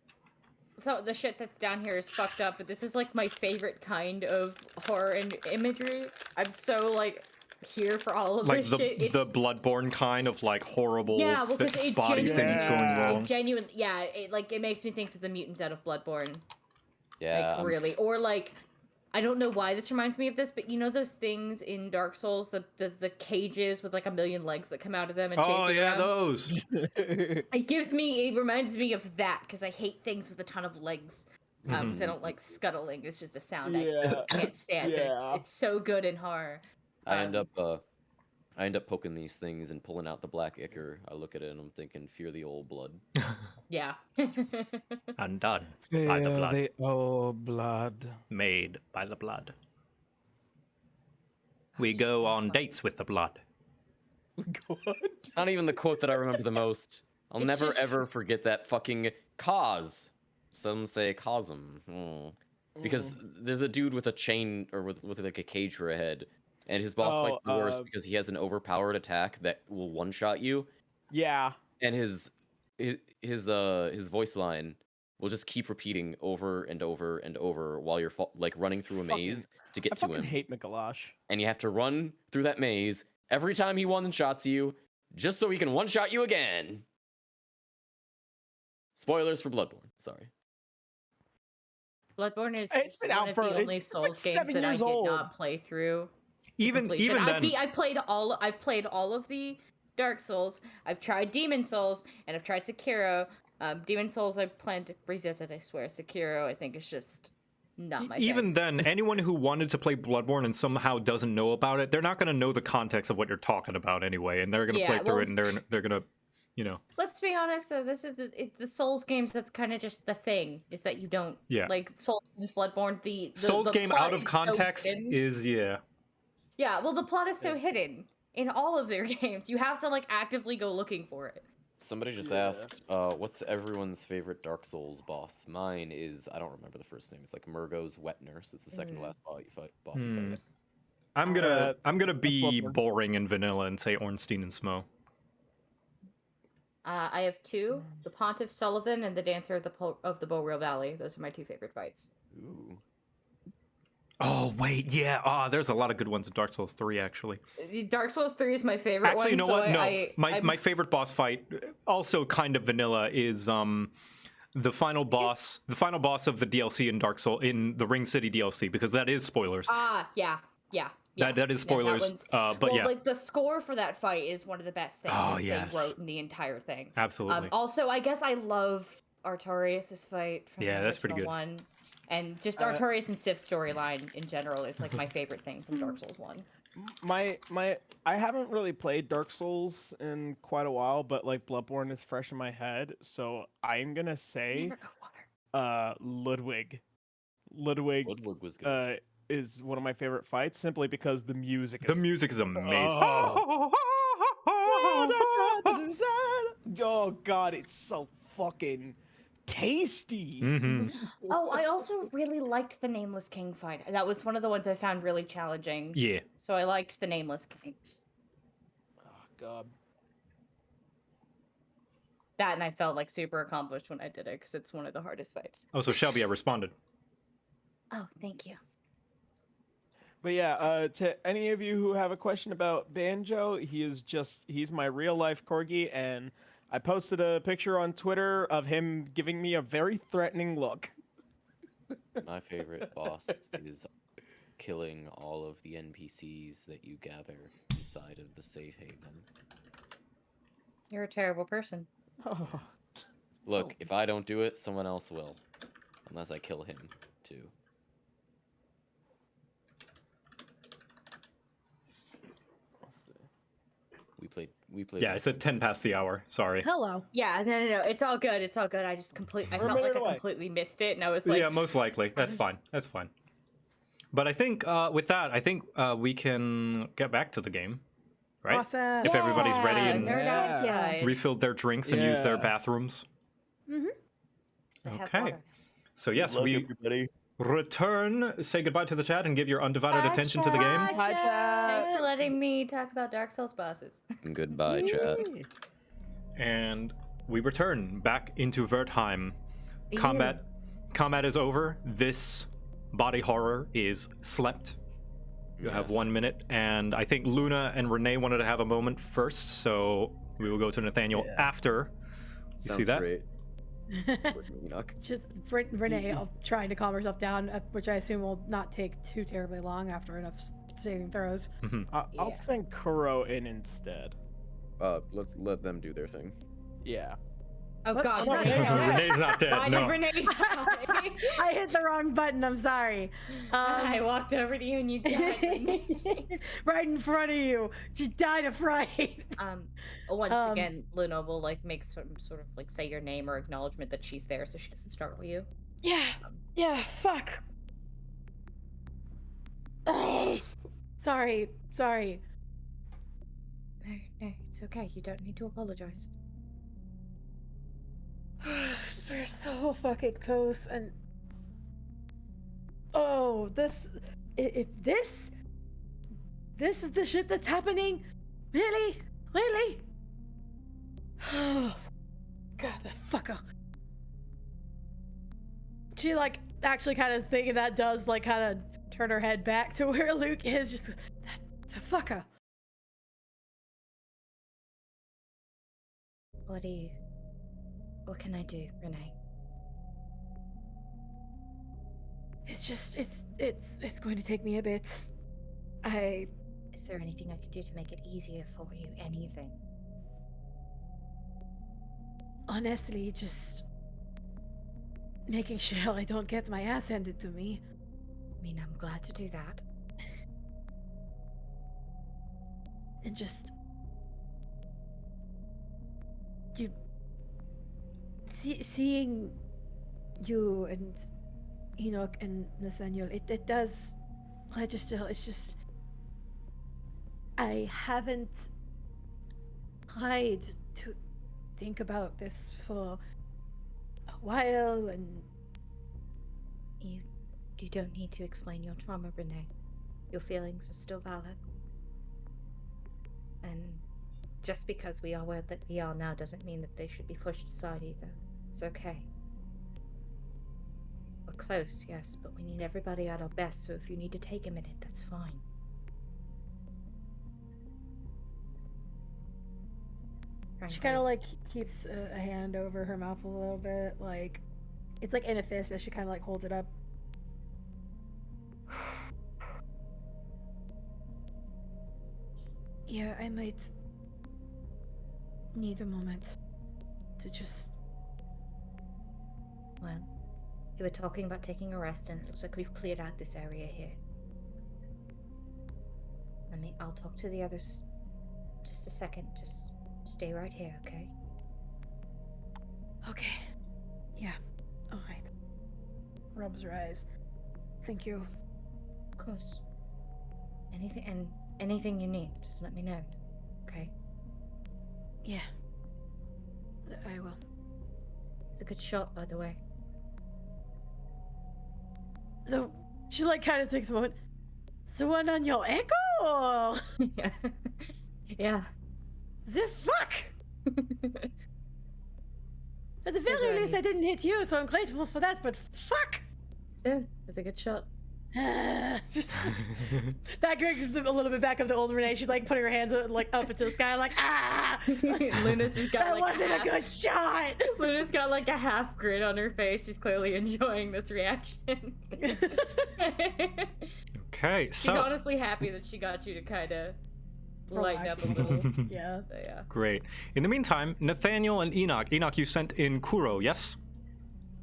so the shit that's down here is fucked up, but this is, like, my favorite kind of horror and imagery. I'm so, like, here for all of Like this the shit. Bloodborne kind of like horrible Yeah, well, 'cause it body genuinely- things going Yeah. wrong. It genuinely, yeah, it makes me think of the mutants out of Bloodborne. Yeah. Like, really. Or, like, I don't know why this reminds me of this, but you know those things in Dark Souls, the cages with, like, a million legs that come out of them and chase Oh you yeah, around? those. It reminds me of that, because I hate things with a ton of legs. Because I don't like scuttling. It's just a sound Yeah. I can't stand. Yeah. But it's so good in horror. I end up poking these things and pulling out the black ichor. I look at it and I'm thinking, fear the old blood. Yeah. Undone by the blood. Oh, blood. Made by the blood. We go on dates with the blood. It's not even the quote that I remember the most. I'll It's never just- ever forget that fucking cause. Some say cosm. Because there's a dude with a chain or with like a cage for a head, and his boss fights the worst because he has an overpowered attack that will one-shot you, Yeah. and his voice line will just keep repeating over and over and over while you're like running through a maze to get I to fucking him, hate Mikolash. and you have to run through that maze every time he one-shots you, just so he can one-shot you again. Spoilers for Bloodborne. Sorry. Bloodborne is It's been one out of for- the only it's Souls like games 7 that I years did old. not play through. Even completion. then, I've played all of the Dark Souls. I've tried Demon Souls, and I've tried Sekiro. Demon Souls I plan to revisit, I swear. Sekiro I think is just not my even thing. then, anyone who wanted to play Bloodborne and somehow doesn't know about it, they're not going to know the context of what you're talking about anyway, and they're going to play through it, and they're going to, you know. Let's be honest though, this is the Souls games, that's kind of just the thing, is that you don't like Souls games, Bloodborne, the Souls game plot out of is so context hidden. is, yeah. Yeah, well the plot is so hidden in all of their games. You have to like actively go looking for it. Somebody just asked, what's everyone's favorite Dark Souls boss? Mine is, I don't remember the first name. It's like Murgo's Wet Nurse. It's the second to last boss you fight. I'm gonna be Bloodborne. boring and vanilla and say Ornstein and Smo. I have two: the Pontiff Sullivan and the Dancer of the Boreal Valley. Those are my two favorite fights. Ooh. Oh wait, yeah. There's a lot of good ones in Dark Souls 3 actually. Dark Souls 3 is my favorite one. Actually, you know so what? No, I'm- my favorite boss fight, also kind of vanilla, is the final boss. The final boss of the DLC in Dark Souls in the Ring City DLC, because that is spoilers. yeah. That is spoilers. That but well, yeah, like the score for that fight is one of the best things Oh, that yes. they wrote in the entire thing. absolutely. Also, I guess I love Artorias' fight from Yeah, the that's pretty original good. one. And just Artorias and Sif's storyline in general is like my favorite thing from Dark Souls 1. I haven't really played Dark Souls in quite a while, but like Bloodborne is fresh in my head, so I'm gonna say Never go water. Ludwig. Ludwig Woodward was good. is one of my favorite fights simply because the music The is music is amazing. Oh. Oh god, it's so fucking tasty. Hmm. Oh, I also really liked the Nameless King fight. That was one of the ones I found really challenging. Yeah. So I liked the Nameless Kings. Oh god. That and I felt like super accomplished when I did it because it's one of the hardest fights. Oh, so Shelby, I responded. Oh, thank you. But yeah, to any of you who have a question about Banjo, he's my real life corgi, and I posted a picture on Twitter of him giving me a very threatening look. My favorite boss is killing all of the NPCs that you gather inside of the safe haven. You're a terrible person. Oh, Look, if I don't do it, someone else will. Unless I kill him, too. We played. Yeah, I said 10 past the hour. Sorry. Hello. Yeah, no. It's all good. It's all good. I just We're a felt like minute I away. completely missed it, and I was like, Yeah, most likely. That's fine. That's fine. But I think with that, I think we can get back to the game, right? Awesome. If everybody's ready "Yeah, and nerd Yeah. outside." refilled their drinks and used their Yeah. bathrooms. So I have Okay. water. So yes, Look, we everybody. return. Say goodbye to the chat and give your undivided Bye, attention to the chat. game. Hi, Thanks for chat. letting me talk about Dark Souls bosses. Goodbye, chat. And we return back into Wertheim. Combat is over. This body horror is slept. You have Yes. 1 minute, and I think Luna and Renee wanted to have a moment first, so we will go to Nathaniel Yeah. after. You see Sounds that? Great. Enoch. Just Renee trying to calm herself down, which I assume will not take too terribly long after enough saving throws. I'll Yeah. send Kuro in instead. Let's let them do their thing. Yeah. Oh What? God, I'm not Renee's dead. not- Renee's not dead. Why No. did Renee die? I hit the wrong button. I'm sorry. I walked over to you and you died. Right in front of you. She died of fright. Once Um, again, Luna will like make some sort of like say your name or acknowledgement that she's there, so she doesn't startle you. Yeah, fuck. Sorry. No, it's okay. You don't need to apologize. We're so fucking close, and this is the shit that's happening. Really? Oh, God, the fucker. She like actually kind of thinking that does like kind of turn her head back to where Luke is. Just the fucker. What can I do, Renee? It's just it's going to take me a bit. Is there anything I can do to make it easier for you? Anything? Honestly, just making sure I don't get my ass handed to me. I mean, I'm glad to do that. And just seeing you and Enoch and Nathaniel, it does register. It's just I haven't tried to think about this for a while, and You don't need to explain your trauma, Renee. Your feelings are still valid. And just because we are where that we are now doesn't mean that they should be pushed aside either. It's okay. We're close, yes, but we need everybody at our best, so if you need to take a minute, that's fine. she kind of like keeps a hand over her mouth a little bit, like it's like in a fist as she kind of like holds it up. Yeah, I might need a moment to just. Well, we were talking about taking a rest, and it looks like we've cleared out this area here. I'll talk to the others. Just a second. Just stay right here, okay? Okay. Yeah. All right. Rubs her eyes. Thank you. Of course. Anything you need, just let me know, okay? Yeah. I will. It's a good shot, by the way. She like kind of takes a moment. It's the one on your echo? Or... Yeah. Yeah. The fuck? At the very least, I didn't hit you, so I'm grateful for that, but fuck! It was a good shot. Just that brings a little bit back of the old Renee. She's like putting her hands like up into the sky, like Luna's just got that like wasn't a good shot. Luna's got like a half grin on her face. She's clearly enjoying this reaction. Okay, She's so honestly happy that she got you to kind of lighten Relax up a little. Yeah. So, yeah. great. In the meantime, Nathaniel and Enoch. Enoch, you sent in Kuro, yes?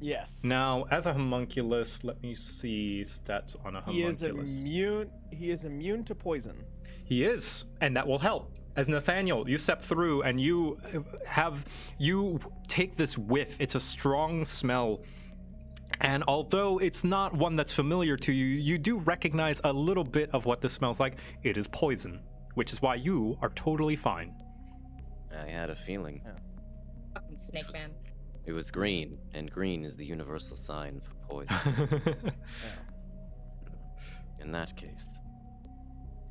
Yes. Now, as a homunculus, let me see stats on a he homunculus. is immune to poison. He is, and that will help. As Nathaniel, you step through and you take this whiff. It's a strong smell. And although it's not one that's familiar to you, you do recognize a little bit of what this smells like. It is poison, which is why you are totally fine. I had a feeling. Fucking Snake Man. It was green, and green is the universal sign for poison. In that case,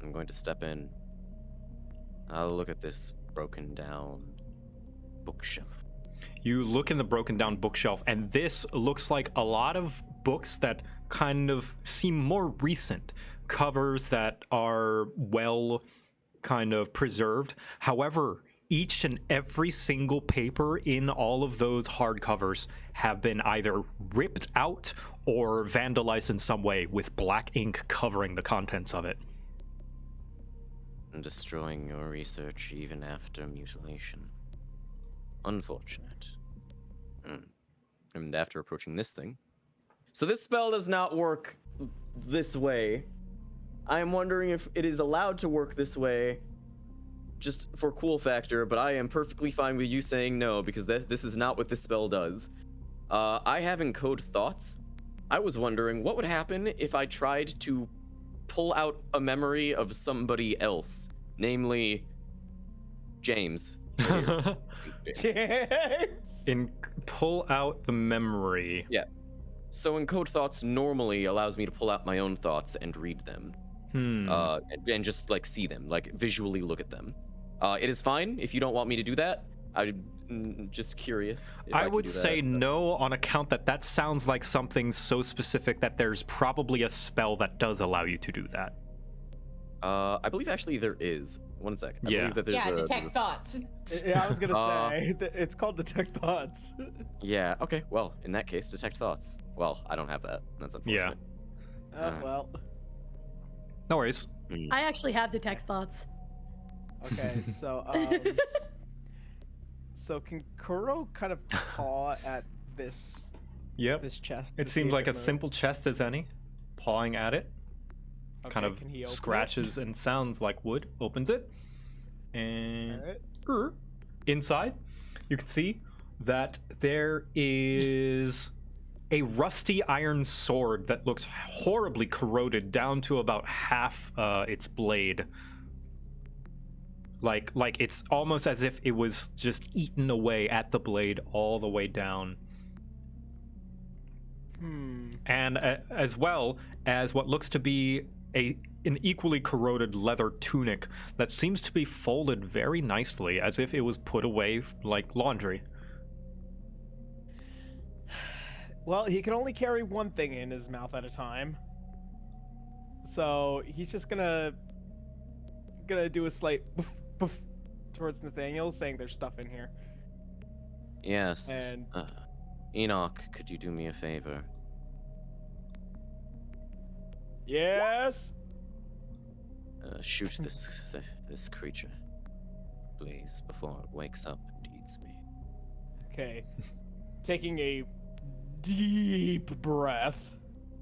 I'm going to step in. I'll look at this broken down bookshelf. You look in the broken down bookshelf, and this looks like a lot of books that kind of seem more recent. Covers that are well kind of preserved. However, each and every single paper in all of those hardcovers have been either ripped out or vandalized in some way, with black ink covering the contents of it. And destroying your research even after mutilation. Unfortunate. And after approaching this thing. So this spell does not work this way. I am wondering if it is allowed to work this way just for cool factor, but I am perfectly fine with you saying no, because this is not what this spell does. I have encode thoughts. I was wondering what would happen if I tried to pull out a memory of somebody else, namely James. In pull out the memory. Yeah. So encode thoughts normally allows me to pull out my own thoughts and read them. And just like see them, like visually look at them. It is fine if you don't want me to do that. I'm just curious. I would say no, on account that sounds like something so specific that there's probably a spell that does allow you to do that. I believe actually there is. One sec. I Yeah. believe that there's Detect thoughts. Yeah, I was gonna say it's called detect thoughts. Yeah. Okay. Well, in that case, detect thoughts. Well, I don't have that. That's unfortunate. Well. No worries. I actually have detect thoughts. Okay, so so can Kuro kind of paw at this Yep. this chest? It to see seems if like a moves? simple chest as any. Pawing at it. Kind Okay, of can he open it? scratches and sounds like wood. Opens it. And Alright. inside, you can see that there is a rusty iron sword that looks horribly corroded down to about half its blade. Like it's almost as if it was just eaten away at the blade all the way down. And as well as what looks to be an equally corroded leather tunic that seems to be folded very nicely, as if it was put away like laundry. Well, he can only carry one thing in his mouth at a time. So he's just gonna do a slight poof, poof towards Nathaniel, saying there's stuff in here. Yes. And- Enoch, could you do me a favor? Yes. Shoot this creature, please, before it wakes up and eats me. Okay. Taking a deep breath.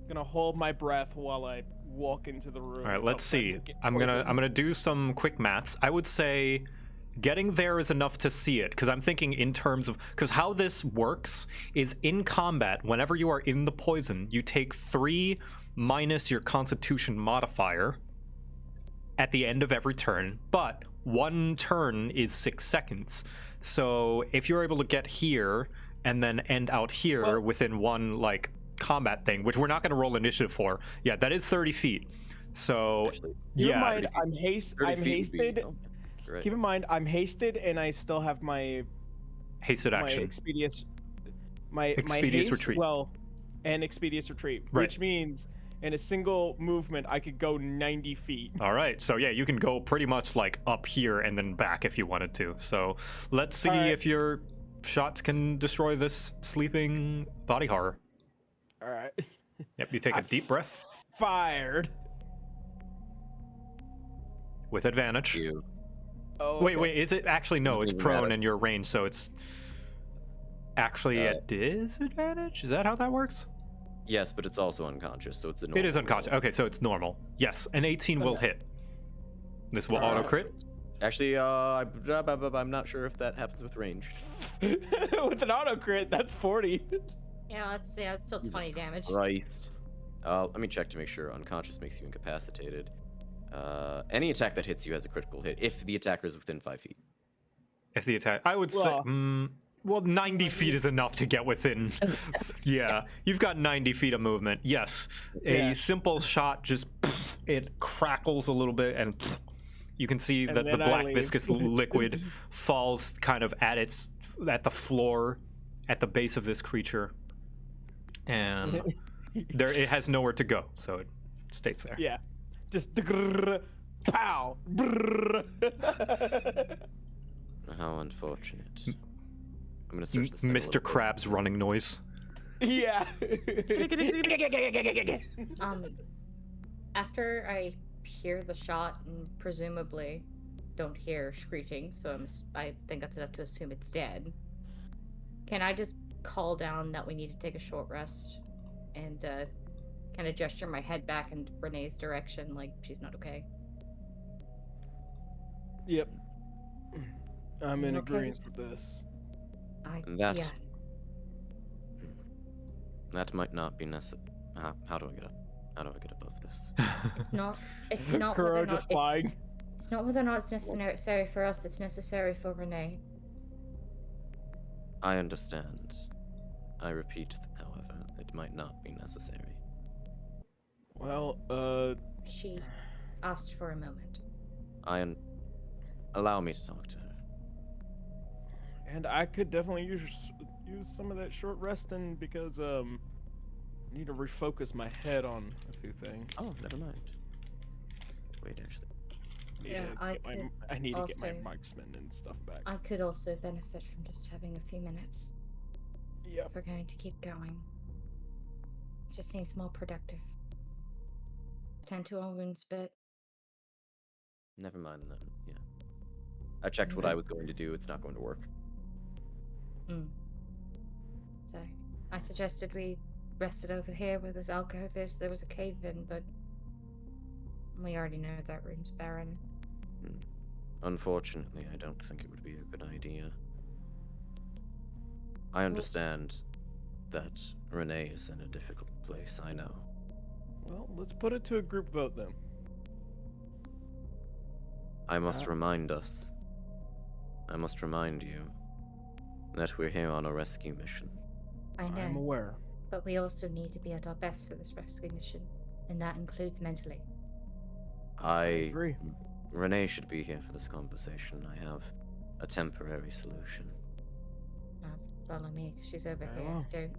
Gonna hold my breath while I walk into the room. All right, let's outside see. and get I'm poisoned. gonna do some quick maths. I would say getting there is enough to see it, because I'm thinking in terms of, because how this works is in combat, whenever you are in the poison, you take 3 minus your Constitution modifier at the end of every turn, but 1 turn is 6 seconds. So if you're able to get here and then end out here within 1 like combat thing, which we're not going to roll initiative for, yeah, that is 30 feet. So Keep in yeah, mind, 30 I'm 30 feet would be- hasted. oh, right. Keep in mind, I'm hasted, and I still have my hasted my action. expeditious my Expeditious haste, retreat. Well, and expeditious retreat, Right. which means in a single movement I could go 90 feet. All right, so yeah, you can go pretty much like up here and then back if you wanted to. So let's see right. if your shots can destroy this sleeping body horror. All right. Yep, you take a deep breath Fired. with advantage. You. Oh. Wait, is it actually? No, Doesn't it's even prone matter. and you're ranged, so it's actually a disadvantage? Is that how that works? Yes, but it's also unconscious, so it's a It is normal unconscious. roll. Okay, so it's normal. Yes, an 18 will hit. This will auto crit. Actually, I'm not sure if that happens with range. With an auto crit, that's 40. Yeah, that's still 20 damage. Christ. Let me check to make sure. Unconscious makes you incapacitated. Any attack that hits you has a critical hit if the attacker is within 5 feet. If the attack, I would Well- say, well, 90 feet is enough to get within. Yeah, you've got 90 feet of movement. Yes, Yeah. a simple shot just it crackles a little bit, and you can see And that the then I black leave. viscous liquid falls kind of at the floor at the base of this creature, and there it has nowhere to go, so it stays there. Yeah. Just pow. Brrr. How unfortunate. I'm gonna search this thing a little Mr. bit. Krabs running noise. Yeah. After I hear the shot and presumably don't hear screeching, so I think that's enough to assume it's dead. Can I just call down that we need to take a short rest and kind of gesture my head back in Renee's direction, like she's not okay? Yep. I'm in Okay. agreement with this. That's- Yeah. That might not be necessary. How do I get up? How do I get above this? It's not whether or Kuro not just flying. it's not whether or not it's necessary for us, it's necessary for Renee. I understand. I repeat, however, it might not be necessary. Well, She asked for a moment. Allow me to talk to her. and I could definitely use some of that short resting because I need to refocus my head on a few things. Oh, never mind. Wait, actually. I need to get my also- marksman and stuff back. I could also benefit from just having a few minutes Yep. if we're going to keep going. It just seems more productive. Tend to our wounds a bit. Never mind then. Yeah. I checked what I was going to do. It's not going to work. So, I suggested we rested over here where this alcove is. There was a cave in, but we already know that room's barren. Unfortunately, I don't think it would be a good idea. I understand that Renee is in a difficult place, I know. Well, let's put it to a group vote then. I must remind us. I must remind you that we're here on a rescue mission. I know, I'm aware. but we also need to be at our best for this rescue mission, and that includes mentally. I agree. Renee should be here for this conversation. I have a temporary solution. Follow me, 'cause she's over Very here. well.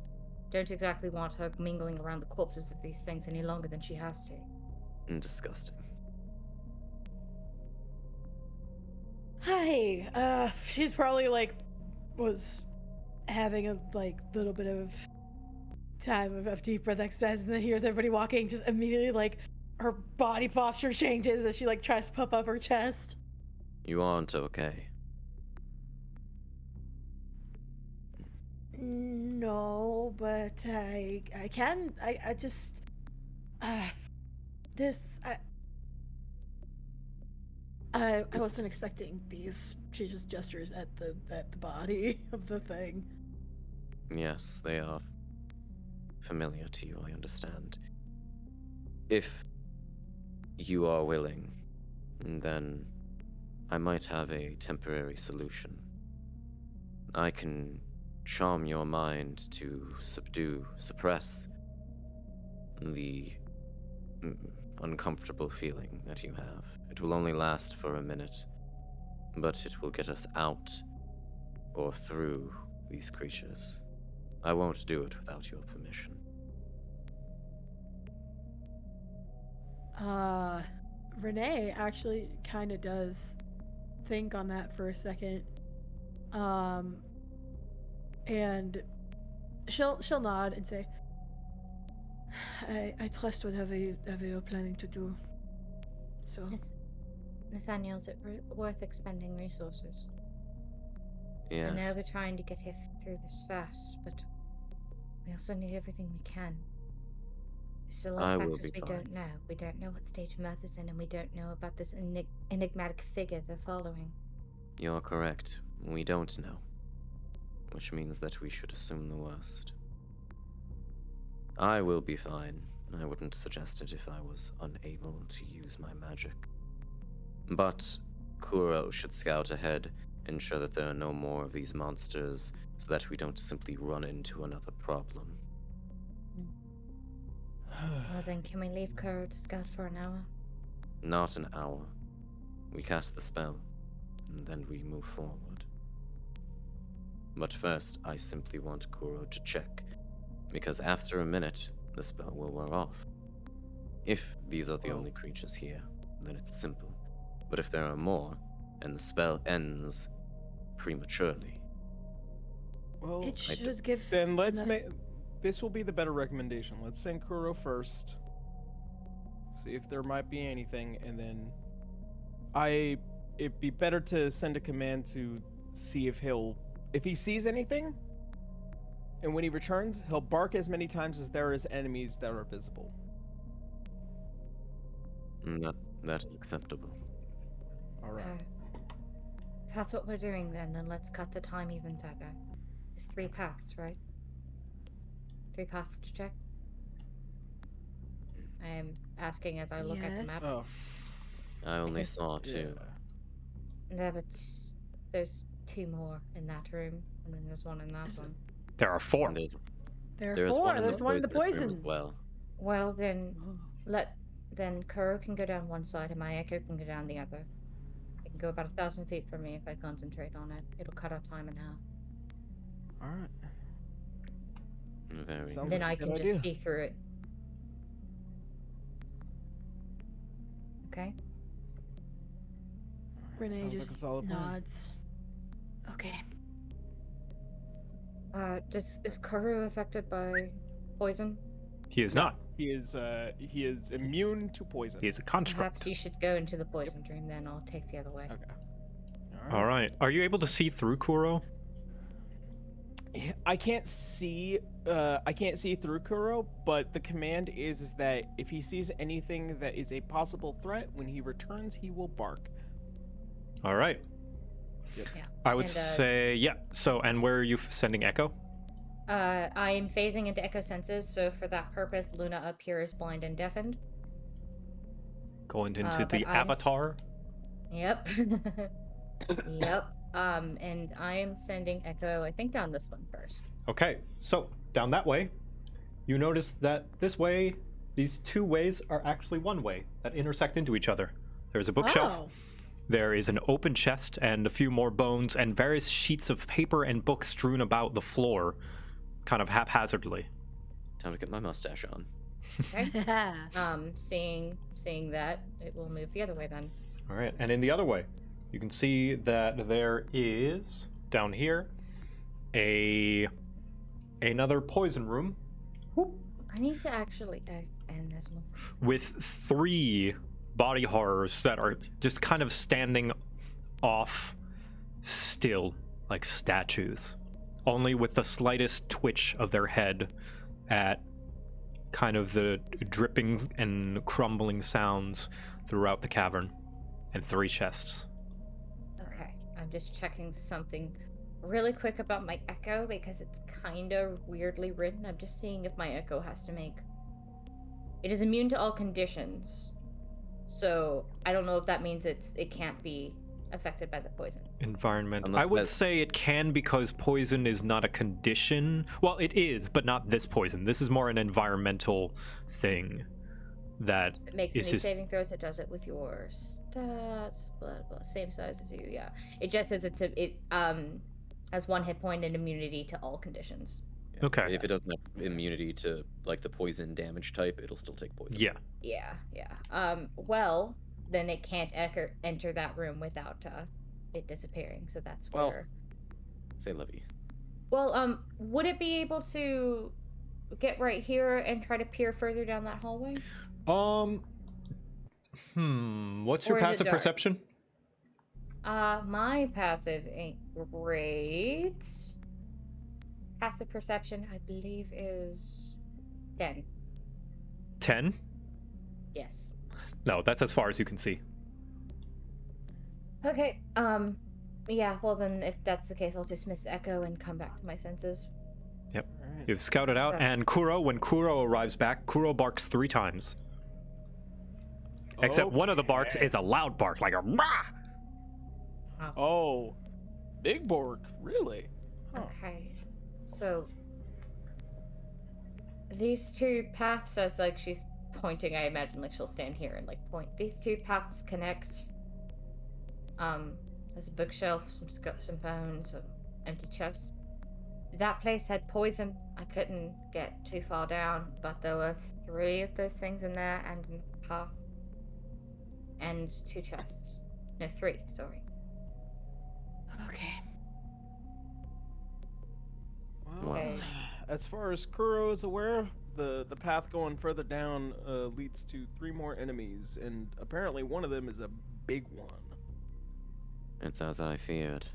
Don't exactly want her mingling around the corpses of these things any longer than she has to. And disgusting. Hi. She's probably was having a little bit of time of deep breath exercise, and then hears everybody walking. Just immediately her body posture changes as she tries to puff up her chest. You aren't okay. No, but I can. I just. This I wasn't expecting these. She just gestures at the body of the thing. Yes, they are familiar to you, I understand. If you are willing, then I might have a temporary solution. I can charm your mind to suppress the uncomfortable feeling that you have. It will only last for a minute, but it will get us out or through these creatures. I won't do it without your permission. Renee actually kind of does think on that for a second. And she'll nod and say, I trust whatever you're planning to do. So Nathaniel, is it worth expending resources? Yes. I know we're trying to get here through this fast, but we also need everything we can. There's a lot of factors we don't know. We don't know what stage Mirth is in, and we don't know about this enigmatic figure they're following. You're correct. We don't know. Which means that we should assume the worst. I will be fine. I wouldn't suggest it if I was unable to use my magic. But Kuro should scout ahead, ensure that there are no more of these monsters, so that we don't simply run into another problem. Well then, can we leave Kuro to scout for an hour? Not an hour. We cast the spell, and then we move forward. But first, I simply want Kuro to check, because after a minute, the spell will wear off. If these are the only creatures here, then it's simple. But if there are more, and the spell ends prematurely... Well, it should give. then let's enough- make. This will be the better recommendation. Let's send Kuro first. See if there might be anything, and then it'd be better to send a command to see if he sees anything, and when he returns, he'll bark as many times as there is enemies that are visible. That is acceptable. All right. If that's what we're doing then let's cut the time even further. There's 3 paths, right? 3 paths to check? I am asking as I look at the Yes. map. Oh, I only guess- saw 2. yeah. No, but there's 2 more in that room, and then there's 1 in that Is it- one. There are 4. And There are there's 4. one There's one in the poisoned room poison. as well. Well, then Oh. Kuro can go down one side and my echo can go down the other. It can go about 1,000 feet from me if I concentrate on it. It'll cut our time in half. All right. Very Sounds Then like I a can good just idea. see through it. Okay? Renee Sounds like a just solid plan. nods. Okay. Is Kuro affected by poison? He is not. He is immune to poison. He is a Perhaps construct. you should go into the poison dream then. I'll take the other way. Okay. All right. Are you able to see through Kuro? I can't see through Kuro, but the command is that if he sees anything that is a possible threat, when he returns, he will bark. All right. Yeah. I would And, say, yeah. So, and where are you sending Echo? I am phasing into echo senses, so for that purpose, Luna up here is blind and deafened. Going into but the I'm avatar? Yep. Yep. And I am sending Echo, I think, down this one first. Okay, so down that way, you notice that this way, these 2 ways are actually one way that intersect into each other. There's a bookshelf. Oh. There is an open chest and a few more bones and various sheets of paper and books strewn about the floor, kind of haphazardly. Time to get my mustache on. Okay. Seeing that, it will move the other way then. All right, and in the other way, you can see that there is, down here, another poison room. Whoop. I need to actually end this one. With 3 body horrors that are just kind of standing off still like statues, only with the slightest twitch of their head at kind of the dripping and crumbling sounds throughout the cavern, and 3 chests. Okay, I'm just checking something really quick about my echo because it's kind of weirdly written. I'm just seeing if my echo has to make. It is immune to all conditions, so I don't know if that means it can't be affected by the poison. Environment. Unless I would that- say it can because poison is not a condition. Well, it is, but not this poison. This is more an environmental thing that It makes is any just saving throws. It does it with your stats, blah blah. Same size as you, yeah. It just says it has 1 hit point and immunity to all conditions. okay. If it doesn't have immunity to like the poison damage type, it'll still take poison. Yeah. Yeah. Well, then it can't enter that room without it disappearing. So that's Well- where. Say Levy. Well, would it be able to get right here and try to peer further down that hallway? What's your Or is it passive dark? perception? My passive ain't great. Passive perception, I believe, is 10. 10? Yes. No, that's as far as you can see. Okay. Yeah. Well, then, if that's the case, I'll dismiss Echo and come back to my senses. Yep. Alright. You've scouted out, and when Kuro arrives back, Kuro barks 3 times. Except one of the barks is a loud bark, like a rah! Oh, big Borg, really? Huh. Okay. So these 2 paths, as like she's pointing, I imagine like she'll stand here and like point. These 2 paths connect. There's a bookshelf, some phones, some empty chests. That place had poison. I couldn't get too far down, but there were 3 of those things in there, and in the path, and 2 chests. No, 3. Sorry. Okay. Well, Okay. as far as Kuro is aware, the path going further down leads to 3 more enemies, and apparently one of them is a big one. It's as I feared.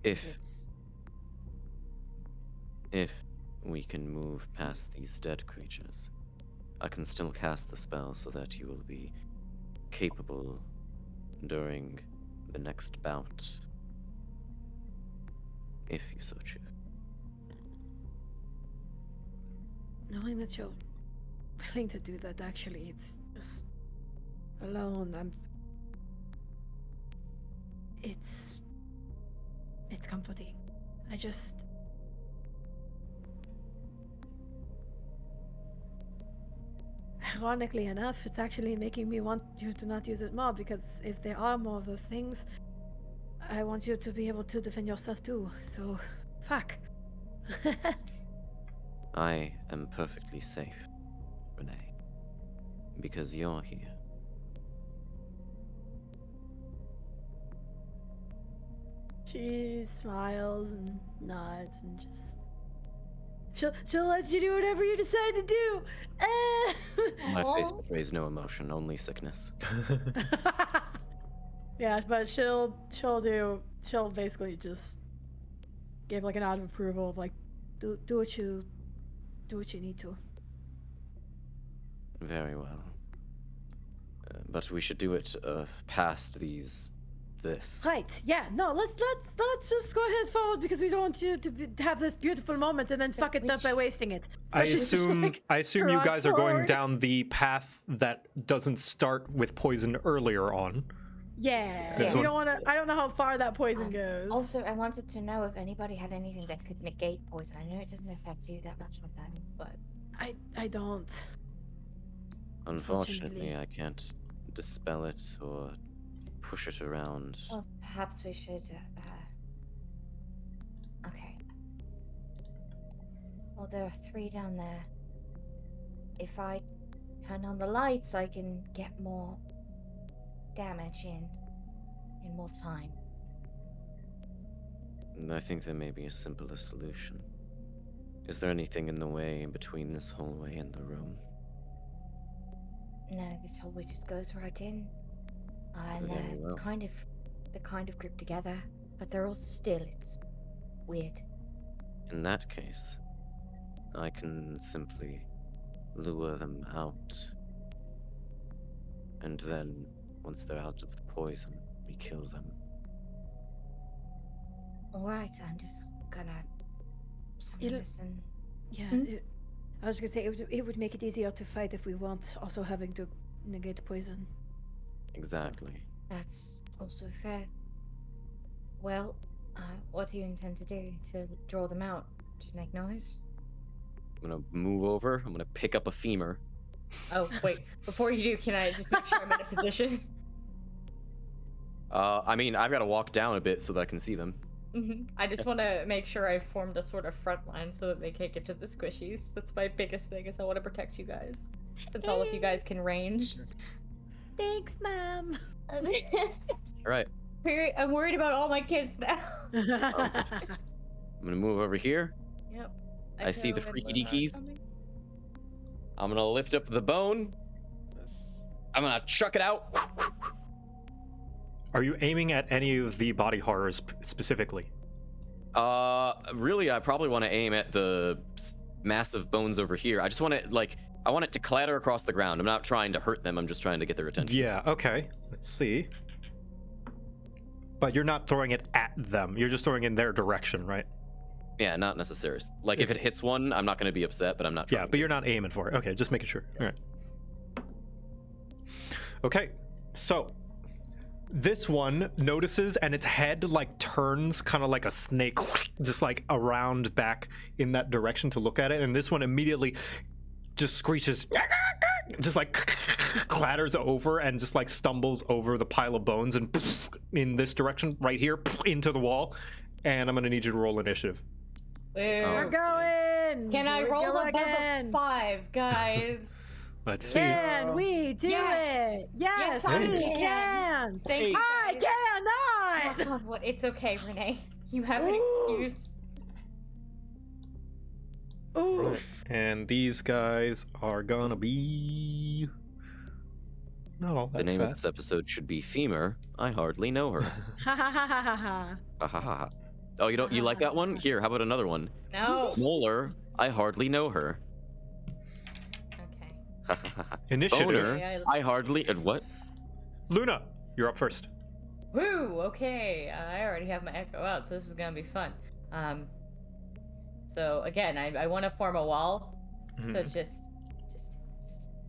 If we can move past these dead creatures, I can still cast the spell so that you will be capable during the next bout, if you so choose. Knowing that you're willing to do that, actually, it's just alone. It's comforting. Ironically enough, it's actually making me want you to not use it more, because if there are more of those things, I want you to be able to defend yourself too. So, fuck. I am perfectly safe, Renee, because you're here. She smiles and nods and just she'll let you do whatever you decide to do. My face betrays no emotion, only sickness. Yeah, but she'll basically just give like a nod of approval of like do what you need to. Very well. But we should do it past this. Right. Yeah. No. Let's just go ahead forward, because we don't want you to have this beautiful moment and then fuck it up by wasting it. So I she's just assume like, I assume you trot guys are going forward. down the path that doesn't start with poison earlier on. Yeah. This We don't one's- want to. I don't know how far that poison goes. Also, I wanted to know if anybody had anything that could negate poison. I know it doesn't affect you that much with that, but I don't. Unfortunately, I can't dispel it or push it around. well, perhaps we should. Okay. Well, there are 3 down there. If I turn on the lights, I can get more damage in more time. I think there may be a simpler solution. Is there anything in the way between this hallway and the room? No, this hallway just goes right in. And Very they're well. kind of grouped together, but they're all still. It's weird. In that case, I can simply lure them out. And then, once they're out of the poison, we kill them. Alright, I'm just gonna summon It'll- this and Yeah, Hmm? I was gonna say it would make it easier to fight if we weren't also having to negate poison. Exactly. that's also fair. Well, what do you intend to do to draw them out? Just make noise? I'm gonna move over. I'm gonna pick up a femur. Oh, wait. Before you do, can I just make sure I'm in a position? I mean, I've got to walk down a bit so that I can see them. I just want to make sure I've formed a sort of front line so that they can't get to the squishies. That's my biggest thing, is I want to protect you guys. Since all of you guys can range. Thanks, Mom. All right. I'm worried about all my kids now. I'm gonna move over here. Yep. I see the Echo and freaky Luna are deakies. coming. I'm gonna lift up the bone. Yes. I'm gonna chuck it out. Are you aiming at any of the body horrors specifically? Really, I probably want to aim at the massive bones over here. I just want to, I want it to clatter across the ground. I'm not trying to hurt them. I'm just trying to get their attention. Yeah, okay. Let's see. But you're not throwing it at them. You're just throwing in their direction, right? Yeah, not necessary. Like, if it hits one, I'm not going to be upset, but I'm not trying Yeah, but you're not aiming for it. Okay, just making sure. All right. Okay, so this one notices and its head like turns kind of like a snake, just like around back in that direction to look at it. And this one immediately just screeches, just like clatters over and just like stumbles over the pile of bones and in this direction right here into the wall. And I'm going to need you to roll initiative. We're going. Can I Here we roll go above again. a 5, guys? Let's see. Can we do Yes. it? Yes, Yes, I we can. can. Thank you. I guys. cannot. Oh, it's okay, Renee. You have an Ooh. excuse. Oof. And these guys are gonna be not all that The name fast. of this episode should be Femur. I hardly know her. Ha ha ha ha ha. Ha ha ha. Oh, you like that one? Here, how about another one? No. Molar. I hardly know her. Okay. Ha ha ha ha. Initiative. Boner. Okay, I hardly. What? Luna, you're up first. Woo, okay. I already have my echo out, so this is gonna be fun. So again, I want to form a wall. So just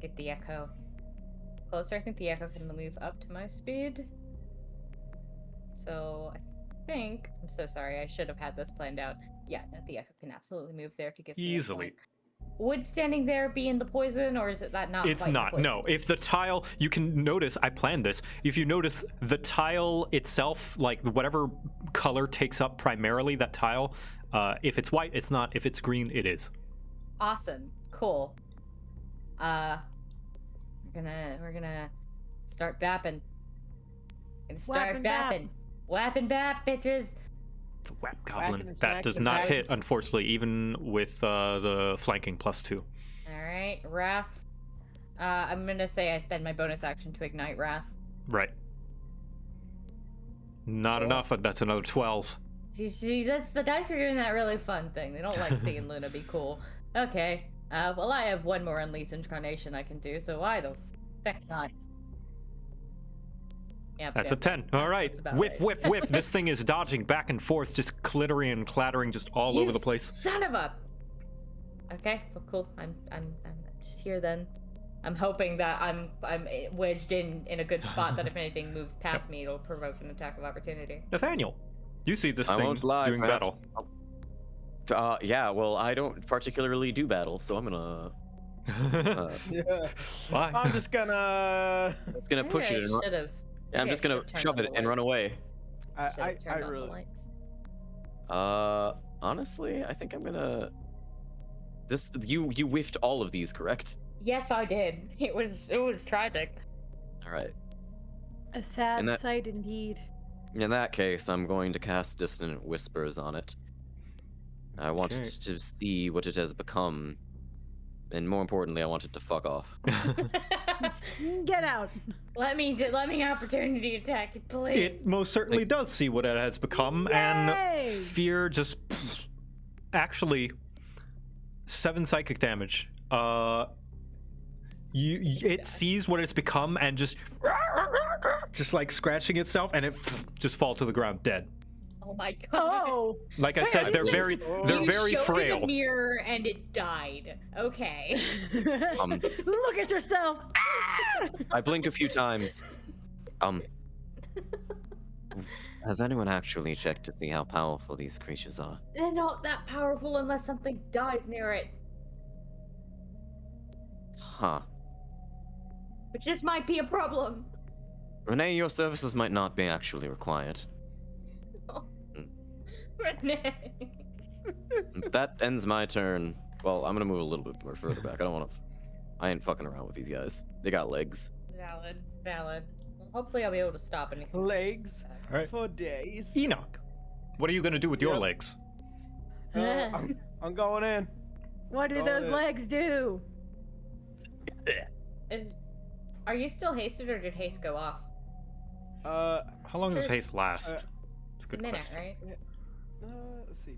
get the echo closer. I think the echo can move up to my speed. So I think, I'm so sorry, I should have had this planned out. Yeah, no, the echo can absolutely move there to give me a Easily. point. Would standing there be in the poison, or is it that not? It's quite the not. poison? No. If the tile, you can notice, I planned this. If you notice the tile itself, like whatever color takes up primarily that tile, if it's white, it's not. If it's green, it is. Awesome. Cool. We're gonna start bapping. Gonna start Wappin' bap. bapping. Wapping bap, bitches. It's a whap Whacking goblin. and That does smacking not and hit, dice. unfortunately, even with the flanking +2. Alright, Wrath. I'm gonna say I spend my bonus action to ignite Wrath. Right. Not enough. That's another 12. See, that's the dice are doing that really fun thing. They don't like seeing Luna be cool. Okay. Well, I have one more Unleashed Incarnation I can do, so why the feck not? Yep, That's a yep. 10. All right. That's about Whiff, right. whiff, whiff. This thing is dodging back and forth, just clittering and clattering just all over the place. Son of a. Okay, well, cool. I'm just here then. I'm hoping that I'm wedged in a good spot that if anything moves past me, it'll provoke an attack of opportunity. Nathaniel, you see this I thing won't lie, doing perhaps- battle. Yeah, well, I don't particularly do battle, so I'm gonna. Yeah. Why? I'm just gonna. It's gonna push it. And Should have. yeah, I'm just gonna shove it and run away. I really. Lights. Honestly, I think I'm gonna. You whiffed all of these, correct? Yes, I did. It was tragic. All right. A sad And that- sight indeed. In that case, I'm going to cast Dissonant Whispers on it. I want Okay. it to see what it has become, and more importantly, I want it to fuck off. Get out. let me opportunity attack it, please. It most certainly does see what it has become, and Yay! fear just actually 7 psychic damage. It sees what it's become and just like scratching itself, and it just fall to the ground dead. Oh my god. Oh, Like I said, they're very You showed frail. it a mirror and it died. Okay. look at yourself. Ah! I blink a few times. Has anyone actually checked to see how powerful these creatures are? They're not that powerful unless something dies near it. Huh. Which this might be a problem. Renee, your services might not be actually required. Renee. That ends my turn. Well, I'm gonna move a little bit more further back. I don't want to. I ain't fucking around with these guys. They got legs. Valid. Well, hopefully I'll be able to stop anything. Legs All right. for days. Enoch, what are you gonna do with your Yep. legs? I'm going in. What do Go those ahead. legs do? Are you still hasted or did haste go off? How long does haste last? uh, It's a It's a good minute, question. right? Let's see.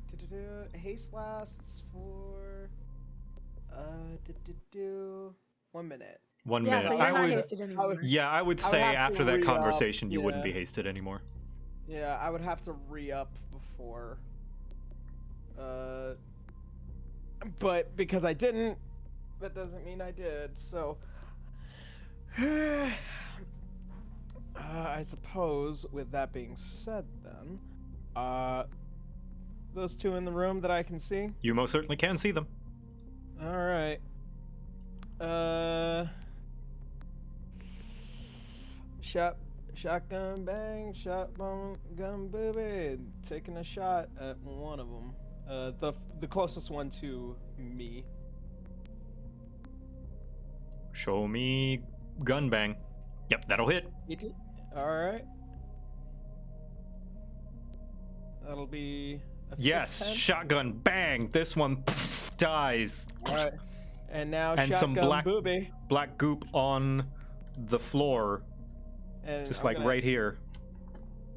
Haste lasts for 1 minute. 1 Yeah, minute. so you're not I would. hasted anymore. Yeah, I would I would say have to after that re-up, conversation, you wouldn't be yeah. hasted anymore. Yeah, I would have to re-up before. But because I didn't, that doesn't mean I did. So, I suppose with that being said, then, those two in the room that I can see. You most certainly can see them. All right. Shotgun bang, shotgun gun booby. Taking a shot at one of them. The closest one to me. Show me gun bang. Yep, that'll hit. All right. That'll be. A Yes, 10. shotgun bang. This one dies. All right. And now And shotgun some black- booby. Black goop on the floor, And just I'm like gonna right here.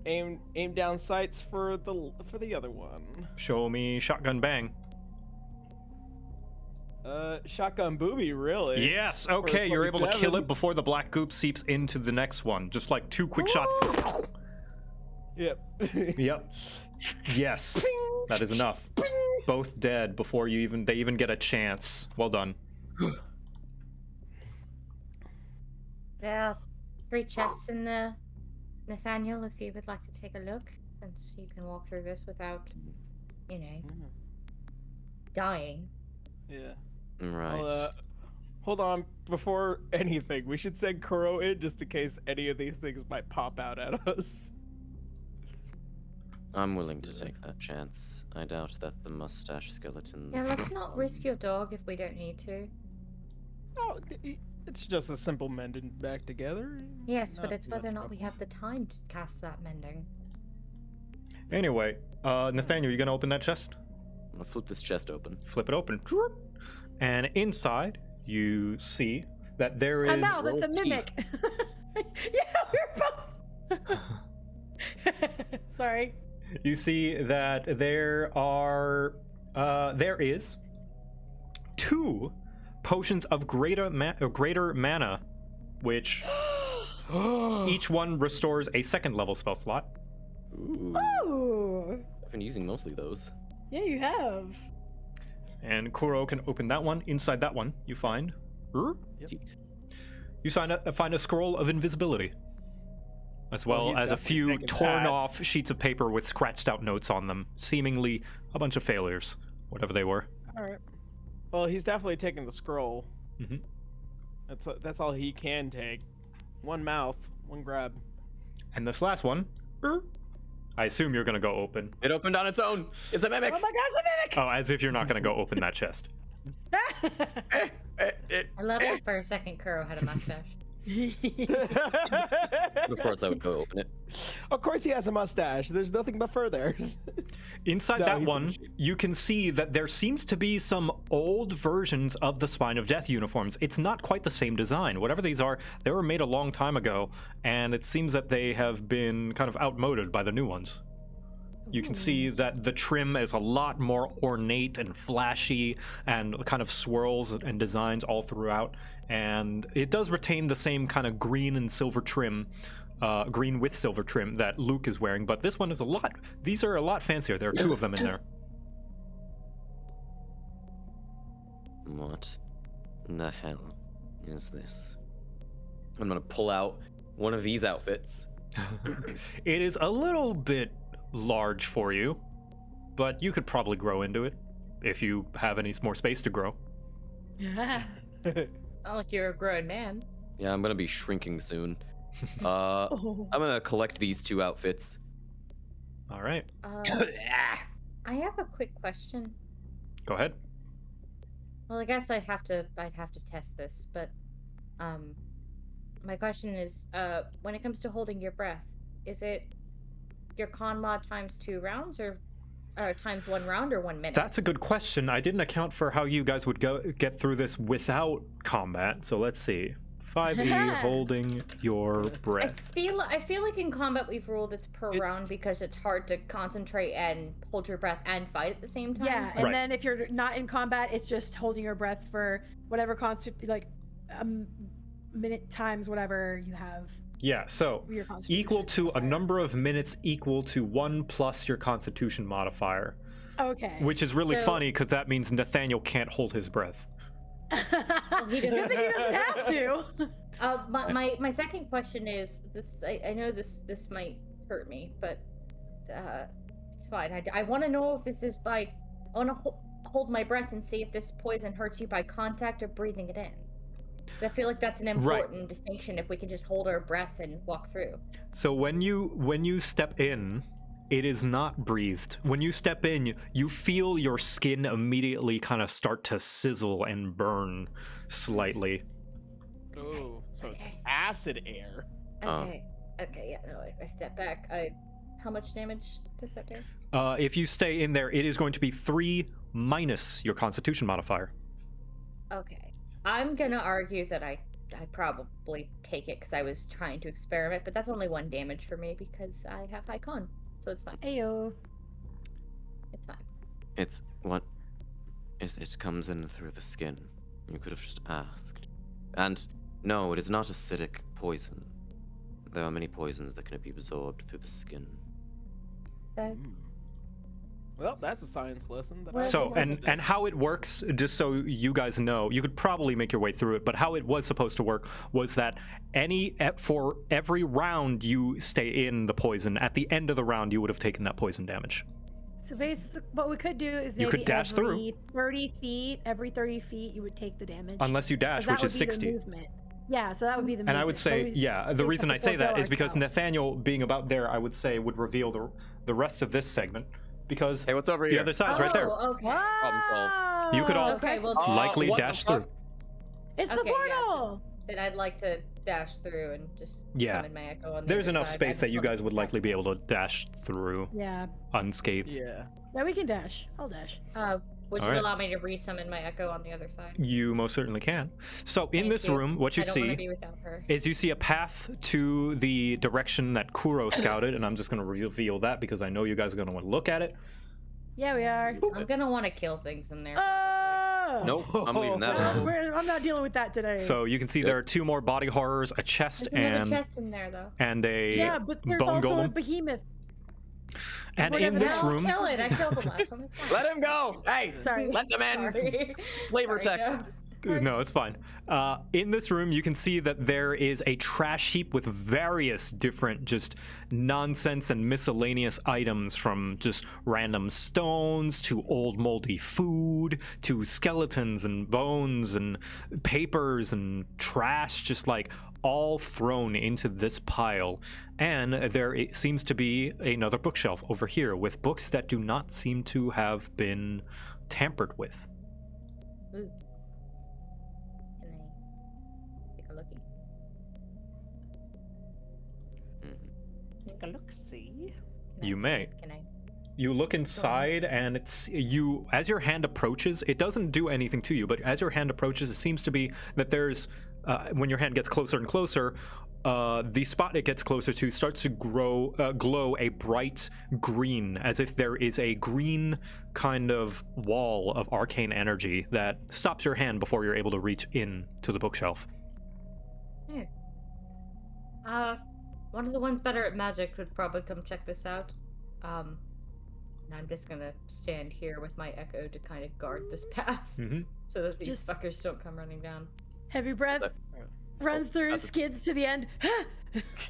Aim down sights for the other one. Show me shotgun bang. Shotgun booby, really? Yes, okay, you're able to kill 27. it before the black goop seeps into the next one. Just like 2 quick shots. Yep. Yep. Yes. That is enough. Both dead before they even get a chance. Well done. There are 3 chests in the Nathaniel, if you would like to take a look, since you can walk through this without, dying. Yeah. Right. Hold on. Before anything, we should send Kuro in just in case any of these things might pop out at us. I'm willing to take that chance. I doubt that the mustache skeletons. Yeah, let's not risk your dog if we don't need to. Oh, it's just a simple mending back together. Yes, but Not it's whether or much not we have the time to cast that mending. Anyway, Nathaniel, you gonna open that chest? I'm gonna flip this chest open. Flip it open. And inside, you see that there is. I'm out. That's a roll mimic. Yeah, we're both. Sorry. You see that there is 2 potions of greater mana, which each one restores a 2nd level spell slot. Ooh. Ooh. I've been using mostly those. Yeah, you have. And Kuro can open that one. Inside that one, you find. You find a scroll of invisibility, as well he's as a definitely few taking torn that. off sheets of paper with scratched out notes on them, seemingly a bunch of failures, whatever they were. All right. Well, he's definitely taking the scroll. Mhm. That's all he can take. One mouth, one grab. And this last one, I assume you're gonna go open. It opened on its own. It's a mimic. Oh my gosh, a Oh, as if you're not gonna go open that chest. mimic! I love that for a second Kuro had a mustache. Of course, I would go open it. Of course he has a mustache. There's nothing but fur there. Inside No, that he's- one, you can see that there seems to be some old versions of the Spine of Death uniforms. It's not quite the same design. Whatever these are, they were made a long time ago, and it seems that they have been kind of outmoded by the new ones. You can see that the trim is a lot more ornate and flashy and kind of swirls and designs all throughout. And it does retain the same kind of green and silver trim, green with silver trim that Luke is wearing. But this one is these are a lot fancier. There are 2 of them in there. What in the hell is this? I'm gonna pull out one of these outfits. It is a little bit large for you, but you could probably grow into it if you have any more space to grow. Yeah. Not like you're a grown man. Yeah, I'm gonna be shrinking soon. Oh. I'm gonna collect these 2 outfits. All right, I have a quick question. go ahead. Well, I guess I'd have to test this, but my question is, when it comes to holding your breath, is it your con mod times 2 rounds or times 1 round or 1 minute? That's a good question. I didn't account for how you guys would get through this without combat. So let's see. 5e holding your breath. I feel like in combat we've ruled it's per round because it's hard to concentrate and hold your breath and fight at the same time. Yeah, and Right. then if you're not in combat, it's just holding your breath for whatever minute times whatever you have. Yeah, so Your constitution equal to a modifier. number of minutes equal to 1 plus your constitution modifier, Okay. which is really So- funny because that means Nathaniel can't hold his breath. Well, he Good doesn't. thing he doesn't have to. My second question is this. I know this might hurt me, but it's fine. I want to know if this is by. I want to hold my breath and see if this poison hurts you by contact or breathing it in. I feel like that's an important distinction if we can just hold our breath and walk through. So when you step in, it is not breathed. When you step in, you feel your skin immediately kind of start to sizzle and burn slightly. Oh, so it's Okay. acid air. Okay. Okay. Yeah. No. I step back. How much damage does that do? If you stay in there, it is going to be 3 minus your constitution modifier. Okay. I'm gonna argue that I probably take it because I was trying to experiment, but that's only 1 damage for me because I have high con, so it's fine. Ayo. It's fine. It's what? It comes in through the skin. You could have just asked. And no, it is not acidic poison. There are many poisons that can be absorbed through the skin. So, Well, that's a science lesson. That I Well, So wasn't and supposed to and how it works, just so you guys know, you could probably make your way through it, but how it was supposed to work was that for every round you stay in the poison, at the end of the round you would have taken that poison damage. So basically, what we could do is You maybe could dash every 30 feet, you would take the damage. Unless you 'Cause dash, that which would is be the 60. movement. Yeah, so that would be the And movement. I would But say, we- yeah, the we reason have I to say that forego is because ourselves. Nathaniel being about there, I would say, would reveal the rest of this segment, because Hey, what's over the here? other side's right there. Oh, okay. Problem solved. You could all Okay, well, likely what the dash fuck? through. It's the Okay, yeah. portal! Then I'd like to dash through and just Yeah. summon my echo on the There's other enough side. I space just that you wanna- guys would likely be able to dash through Yeah. unscathed. Yeah. Yeah, we can dash. I'll dash. Would you All right. allow me to resummon my echo on the other side? You most certainly can. So in Thank this you. room, what you I don't want see to be without her. is you see a path to the direction that Kuro scouted, and I'm just going to reveal that because I know you guys are going to want to look at it. Yeah, we are. I'm gonna want to kill things in there. Oh! Nope, I'm leaving that Well, alone. I'm not dealing with that today. So you can see there are 2 more body horrors, a chest There's another and chest in there though. a yeah, but there's bone also a golem. behemoth. And We're in gonna- this No, room, kill it. I killed the last one. It's fine. Let him go! Hey! Sorry. Let them in! Sorry. Flavor Sorry, check. Joe. no, it's fine. In this room, you can see that there is a trash heap with various different just nonsense and miscellaneous items, from just random stones to old moldy food to skeletons and bones and papers and trash, just like all thrown into this pile. And there seems to be another bookshelf over here with books that do not seem to have been tampered with. Ooh. Can I take a lookie? Take a look, see. You may. Can I? You look inside, and it's you. As your hand approaches, it doesn't do anything to you. But as your hand approaches, it seems to be that there's, when your hand gets closer and closer, the spot it gets closer to starts to glow a bright green, as if there is a green kind of wall of arcane energy that stops your hand before you're able to reach in to the bookshelf. One of the ones better at magic would probably come check this out. And I'm just gonna stand here with my echo to kind of guard this path, so that these fuckers don't come running down. Heavy breath, runs through, skids to the end.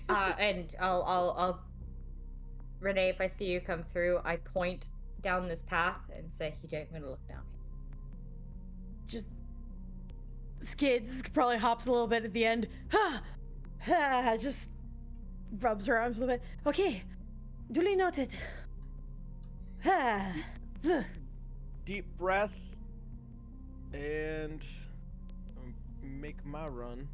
And I'll Renee, if I see you come through, I point down this path and say, "You don't want to look down here." Just skids, probably hops a little bit at the end. Just rubs her arms a little bit. Okay, duly noted. Deep breath, and make my run.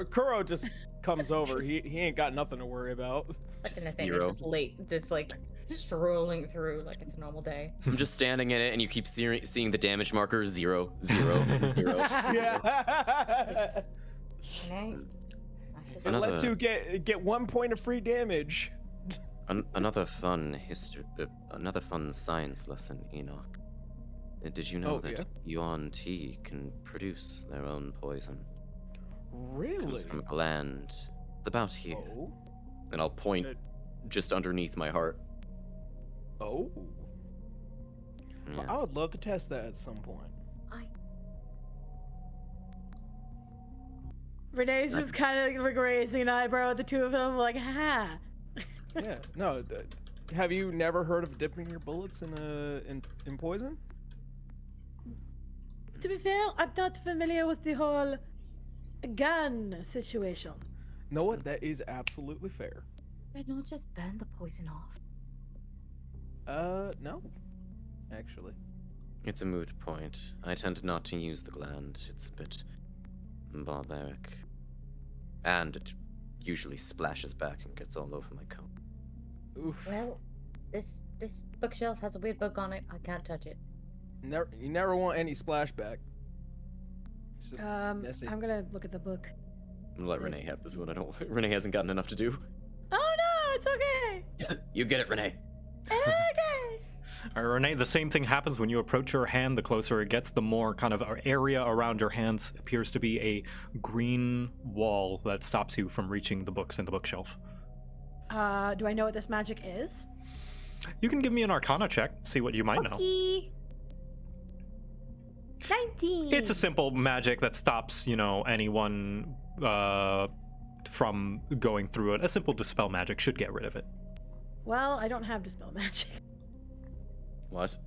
Kuro just comes over. He ain't got nothing to worry about. Fucking Nathaniel's just late, just like strolling through like it's a normal day. I'm just standing in it, and you keep seeing the damage marker 0, 0, 0. Yeah. It Another- lets you get 1 point of free damage. Another fun another fun science lesson, Enoch. Did you know that Yuan tea can produce their own poison? Really? It comes from a gland. It's about here. Oh. And I'll point just underneath my heart. Oh. Yeah. I would love to test that at some point. Renee's just kind of raising an eyebrow at the two of them, like, ha. Yeah. No. Have you never heard of dipping your bullets in poison? To be fair, I'm not familiar with the whole gun situation. Know what? That is absolutely fair. Why not just burn the poison off? No. Actually. It's a moot point. I tend not to use the gland. It's a bit barbaric. And it usually splashes back and gets all over my coat. Oof. Well, this bookshelf has a weird book on it. I can't touch it. You never want any splashback. It's just messy. I'm gonna look at the book. I'm gonna let Renee have this one. Renee hasn't gotten enough to do. Oh no, it's okay. You get it, Renee. Okay. All right, Renee, the same thing happens when you approach your hand. The closer it gets, the more kind of area around your hands appears to be a green wall that stops you from reaching the books in the bookshelf. Do I know what this magic is? You can give me an Arcana check, see what you might know. 19. It's a simple magic that stops, anyone from going through it. A simple dispel magic should get rid of it. Well, I don't have dispel magic. What?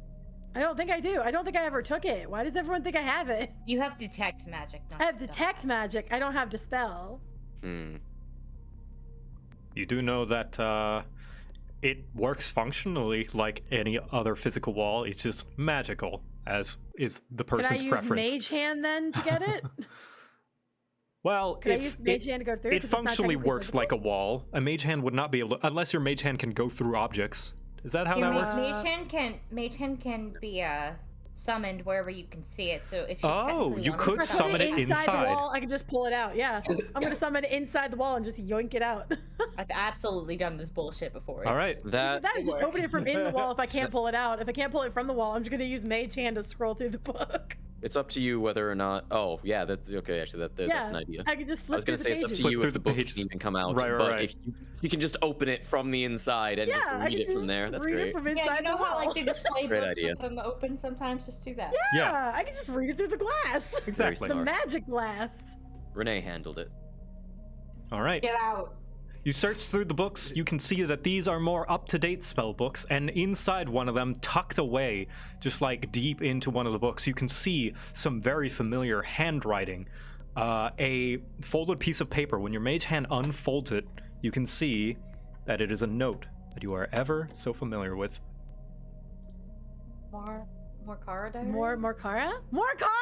I don't think I do. I don't think I ever took it. Why does everyone think I have it? You have detect magic, not I have dispel detect magic. I don't have dispel. You do know that it works functionally like any other physical wall. It's just magical, as is the person's Can I use preference. Mage Hand then to get it? Well, Can I if use Mage Hand to go through? it functionally works like a wall, a mage hand would not be able to, unless your mage hand can go through objects. Is that how that works? Mage hand can be summoned wherever you can see it. So if you could summon it inside. the wall, I can just pull it out. Yeah, I'm gonna summon it inside the wall and just yoink it out. I've absolutely done this bullshit before. All right. That is just open it from in the wall if I can't pull it out. If I can't pull it from the wall, I'm just gonna use Mage Hand to scroll through the book. It's up to you whether or not. Oh, yeah, that's okay. Actually, that's an idea. I can just flip I was gonna through say the it's up pages. to you Flip if the through the book pages. can even come out. Right, but right. if you can just open it from the inside and just read it from there, that's read great. It from Yeah, inside you know the how wall. like they display Great books idea. with them open sometimes? Just do that. Yeah, I can just read it through the glass. Exactly. The Smart. magic glass. Renee handled it. All right. Get out. You search through the books, you can see that these are more up-to-date spell books, and inside one of them, tucked away, just like deep into one of the books, you can see some very familiar handwriting. A folded piece of paper. When your mage hand unfolds it, you can see that it is a note that you are ever so familiar with. More Kara diary? More Kara? More Kara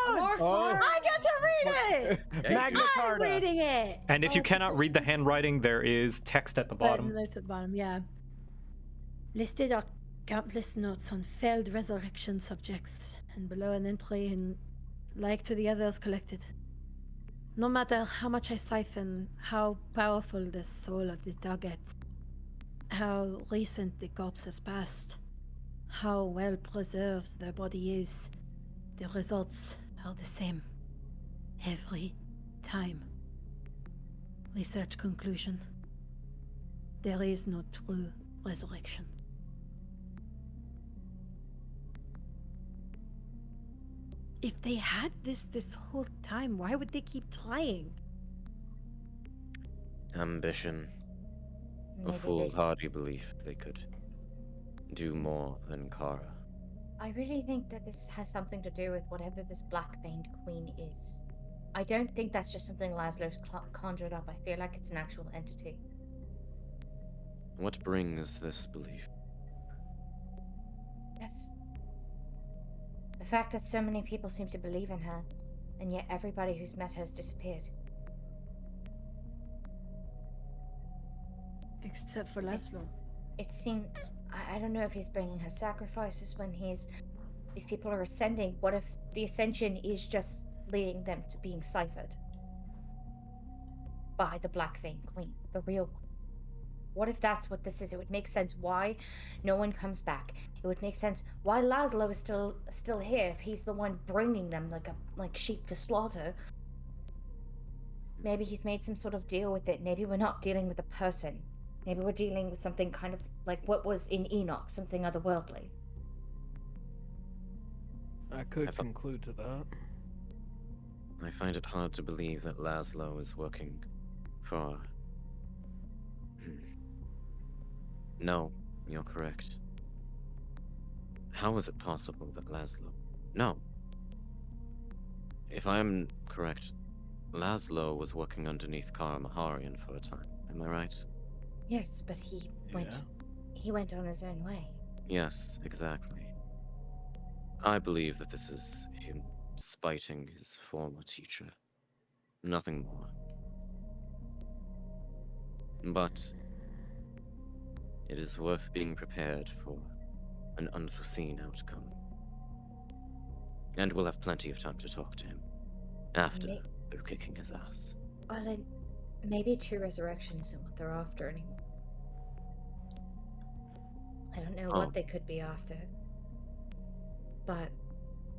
notes! Oh. I get to read it! Magna I'm Carta. reading it! And if you cannot read the handwriting, there is text at the bottom. It's at the bottom, yeah. Listed are countless notes on failed resurrection subjects, and below an entry in like to the others collected. No matter how much I siphon, how powerful the soul of the target, how recent the corpse has passed, how well preserved the body is, the results are the same. Every time. Research conclusion. There is no true resurrection. If they had this whole time, why would they keep trying? Ambition. A Maybe they- foolhardy belief they could do more than Kara. I really think that this has something to do with whatever this black-veined queen is. I don't think that's just something Laszlo's conjured up. I feel like it's an actual entity. What brings this belief? Yes. The fact that so many people seem to believe in her, and yet everybody who's met her has disappeared. Except for Laszlo. It seemed... I don't know if he's bringing her sacrifices when these people are ascending. What if the Ascension is just leading them to being ciphered by the Black Vein Queen, the real one? What if that's what this is? It would make sense why no one comes back. It would make sense why Laszlo is still here if he's the one bringing them like sheep to slaughter. Maybe he's made some sort of deal with it. Maybe we're not dealing with a person. Maybe we're dealing with something kind of like what was in Enoch, something otherworldly. I could conclude to that. I find it hard to believe that Laszlo is working for... No, you're correct. How is it possible that Laszlo... No. If I'm correct, Laszlo was working underneath Kara Maharian for a time. Am I right? Yes, but he went on his own way. Yes, exactly. I believe that this is him spiting his former teacher. Nothing more. But it is worth being prepared for an unforeseen outcome. And we'll have plenty of time to talk to him after they're kicking his ass. Well, then, maybe true resurrection isn't what they're after anymore. I don't know what they could be after. But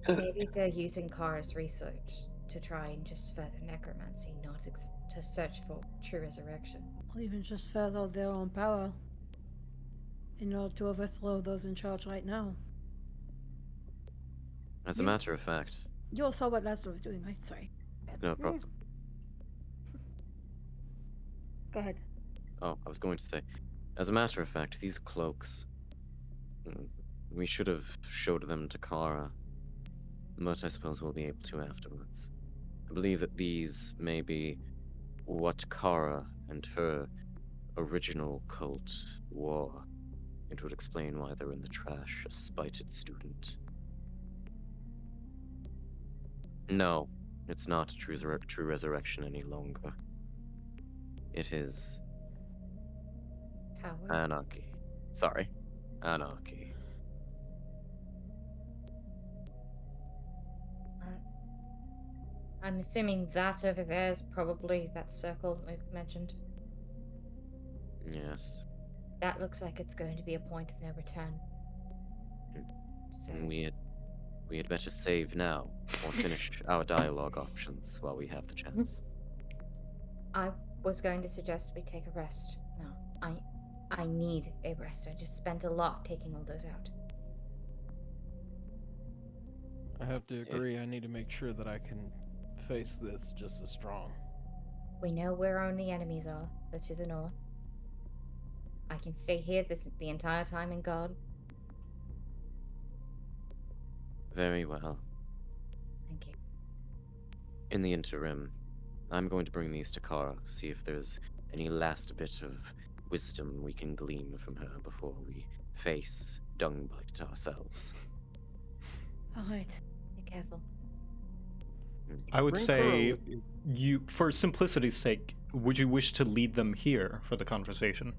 maybe they're using Kara's research to try and just further necromancy, not to search for true resurrection. Or even just further their own power in order to overthrow those in charge right now. As a matter of fact... You all saw what Laszlo was doing, right? Sorry. No problem. Go ahead. Oh, I was going to say, as a matter of fact, these cloaks, we should have showed them to Kara, but I suppose we'll be able to afterwards. I believe that these may be what Kara and her original cult wore. It would explain why they're in the trash, a spited student. No, it's not true resurrection any longer. It is... Power? Anarchy. Sorry. Anarchy. I'm assuming that over there is probably that circle Luke mentioned. Yes. That looks like it's going to be a point of no return. So We had better save now, or finish our dialogue options while we have the chance. I was going to suggest we take a rest. No, I need a rest. I just spent a lot taking all those out. I have to agree, I need to make sure that I can face this just as strong. We know where our only enemies are. They're to the north. I can stay here the entire time and guard. Very well. Thank you. In the interim, I'm going to bring these to Kara, see if there's any last bit of wisdom we can glean from her before we face Dungbite ourselves. All right. Be careful. I would Bring say, Kara with you. for simplicity's sake, would you wish to lead them here for the conversation?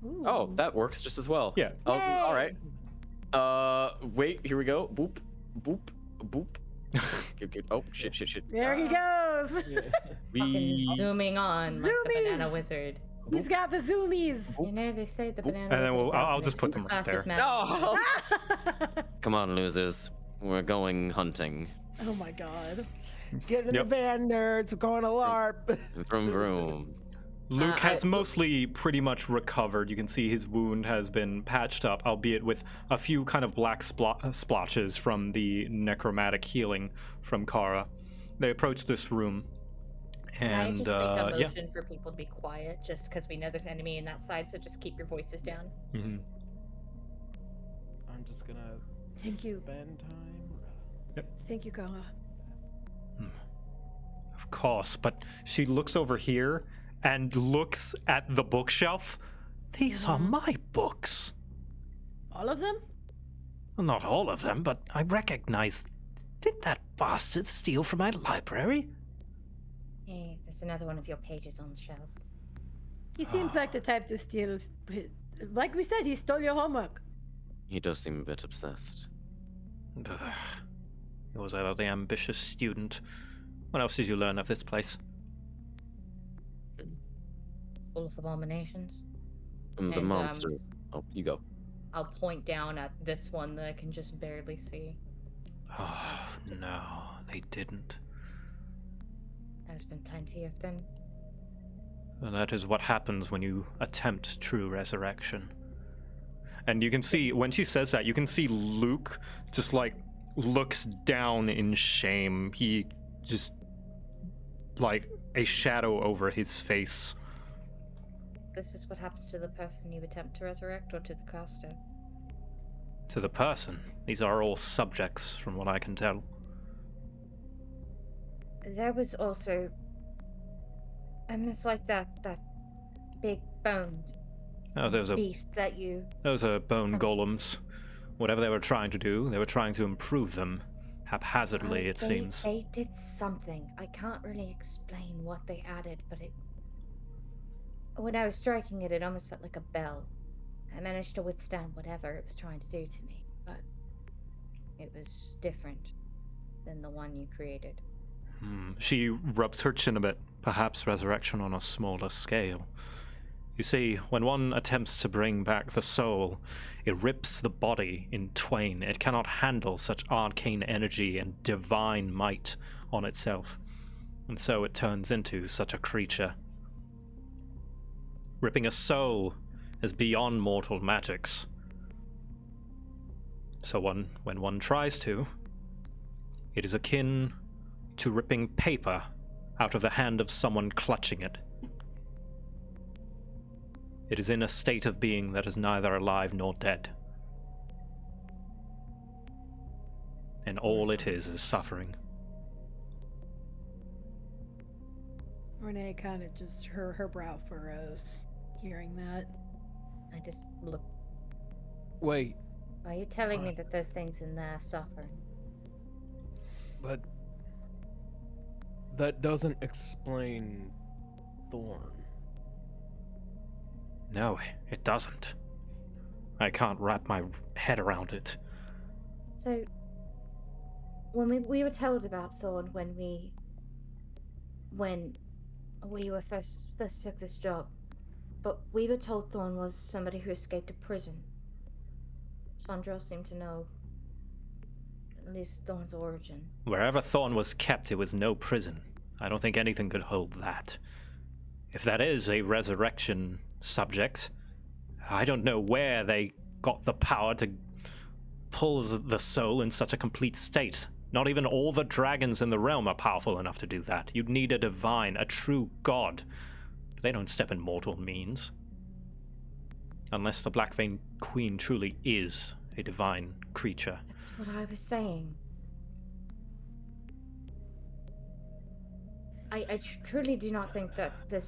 Ooh. Oh, that works just as well. Yeah. All right. Wait, here we go. Boop, boop, boop. Good. Oh, shit. There he goes. Yeah. Fucking zooming on like the banana Zoomies! wizard. He's got the zoomies. You know, they say the banana And then wizard. I'll just Belkinus put is them the right fastest there. magic. Come on, losers. We're going hunting. Oh my god. Get in Yep. the van, nerds. We're going to LARP. Vroom vroom. Luke has I- mostly pretty much recovered. You can see his wound has been patched up, albeit with a few kind of black splotches from the necromantic healing from Kara. They approach this room, Can I and just make a yeah. motion for people to be quiet, just because we know there's enemy in that side, so just keep your voices down. Mhm. I'm just gonna Thank you. spend time. Thank you, Kara. Of course, but she looks over here and looks at the bookshelf. These are my books. All of them? Well, not all of them, but I recognize. Did that bastard steal from my library? Hey, there's another one of your pages on the shelf. He seems like the type to steal. Like we said, he stole your homework. He does seem a bit obsessed. Ugh. He was a very ambitious student. What else did you learn of this place? Full of abominations. The And, monsters. Oh, you go. I'll point down at this one that I can just barely see. Oh, no, they didn't. There's been plenty of them. And that is what happens when you attempt true resurrection. And you can see, when she says that, you can see Luke just like looks down in shame. He just, like, a shadow over his face. This is what happens to the person you attempt to resurrect, or to the caster. To the person, these are all subjects, from what I can tell. There was also... almost like that big bone Oh, those are beast that you... bone golems. Whatever they were trying to do, they were trying to improve them. Haphazardly, it seems. They did something. I can't really explain what they added, but it... When I was striking it, it almost felt like a bell. I managed to withstand whatever it was trying to do to me, but it was different than the one you created. She rubs her chin a bit. Perhaps resurrection on a smaller scale. You see, when one attempts to bring back the soul, it rips the body in twain. It cannot handle such arcane energy and divine might on itself, and so it turns into such a creature. Ripping a soul is beyond mortal magics. So when one tries to, it is akin to ripping paper out of the hand of someone clutching it. It is in a state of being that is neither alive nor dead. And all it is suffering. Renee kind of just, her brow furrows hearing that. I just look... Wait, Are you telling me that those things in there are suffering? but that doesn't explain Thorn. No, it doesn't. I can't wrap my head around it. So, when we were told about Thorn when we were first took this job, but we were told Thorn was somebody who escaped a prison. Chandra seemed to know at least Thorn's origin. Wherever Thorn was kept, it was no prison. I don't think anything could hold that. If that is a resurrection subject, I don't know where they got the power to pull the soul in such a complete state. Not even all the dragons in the realm are powerful enough to do that. You'd need a divine, a true god. But they don't step in mortal means. Unless the Blackvein Queen truly is a divine creature. That's what I was saying. I truly do not think that the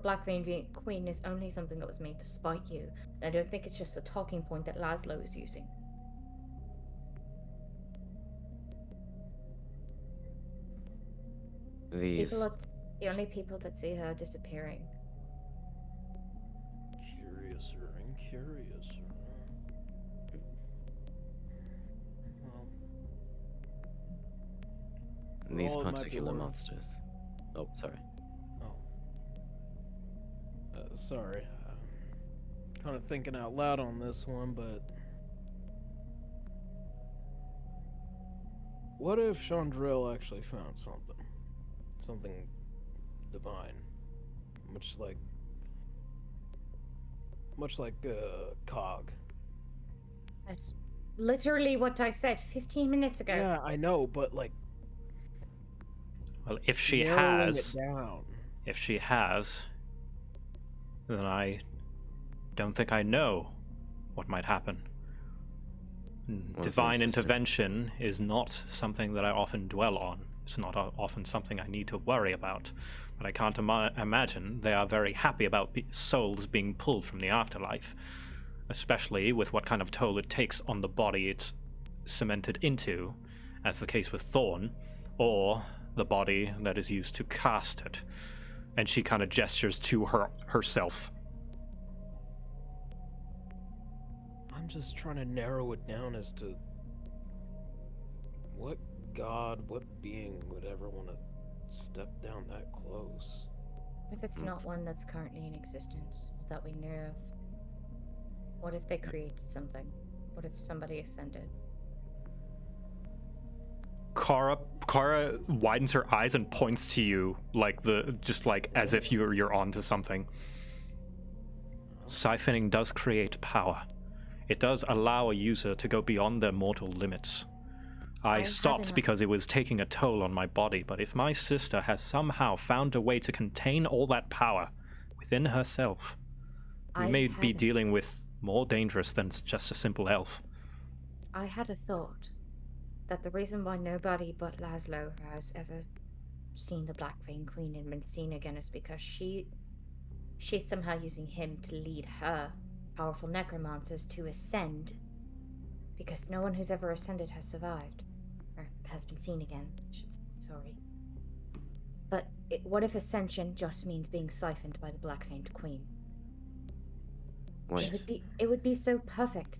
Blackvein Queen is only something that was made to spite you. And I don't think it's just a talking point that Laszlo is using. These. People are the only people that see her disappearing. Curiouser and curiouser. Well, These all it might be particular worth. monsters. Oh, sorry. Oh. Sorry. Kind of thinking out loud on this one, but what if Chandrell actually found something? Something divine. Much like Cog. That's literally what I said 15 minutes ago. Yeah, I know, but like Well, if she narrowing has, it down. then I don't think I know what might happen. Well, Divine sister. intervention is not something that I often dwell on. It's not often something I need to worry about. But I can't imagine they are very happy about souls being pulled from the afterlife, especially with what kind of toll it takes on the body it's cemented into, as the case with Thorn, or the body that is used to cast it. And she kind of gestures to herself. I'm just trying to narrow it down as to what god, what being would ever want to step down that close. If it's not one that's currently in existence, that we know of. What if they created something? What if somebody ascended? Kara widens her eyes and points to you, just like as if you're onto something. Siphoning does create power. It does allow a user to go beyond their mortal limits. I had stopped enough. because it was taking a toll on my body, but if my sister has somehow found a way to contain all that power within herself, we I may be had- dealing with more dangerous than just a simple elf. I had a thought that the reason why nobody but Laszlo has ever seen the Black Vein Queen and been seen again is because she's somehow using him to lead her powerful necromancers to ascend, because no one who's ever ascended has survived, or has been seen again, I should say. Sorry. But what if Ascension just means being siphoned by the Black Veined Queen? Wait, It would be so perfect.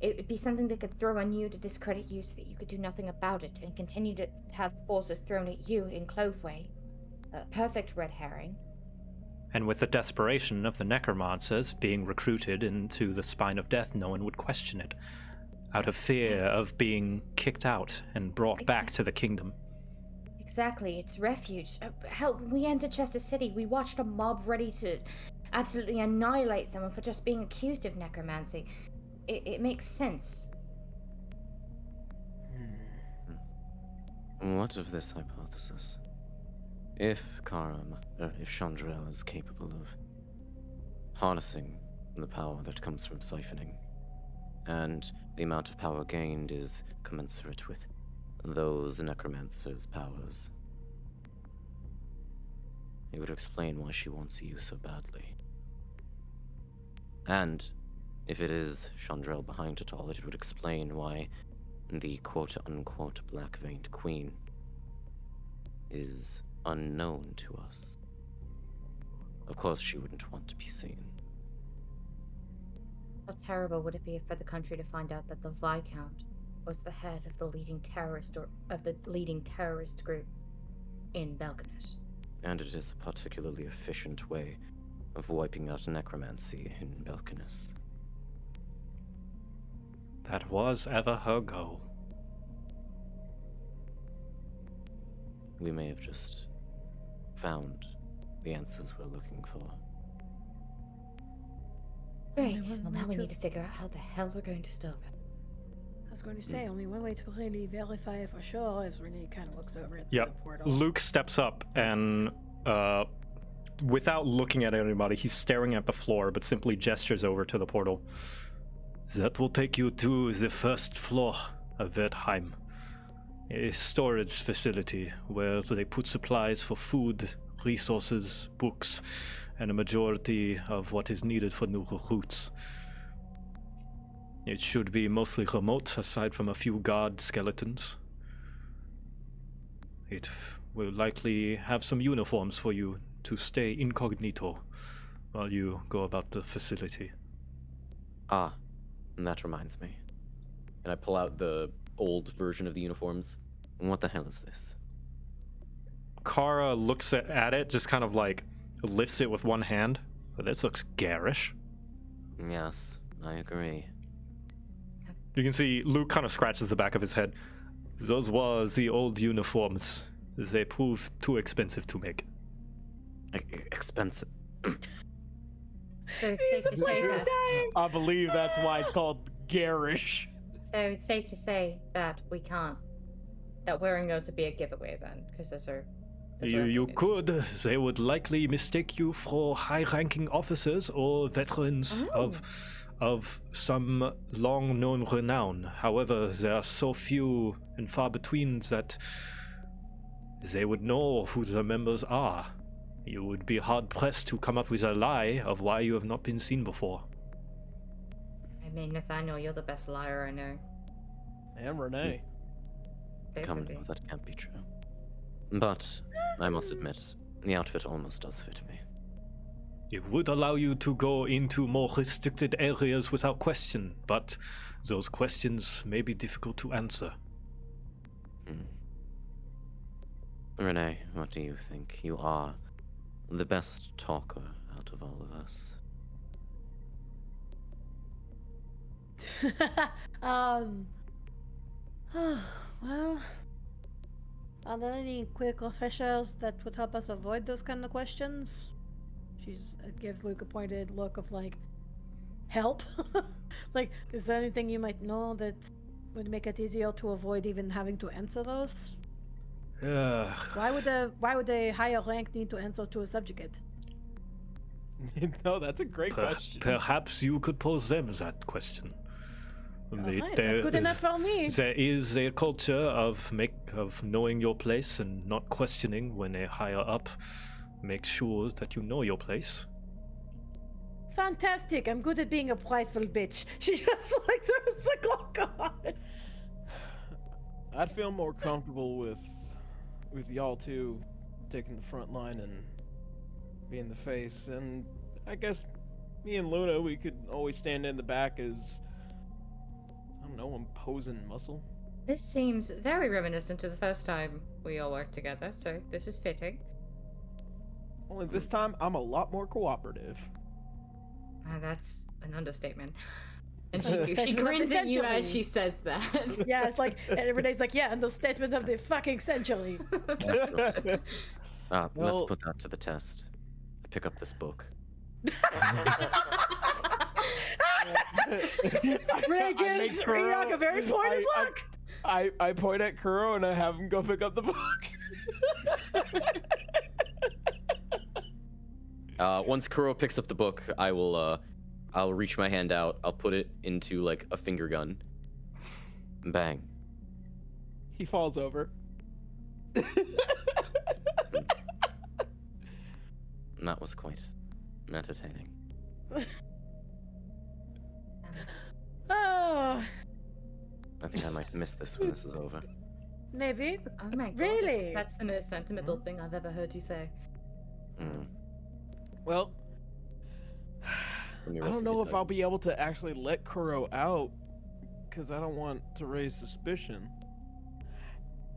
It would be something they could throw on you to discredit you so that you could do nothing about it and continue to have forces thrown at you in Cloveway. A perfect red herring. And with the desperation of the necromancers being recruited into the Spine of Death, no one would question it, out of fear Yes. of being kicked out and brought back to the kingdom. Exactly, it's refuge. Hell, when we entered Chester City, we watched a mob ready to absolutely annihilate someone for just being accused of necromancy. It makes sense. what of this hypothesis? If Chandrell is capable of harnessing the power that comes from siphoning, and the amount of power gained is commensurate with those necromancers' powers, it would explain why she wants you so badly. And if it is Chandrell behind it all, it would explain why the quote-unquote Black-Veined Queen is unknown to us. Of course she wouldn't want to be seen. How terrible would it be for the country to find out that the Viscount was the head of the leading terrorist group in Belkinus? And it is a particularly efficient way of wiping out necromancy in Belkinus. That was ever her goal. We may have just found the answers we're looking for. Great. Only one Well, now way we to- need to figure out how the hell we're going to stop it. I was going to say, only one way to really verify for sure is Renee kind of looks over at the Yep. portal. Luke steps up and, without looking at anybody, he's staring at the floor, but simply gestures over to the portal. That will take you to the first floor of Wertheim, a storage facility where they put supplies for food, resources, books, and a majority of what is needed for new recruits. It should be mostly remote, aside from a few guard skeletons. It will likely have some uniforms for you to stay incognito while you go about the facility. Ah, and that reminds me. And I pull out the old version of the uniforms. What the hell is this? Kara looks at it, just kind of like lifts it with one hand. But this looks garish. Yes, I agree. You can see Luke kind of scratches the back of his head. Those were the old uniforms. They proved too expensive to make. Expensive. So it's safe to say that. I believe that's why it's called garish. So it's safe to say that we can't. That wearing those would be a giveaway then, because those are. You could. They would likely mistake you for high-ranking officers or veterans of some long-known renown. However, there are so few and far between that they would know who the members are. You would be hard-pressed to come up with a lie of why you have not been seen before. I mean, Nathaniel, you're the best liar I know. And Renee. Both Come, of you. no, that can't be true. But I must admit, the outfit almost does fit me. It would allow you to go into more restricted areas without question, but those questions may be difficult to answer. Renee, what do you think? You are the best talker out of all of us. Well, are there any quick officials that would help us avoid those kind of questions? It gives Luke a pointed look of like, help? Like, is there anything you might know that would make it easier to avoid even having to answer those? Why would a higher rank need to answer to a subjugate? No, that's a great question. Perhaps you could pose them that question. Alright, that's good enough for me. There is a culture of knowing your place and not questioning when a higher up makes sure that you know your place. Fantastic! I'm good at being a prideful bitch. She just like throws the clock on. I'd feel more comfortable with y'all two taking the front line and being the face, and I guess me and Luna, we could always stand in the back as, I don't know, imposing muscle. This seems very reminiscent of the first time we all worked together, so this is fitting. Only this time, I'm a lot more cooperative. That's an understatement. And That's she the grins at you century. as she says that. Yeah, it's like everybody's like, yeah, understatement of the fucking century. Let's Well- put that to the test. I pick up this book. Renee gives Ryok a very pointed look. I point at Kuro and I have him go pick up the book. Once Kuro picks up the book, I'll reach my hand out. I'll put it into like a finger gun. Bang. He falls over. And that was quite entertaining. Oh, I think I might miss this when this is over. maybe. Oh my god. Really? That's the most sentimental thing I've ever heard you say. Mm. Well, When you're I don't resting know it if I'll be able to actually let Kuro out, because I don't want to raise suspicion.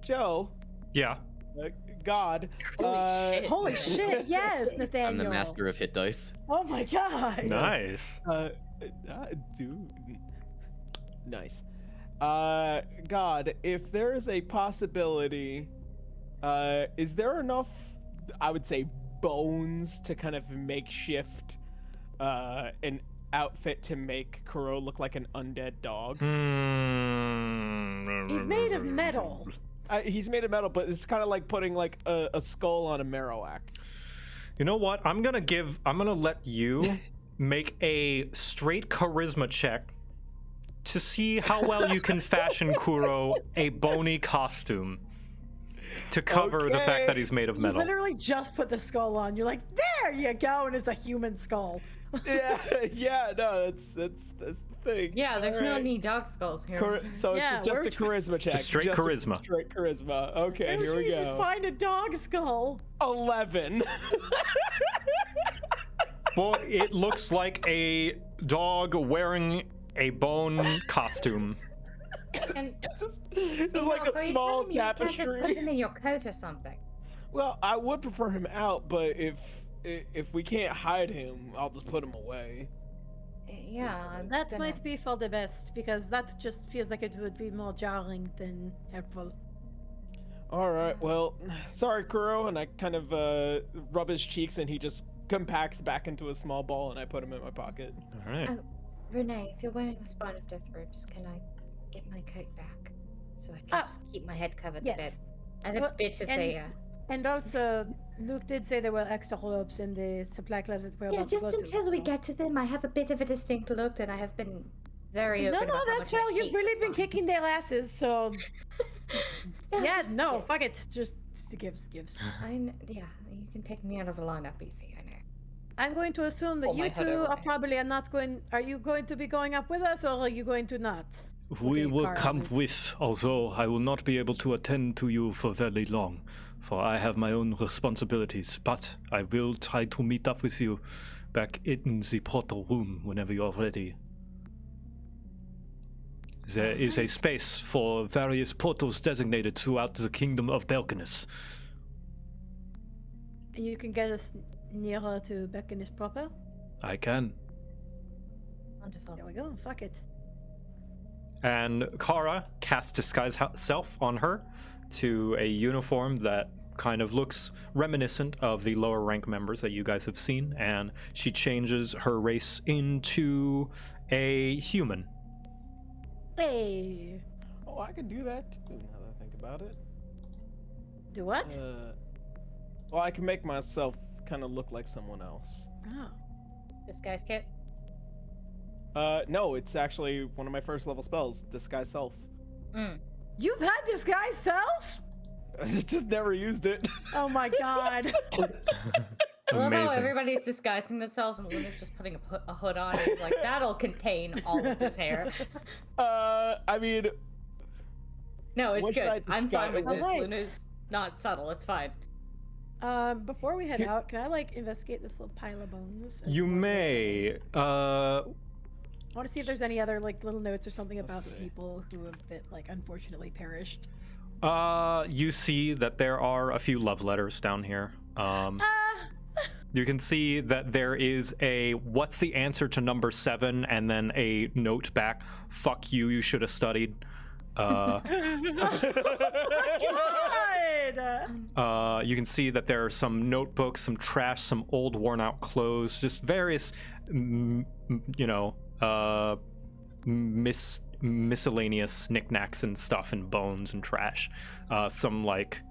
Joe, Yeah. God, Holy shit. Holy shit! Yes, Nathaniel. I'm the master of hit dice. Oh my god. Nice. dude, nice. God, if there is a possibility, is there enough, I would say, bones to kind of makeshift an outfit to make Kuro look like an undead dog? He's made of metal. He's made of metal, but it's kind of like putting like a skull on a Marowak. You know what? I'm gonna let you make a straight charisma check to see how well you can fashion Kuro a bony costume to cover the fact that he's made of You metal. literally just put the skull on. You're like, there you go, and it's a human skull. yeah, no, that's the thing. Yeah, there's no Alright. need dog skulls here. So Yeah, it's just we're a charisma check. Just straight charisma. Straight charisma. Okay, Where here we did you go. find a dog skull? 11. Well, it looks like a dog wearing a bone costume. And It's like Mark, are a you small telling me you can't just put tapestry. them in your coat or something? Well, I would prefer him out, but if we can't hide him, I'll just put him away. Yeah, I'm That gonna- might be for the best, because that just feels like it would be more jarring than helpful. All right. Well, sorry, Kuro. And I kind of rub his cheeks, and he just compacts back into a small ball, and I put him in my pocket. All right. Oh, Renee, if you're wearing the Spine of Death robes, can I get my coat back so I can Ah, just keep my head covered a yes. bit? I have a Well, bit of and- a. And also, Luke did say there were extra ropes in the supply closet we're Yeah, about to just go to, until we so- get to them, I have a bit of a distinct look, and I have been very No, open no, about how that's much I fair. You've hate really the been spine. kicking their asses, so yeah, just- no, fuck it. Just gives. Yeah, you can pick me out of a lineup easy. I know. I'm going to assume that Pull my you hood two over are my- probably are not going. Are you going to be going up with us, or are you going to not? We Okay, will Carl, come Luke. with, although I will not be able to attend to you for very long, for I have my own responsibilities. But I will try to meet up with you back in the portal room whenever you're ready. There is a space for various portals designated throughout the kingdom of Belkinus. And you can get us nearer to Belkinus proper. I can. Wonderful. There we go. Fuck it. And Kara casts disguise self on her to a uniform that kind of looks reminiscent of the lower rank members that you guys have seen, and she changes her race into a human. Hey, Oh, I can do that too. Now that I think about it. do what? Well, I can make myself kind of look like someone else. Oh. Disguise kit. No, it's actually one of my first level spells, disguise self. You've had disguise self? I just never used it. Oh my god. I love how Amazing. everybody's disguising themselves and Luna's just putting a hood on. And he's like, that'll contain all of this hair. I mean, No, it's What should I good. I'm fine with disguise- this. Alright. Luna's not subtle. It's fine. Before we head out, can I like investigate this little pile of bones? as You one of those may. things? I want to see if there's any other like little notes or something about the see. people who have been like unfortunately perished. You see that there are a few love letters down here. You can see that there is a "What's the answer to number 7?" and then a note back, "Fuck you, you should have studied." God! You can see that there are some notebooks, some trash, some old worn out clothes, just various, miscellaneous knickknacks and stuff and bones and trash. Some like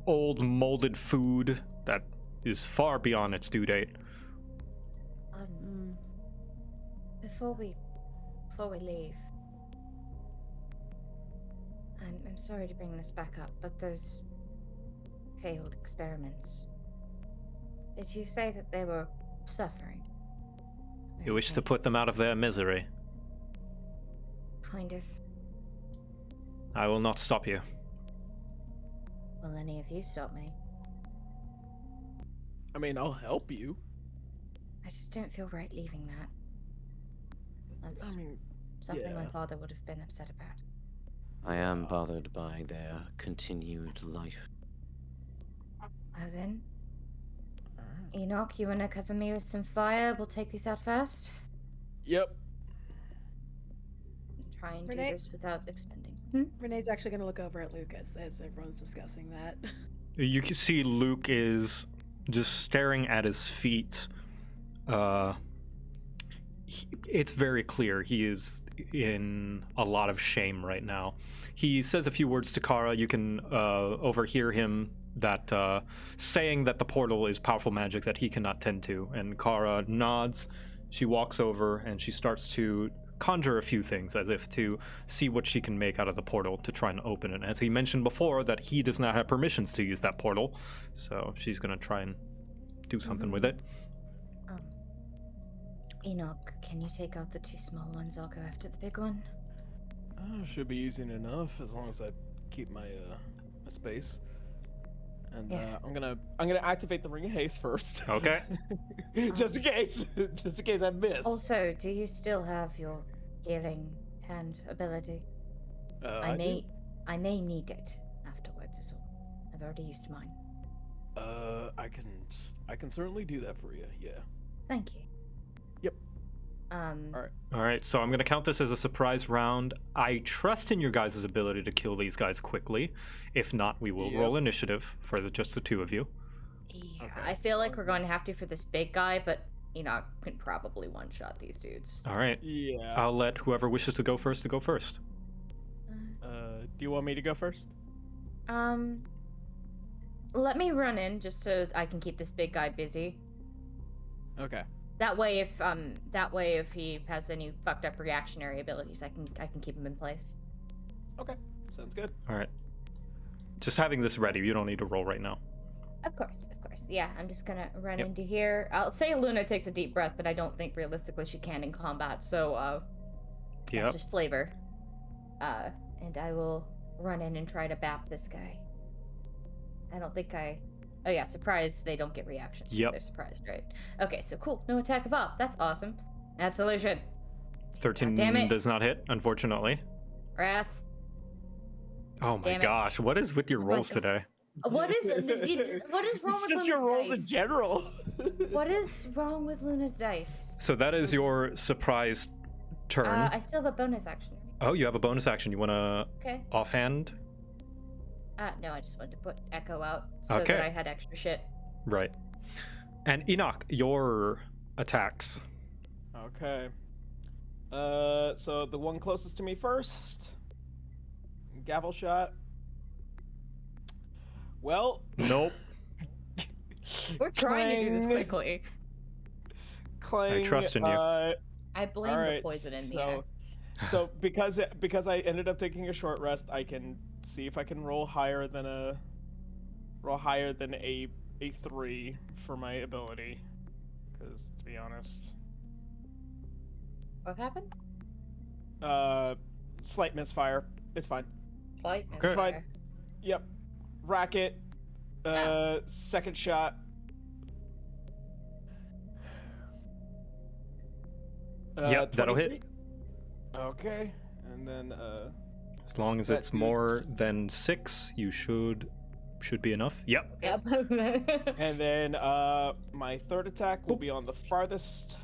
old molded food that is far beyond its due date. Before we leave, I'm sorry to bring this back up, but those failed experiments. Did you say that they were suffering? You wish to put them out of their misery. Kind of. I will not stop you. Will any of you stop me? I mean, I'll help you. I just don't feel right leaving that. That's I mean, something my yeah. father would have been upset about. I am bothered by their continued life. Then, Enoch, you wanna cover me with some fire? We'll take these out first. Yep. Try and Renee? do this without expending. Renee's actually going to look over at Lucas as everyone's discussing that. You can see Luke is just staring at his feet. It's very clear he is in a lot of shame right now. He says a few words to Kara. You can overhear him saying that the portal is powerful magic that he cannot tend to. And Kara nods. She walks over and she starts to conjure a few things as if to see what she can make out of the portal to try and open it. As he mentioned before, that he does not have permissions to use that portal, so she's gonna try and do something with it. Enoch, can you take out the 2 small ones? I'll go after the big one. Should be easy enough as long as I keep my my space. And Yeah. I'm gonna activate the Ring of Haste first. Okay. just in case I miss. Also, do you still have your healing hand ability? I I may need it afterwards. Is all. I've already used mine. I can certainly do that for you. Yeah. Thank you. Yep. All right. All right, so I'm going to count this as a surprise round. I trust in your guys' ability to kill these guys quickly. If not, we will roll initiative for just the two of you. Yeah, I feel like we're going to have to for this big guy, but Enoch can probably one-shot these dudes. All right. Yeah. I'll let whoever wishes to go first to go first. Do you want me to go first? Let me run in just so I can keep this big guy busy. Okay. That way, if he has any fucked up reactionary abilities, I can keep him in place. Okay. Sounds good. All right. Just having this ready. You don't need to roll right now. Of course. Yeah, I'm just gonna run into here. I'll say Luna takes a deep breath, but I don't think realistically she can in combat. So, that's just flavor. And I will run in and try to bap this guy. I don't think I. Oh yeah, surprise! They don't get reactions. Yep. They're surprised, right? Okay, so cool. No attack of op. That's awesome. Absolution. 13 damn it. does not hit, unfortunately. Wrath. Oh my Damn it. gosh, what is with your rolls today? What is what is wrong with Just Luna's your rolls dice? in general. What is wrong with Luna's dice? So that is your surprise turn. I still have a bonus action. Right? Oh, you have a bonus action. You want to Okay. offhand? No, I just wanted to put Echo out so Okay. that I had extra shit. Right. And Enoch, your attacks. Okay. So the one closest to me first. Gavel shot. Well. Nope. We're trying to do this Clang. quickly. Clang. I trust in you. I blame Alright, the poison in the air. So because I ended up taking a short rest, I can see if I can roll higher than a 3 for my ability. Because to be honest, What happened? slight misfire. It's fine. Fight. Okay. It's fine. Yep. Racket. Ah. Second shot. Yep, that'll hit. 23. Okay, and then As long as That it's dude- more than 6, you should be enough. Yep. Yep. and then my third attack will be on the farthest.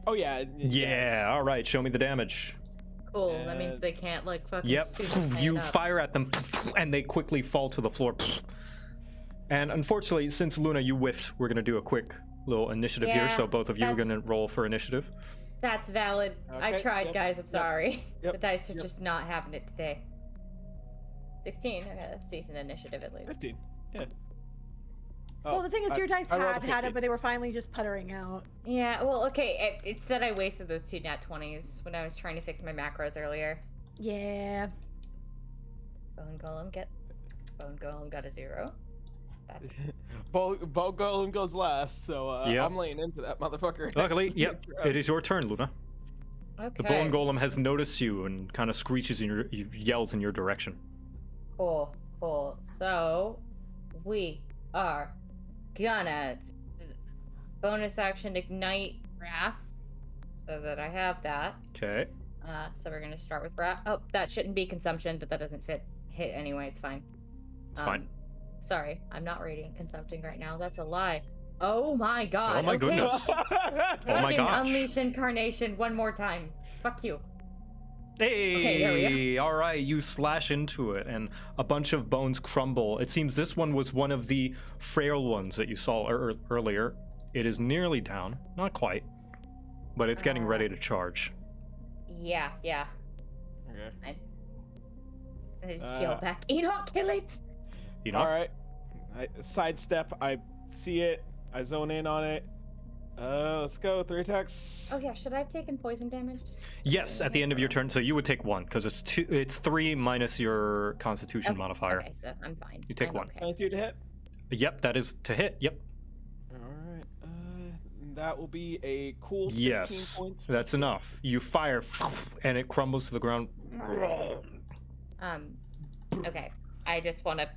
Oh yeah. Yeah. All right. Show me the damage. Cool. That means they can't like fucking. Yep. stand You up. fire at them, and they quickly fall to the floor. And unfortunately, since Luna, you whiffed, we're gonna do a quick little initiative here. Yeah, So both of you are that's- gonna roll for initiative. That's valid. I Okay, tried, yep, guys. I'm yep, sorry. yep, The dice are yep. just not having it today. 16. Okay, that's decent initiative at least. 15. Yeah. Well, the thing is, your dice I rolled a had 15. it, but they were finally just puttering out. Yeah. Well, okay. It said I wasted those 2 nat 20s when I was trying to fix my macros earlier. Yeah. Bone Golem got a 0. That's Bo Golem goes last, so Yep. I'm laying into that motherfucker. Luckily, yep, it is your turn, Luna. okay. The bone golem has noticed you and kind of screeches yells in your direction. Cool. So we are gonna bonus action ignite Wrath, so that I have that. Okay. So we're gonna start with Wrath. Oh, that shouldn't be consumption, but that doesn't hit anyway. It's fine. It's fine. Sorry, I'm not radiant consumpting right now. That's a lie. Oh my god. Oh my okay. goodness. Oh my Fucking gosh. Unleash incarnation one more time. Fuck you. Hey, there we all right, you slash into it and a bunch of bones crumble. It seems this one was one of the frail ones that you saw earlier. It is nearly down, not quite, but it's getting ready to charge. Yeah. Okay. I just yell back, Enoch, kill it! You know? All right. I sidestep. I see it. I zone in on it. Let's go. 3 attacks. Oh yeah, should I have taken poison damage? Yes, at the end of your turn, so you would take 1 because it's 3 minus your Constitution Okay, modifier. Okay, so I'm fine. You take I'm 1. Okay. 22 to hit. Yep, that is to hit. Yep. All right. That will be a cool 15 Yes, points. that's enough. You fire, and it crumbles to the ground. Okay. I just want to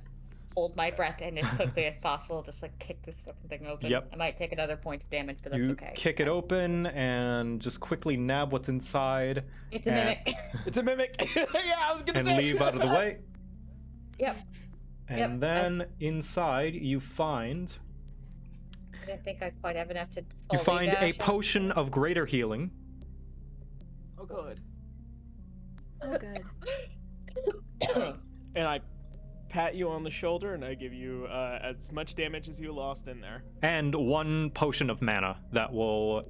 hold my breath and as quickly as possible, just like kick this fucking thing open. Yep. I might take another point of damage, but that's You okay. kick it open and just quickly nab what's inside It's a and- mimic. It's a mimic. Yeah, I was gonna and say. leave out of the way. Yep. And Yep, then inside you find I didn't think I quite have enough to. you fully find a dash potion of greater healing. Oh, good. Oh, good. And I pat you on the shoulder and I give you as much damage as you lost in there. And 1 potion of mana that will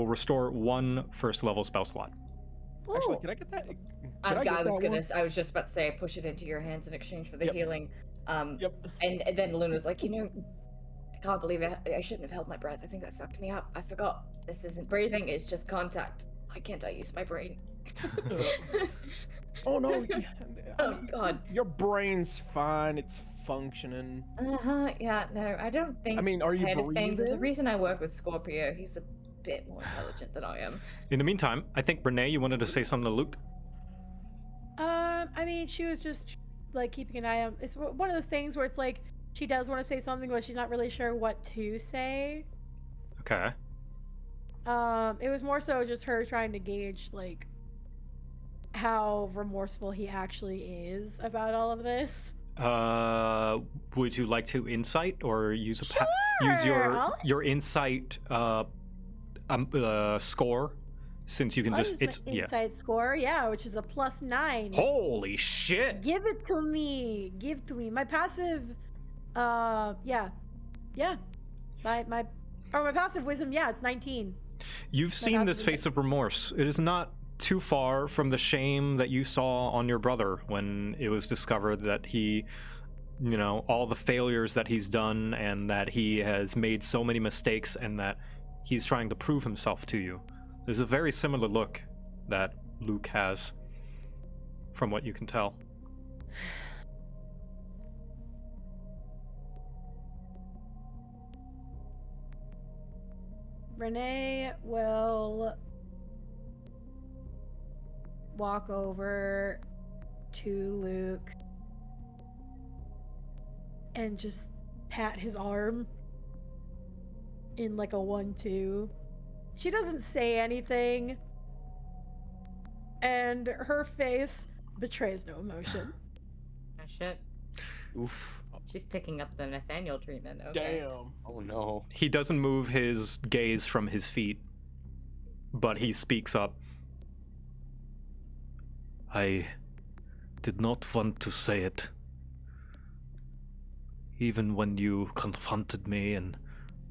restore 1 first level spell slot. Actually, Ooh. can I get that? I was one? I was just about to say, push it into your hands in exchange for the Yep. healing. Yep. And then Luna's like, I can't believe it. I shouldn't have held my breath. I think that fucked me up. I forgot. This isn't breathing. It's just contact. Why can't I use my brain? Oh no. Oh God. Your brain's fine. It's functioning. Yeah. No, I don't think. I mean, are you ahead of things. There's a breathing? reason I work with Scorpio. He's a bit more intelligent than I am. In the meantime, I think Renee, you wanted to say something to Luke. I mean, she was just like keeping an eye on. It's one of those things where it's like she does want to say something, but she's not really sure what to say. Okay. It was more so just her trying to gauge like how remorseful he actually is about all of this. Would you like to insight or use Sure, use I'll- your insight score, since you can I'll just use my insight score, yeah, which is a +9. Holy shit! Give it to me. Give to me. My passive, yeah. My passive wisdom, yeah, it's 19. You've seen this passive face of remorse. It is not too far from the shame that you saw on your brother when it was discovered that he, all the failures that he's done and that he has made so many mistakes and that he's trying to prove himself to you. There's a very similar look that Luke has, from what you can tell. Renee will walk over to Luke and just pat his arm in like a 1-2. She doesn't say anything, and her face betrays no emotion. Oh shit. Oof. She's picking up the Nathaniel treatment. Okay. Damn. Oh no. He doesn't move his gaze from his feet, but he speaks up. I did not want to say it. Even when you confronted me and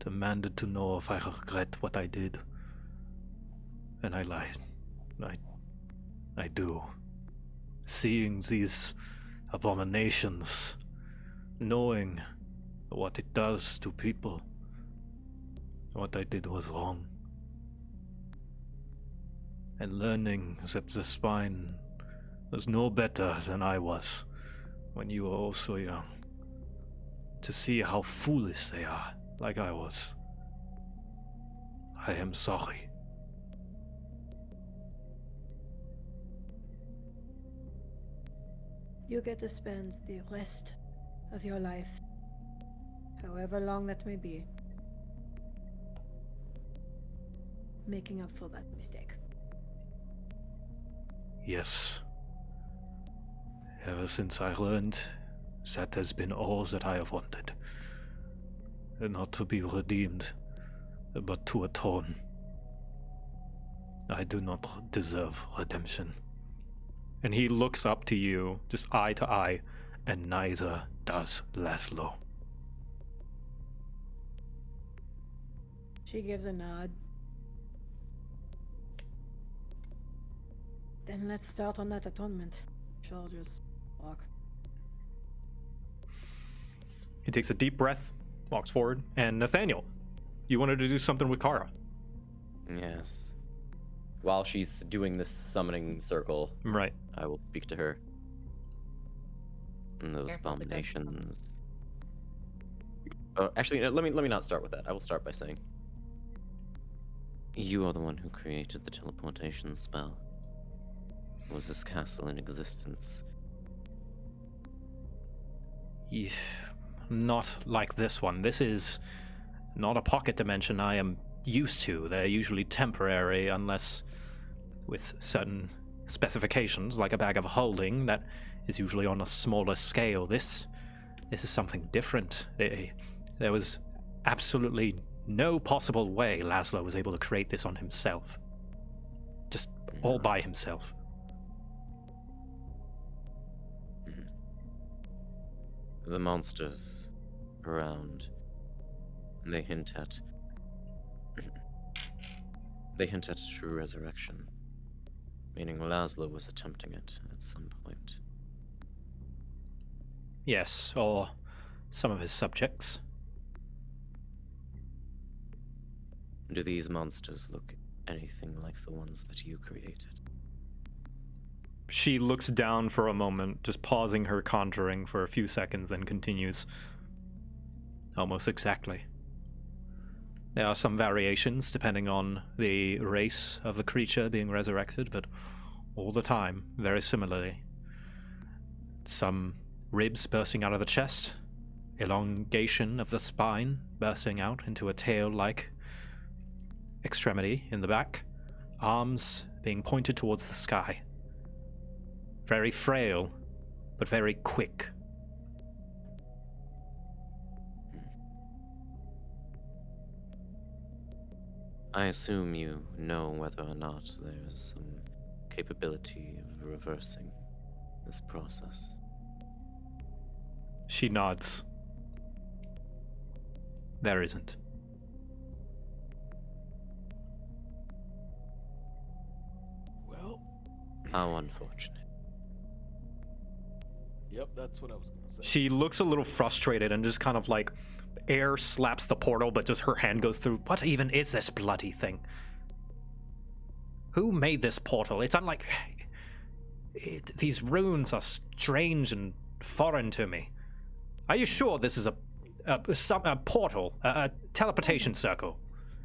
demanded to know if I regret what I did. And I lied. I do. Seeing these abominations, knowing what it does to people, what I did was wrong. And learning that the spine was no better than I was when you were also young. To see how foolish they are, like I was. I am sorry. You get to spend the rest of your life, however long that may be, making up for that mistake. Yes. Ever since I learned, that has been all that I have wanted. And not to be redeemed, but to atone. I do not deserve redemption. And he looks up to you, just eye to eye, and neither does Laszlo. She gives a nod. Then let's start on that atonement. She'll just walk. He takes a deep breath, walks forward, and Nathaniel, you wanted to do something with Kara. Yes. While she's doing this summoning circle, Right. I will speak to her. And those Careful, because- abominations. Actually, no, let me not start with that. I will start by saying, you are the one who created the teleportation spell. Was this castle in existence? Not like this one. This is not a pocket dimension I am used to. They're usually temporary unless with certain specifications, like a bag of holding, that is usually on a smaller scale. This is something different. There was absolutely no possible way Laszlo was able to create this on himself. Just all by himself. The monsters around, they hint at true resurrection, meaning Laszlo was attempting it at some point. Yes, or some of his subjects. Do these monsters look anything like the ones that you created? She looks down for a moment, just pausing her conjuring for a few seconds, and continues. Almost exactly. There are some variations depending on the race of the creature being resurrected, but all the time, very similarly. Some ribs bursting out of the chest, elongation of the spine bursting out into a tail-like extremity in the back, arms being pointed towards the sky. Very frail, but very quick. I assume you know whether or not there's some capability of reversing this process. She nods. There isn't. Well, How unfortunate. yep, that's what I was gonna say. She looks a little frustrated and just kind of like air slaps the portal, but just her hand goes through. What even is this bloody thing? Who made this portal? It's unlike... these runes are strange and foreign to me. Are you sure this is a portal, a teleportation circle?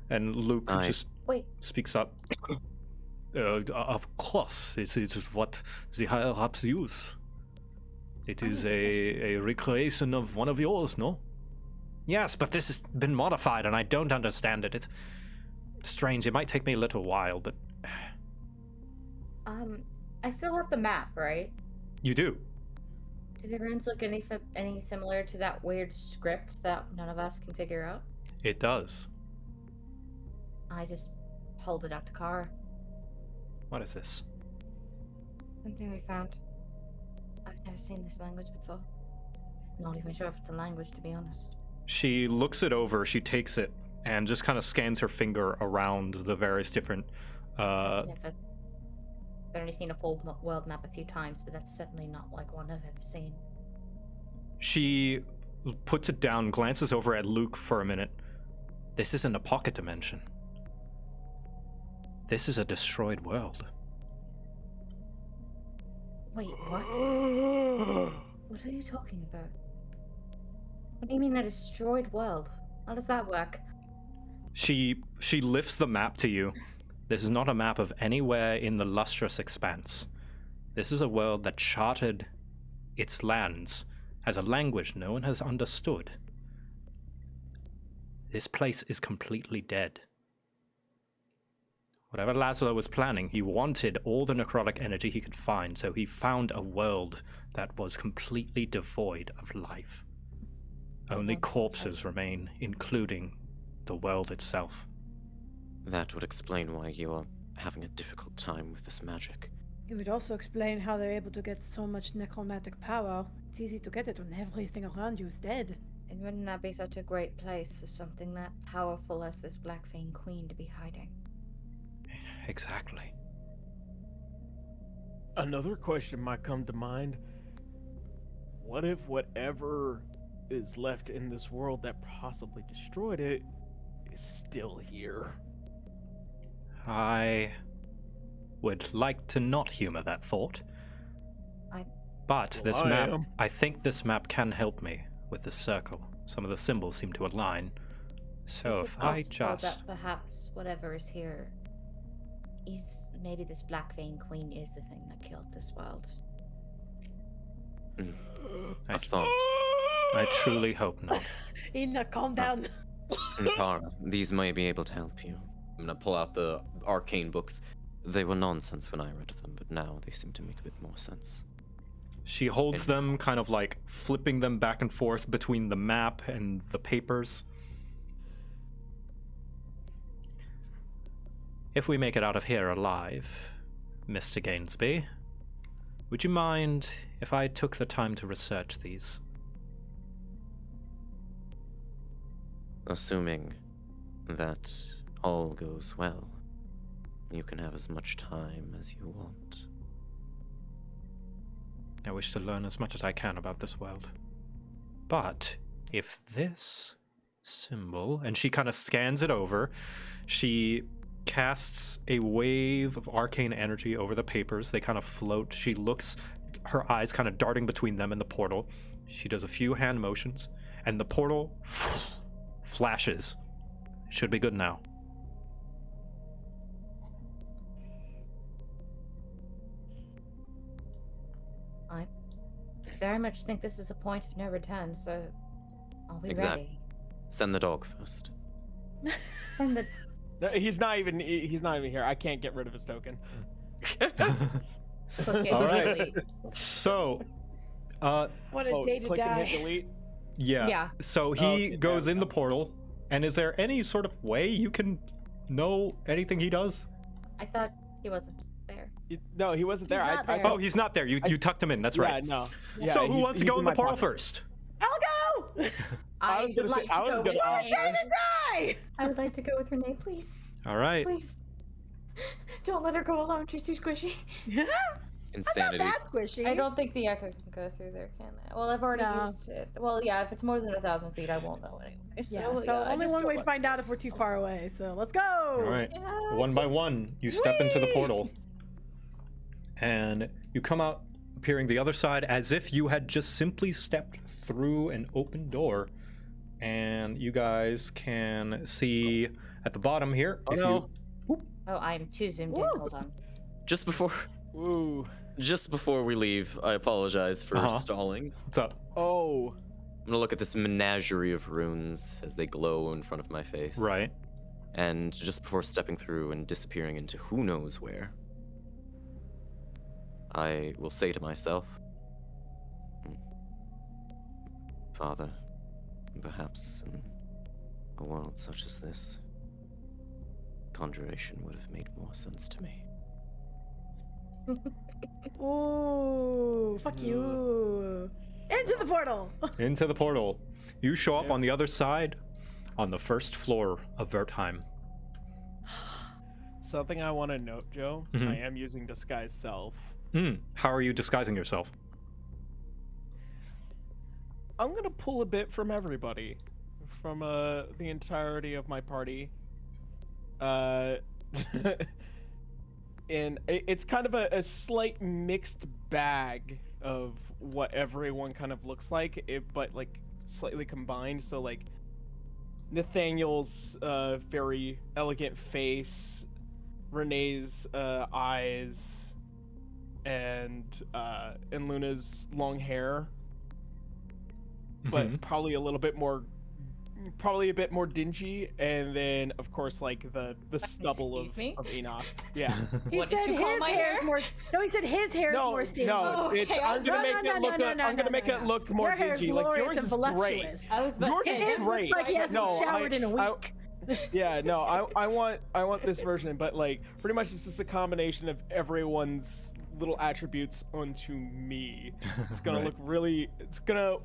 And Luke just Wait. speaks up. Of course, it is what the higher-ups use. It is a recreation of one of yours, no? Yes, but this has been modified and I don't understand it. It's strange. It might take me a little while, but... I still have the map, right? You do. Do the runes look any similar to that weird script that none of us can figure out? It does. I just hold it out to Kara. What is this? Something we found. I've never seen this language before. Not even sure if it's a language, to be honest. She looks it over, she takes it, and just kind of scans her finger around the various different... I've only seen a full world map a few times, but that's certainly not like one I've ever seen. She puts it down, glances over at Luke for a minute. This isn't a pocket dimension. This is a destroyed world. Wait, what? What are you talking about? What do you mean a destroyed world? How does that work? She lifts the map to you. This is not a map of anywhere in the lustrous expanse. This is a world that charted its lands as a language no one has understood. This place is completely dead. Whatever Laszlo was planning, he wanted all the necrotic energy he could find, so he found a world that was completely devoid of life. Only corpses remain, including the world itself. That would explain why you're having a difficult time with this magic. It would also explain how they're able to get so much necromantic power. It's easy to get it when everything around you is dead. And wouldn't that be such a great place for something that powerful as this Black Fang Queen to be hiding? Exactly. Another question might come to mind. What if whatever is left in this world that possibly destroyed it is still here? I would like to not humor that thought. But Well, this I map, am. I think this map can help me with the circle. Some of the symbols seem to align. So Is it if I possible just... that perhaps whatever is here is maybe this Black Vein Queen is the thing that killed this world. I thought. I truly hope not. Ina, calm down. Kara, these may be able to help you. I'm gonna pull out the arcane books. They were nonsense when I read them, but now they seem to make a bit more sense. She holds them, kind of like flipping them back and forth between the map and the papers. If we make it out of here alive, Mr. Gainsby, would you mind if I took the time to research these? Assuming that all goes well, you can have as much time as you want. I wish to learn as much as I can about this world. But if this symbol, and she kind of scans it over, she casts a wave of arcane energy over the papers. They kind of float. She looks, her eyes kind of darting between them and the portal. She does a few hand motions, and the portal flashes. It should be good now. I very much think this is a point of no return, so I'll be Exactly. ready. Send the dog first. And the No, he's not even here. I can't get rid of his token. book it All right. really- So, What a day to click and die. hit delete. yeah. Yeah. So he Okay, goes there in we the go. portal, and is there any sort of way you can know anything he does? I thought he wasn't there. No, he wasn't there. He's not there. Oh, he's not there. You tucked him in. That's right. Yeah, no. Yeah, So who he's- wants to he's go in the my portal pocket. first? I'll go! I was would gonna say- like to I was go gonna with offer. Renee. Day to die! I would like to go with Renee, please. All right. Please. Don't let her go alone. She's too squishy. Not Insanity. that squishy. I don't think the echo can go through there, can I? Well, I've already No. used it. Well, yeah, if it's more than 1,000 feet, I won't know anyway. Yeah, so yeah, I only just one don't way to want- find out if we're too far away. So let's go. All right. Yeah, One by just- one, you step into the portal, and you come out appearing the other side as if you had just simply stepped through an open door. And you guys can see at the bottom here. Oh, if no. Oh, I'm too zoomed in. Woo. Hold on. Just before we leave, I apologize for Uh-huh. stalling. What's up? Oh, I'm gonna look at this menagerie of runes as they glow in front of my face. Right. And just before stepping through and disappearing into who knows where, I will say to myself, Father, perhaps in a world such as this, conjuration would have made more sense to me. Ooh, fuck you. Into the portal. Into the portal. You show up on the other side, on the first floor of Wertheim. something I want to note, Joe. Mhm. I am using disguise self. How are you disguising yourself? I'm gonna pull a bit from everybody, from the entirety of my party. And it's kind of a slight mixed bag of what everyone kind of looks like, but like slightly combined. So like Nathaniel's very elegant face, Renee's eyes, and Luna's long hair, but Mhm. probably a bit more dingy, and then of course like the stubble Excuse me? of Enoch. Yeah. He What did said you call his my hair is hair? more. No, he said his hair is No, more stingy. no, Okay, it's, I I'm was- gonna No, make no, it no, look. no, I'm no, gonna no, make no, it no. look more Your hair is dingy. Like glorious yours and is great. voluptuous. I was about Yours to say, is His great. looks like he hasn't No, showered in a week. Yeah, no, I want this version, but like pretty much it's just a combination of everyone's little attributes onto me. It's gonna Right. look really. It's gonna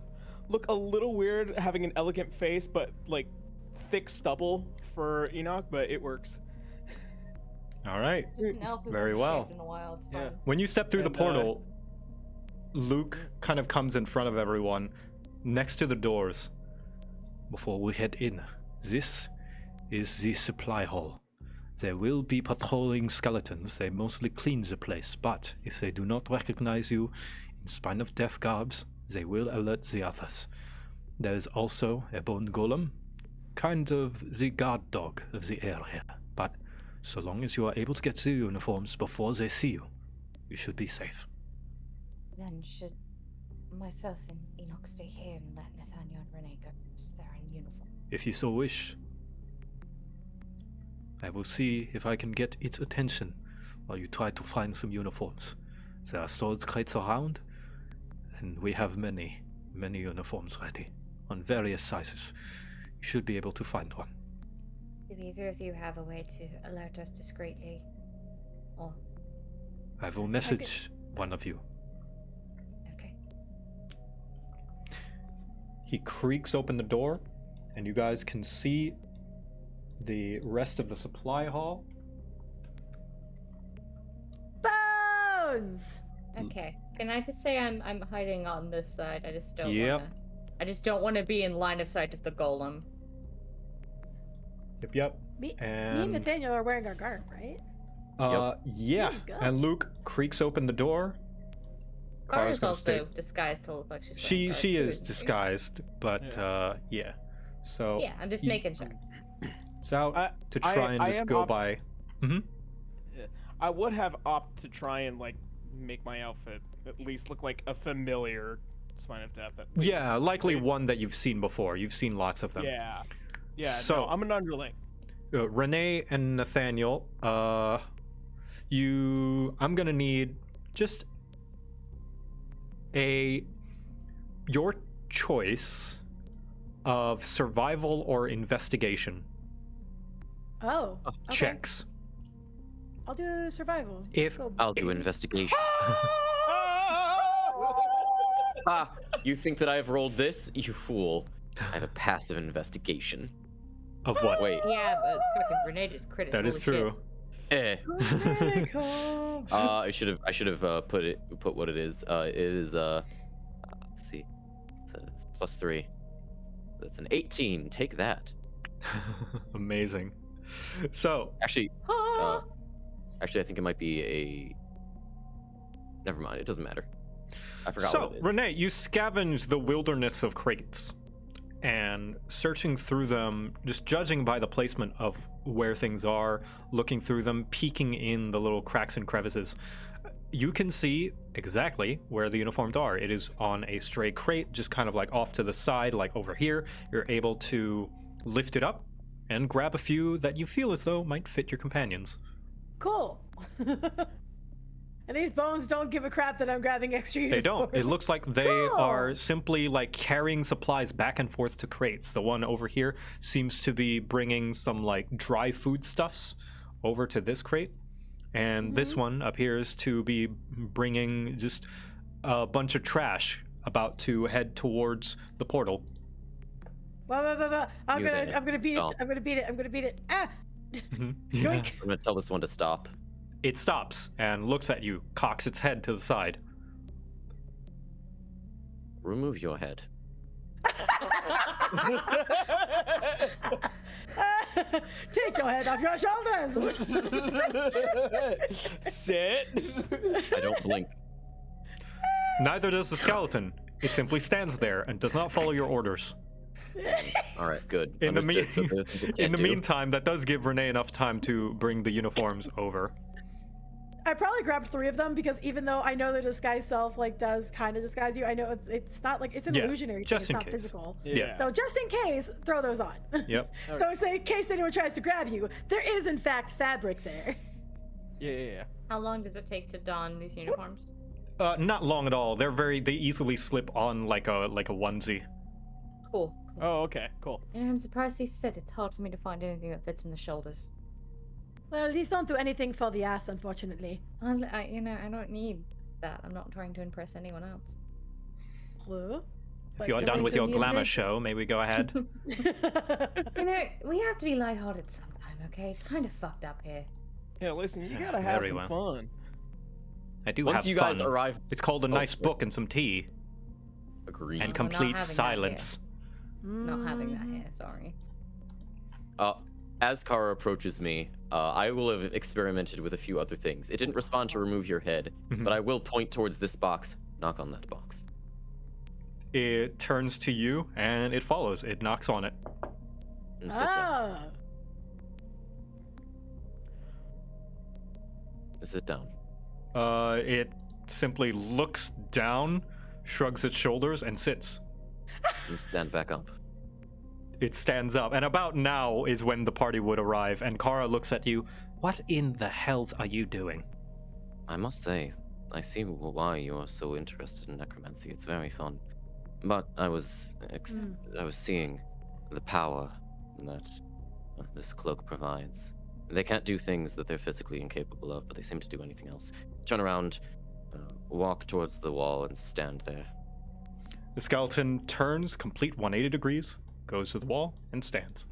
look a little weird having an elegant face, but like thick stubble for Enoch, but it works. All right. Just an elf who Very hasn't well. shaved in a while. It's Yeah. fine. When you step through the And, portal, Luke kind of comes in front of everyone next to the doors. Before we head in, this is the supply hall. There will be patrolling skeletons. They mostly clean the place, but if they do not recognize you, in spite of death garbs, they will alert the others. There is also a bone golem, kind of the guard dog of the area, but so long as you are able to get the uniforms before they see you, you should be safe. Then should myself and Enoch stay here and let Nathaniel and Renee go? Because they're in uniform. If you so wish, I will see if I can get its attention while you try to find some uniforms. There are storage crates around, and we have many uniforms ready, on various sizes. You should be able to find one. Do either of you have a way to alert us discreetly? Or I will message one of you. okay. He creaks open the door, and you guys can see the rest of the supply hall. Bones! Okay. Can I just say I'm hiding on this side? I just don't Yep. wanna. I just don't want to be in line of sight of the golem. Yep. Me And and Nathaniel are wearing our garb, right? yeah. Seems good. And Luke creaks open the door. Kara's gonna also stay. disguised to look like she's She wearing she garb, is too, isn't she? disguised, but yeah. So Yeah, I'm just you- making sure. It's out to I- try and I just am go opt- by. Mm-hmm. I would have opted to try and like make my outfit at least look like a familiar Spine of Death. At least. Yeah, likely one that you've seen before. You've seen lots of them. Yeah. Yeah. So- no, I'm an underling. Renee and Nathaniel, I'm gonna need just your choice of survival or investigation Oh. Okay. checks. I'll do survival. If- Go. I'll do investigation. Ah, you think that I've rolled this? You fool. I have a passive investigation. Of what? Wait. Yeah, but fucking Renee just crit it. That is Holy true. shit. I should have put what it is. It is let's see. It's a +3. That's an 18. Take that. Amazing. So, Actually, I think it might be a. Never mind. It doesn't matter. I forgot so what it is. Renee, you scavenge the wilderness of crates, and searching through them, just judging by the placement of where things are, looking through them, peeking in the little cracks and crevices, you can see exactly where the uniforms are. It is on a stray crate, just kind of like off to the side, like over here. You're able to lift it up and grab a few that you feel as though might fit your companions. Cool. And these bones don't give a crap that I'm grabbing extra They don't. uniforms. It looks like they Cool. are simply like carrying supplies back and forth to crates. The one over here seems to be bringing some like dry foodstuffs over to this crate. And this one appears to be bringing just a bunch of trash about to head towards the portal. Whoa. I'm You gonna better beat stop. it. I'm gonna beat it. Ah! Yeah. Yoink. I'm gonna tell this one to stop. It stops and looks at you, cocks its head to the side. Remove your head. Take your head off your shoulders. Sit. I don't blink. Neither does the skeleton. It simply stands there and does not follow your orders. All right, good. In the, Understood, so there's things it in can't the do. meantime, that does give Renee enough time to bring the uniforms over. I probably grabbed 3 of them because even though I know the disguise self like does kind of disguise you, I know it's not like it's an Yeah, illusionary just thing. in It's not case. physical. Yeah. So just in case, throw those on. Yep. So say in case anyone tries to grab you, there is in fact fabric there. Yeah. How long does it take to don these uniforms? Not long at all. They easily slip on like a onesie. Cool. Oh, okay, cool. You know, I'm surprised these fit. It's hard for me to find anything that fits in the shoulders. Well, these don't do anything for the ass, unfortunately. I don't need that. I'm not trying to impress anyone else. Hello? If you're done with your glamour show, maybe go ahead. You know, we have to be lighthearted sometime, okay? It's kind of fucked up here. Yeah, listen, you gotta have Very some well. fun. I do Once have you fun. guys arrive, It's called a nice sorry. book and some tea agree. and we're not complete having that silence. Not having that here, sorry. As Kara approaches me, I will have experimented with a few other things. It didn't respond to remove your head, but I will point towards this box. Knock on that box. It turns to you and it follows. It knocks on it. And sit down. Ah. Sit down. It simply looks down, shrugs its shoulders, and sits. And stand back up. It stands up, and about now is when the party would arrive, and Kara looks at you. What in the hells are you doing? I must say, I see why you are so interested in necromancy. It's very fun. But I was seeing the power that this cloak provides. They can't do things that they're physically incapable of, but they seem to do anything else. Turn around, walk towards the wall, and stand there. The skeleton turns complete 180 degrees, goes to the wall, and stands.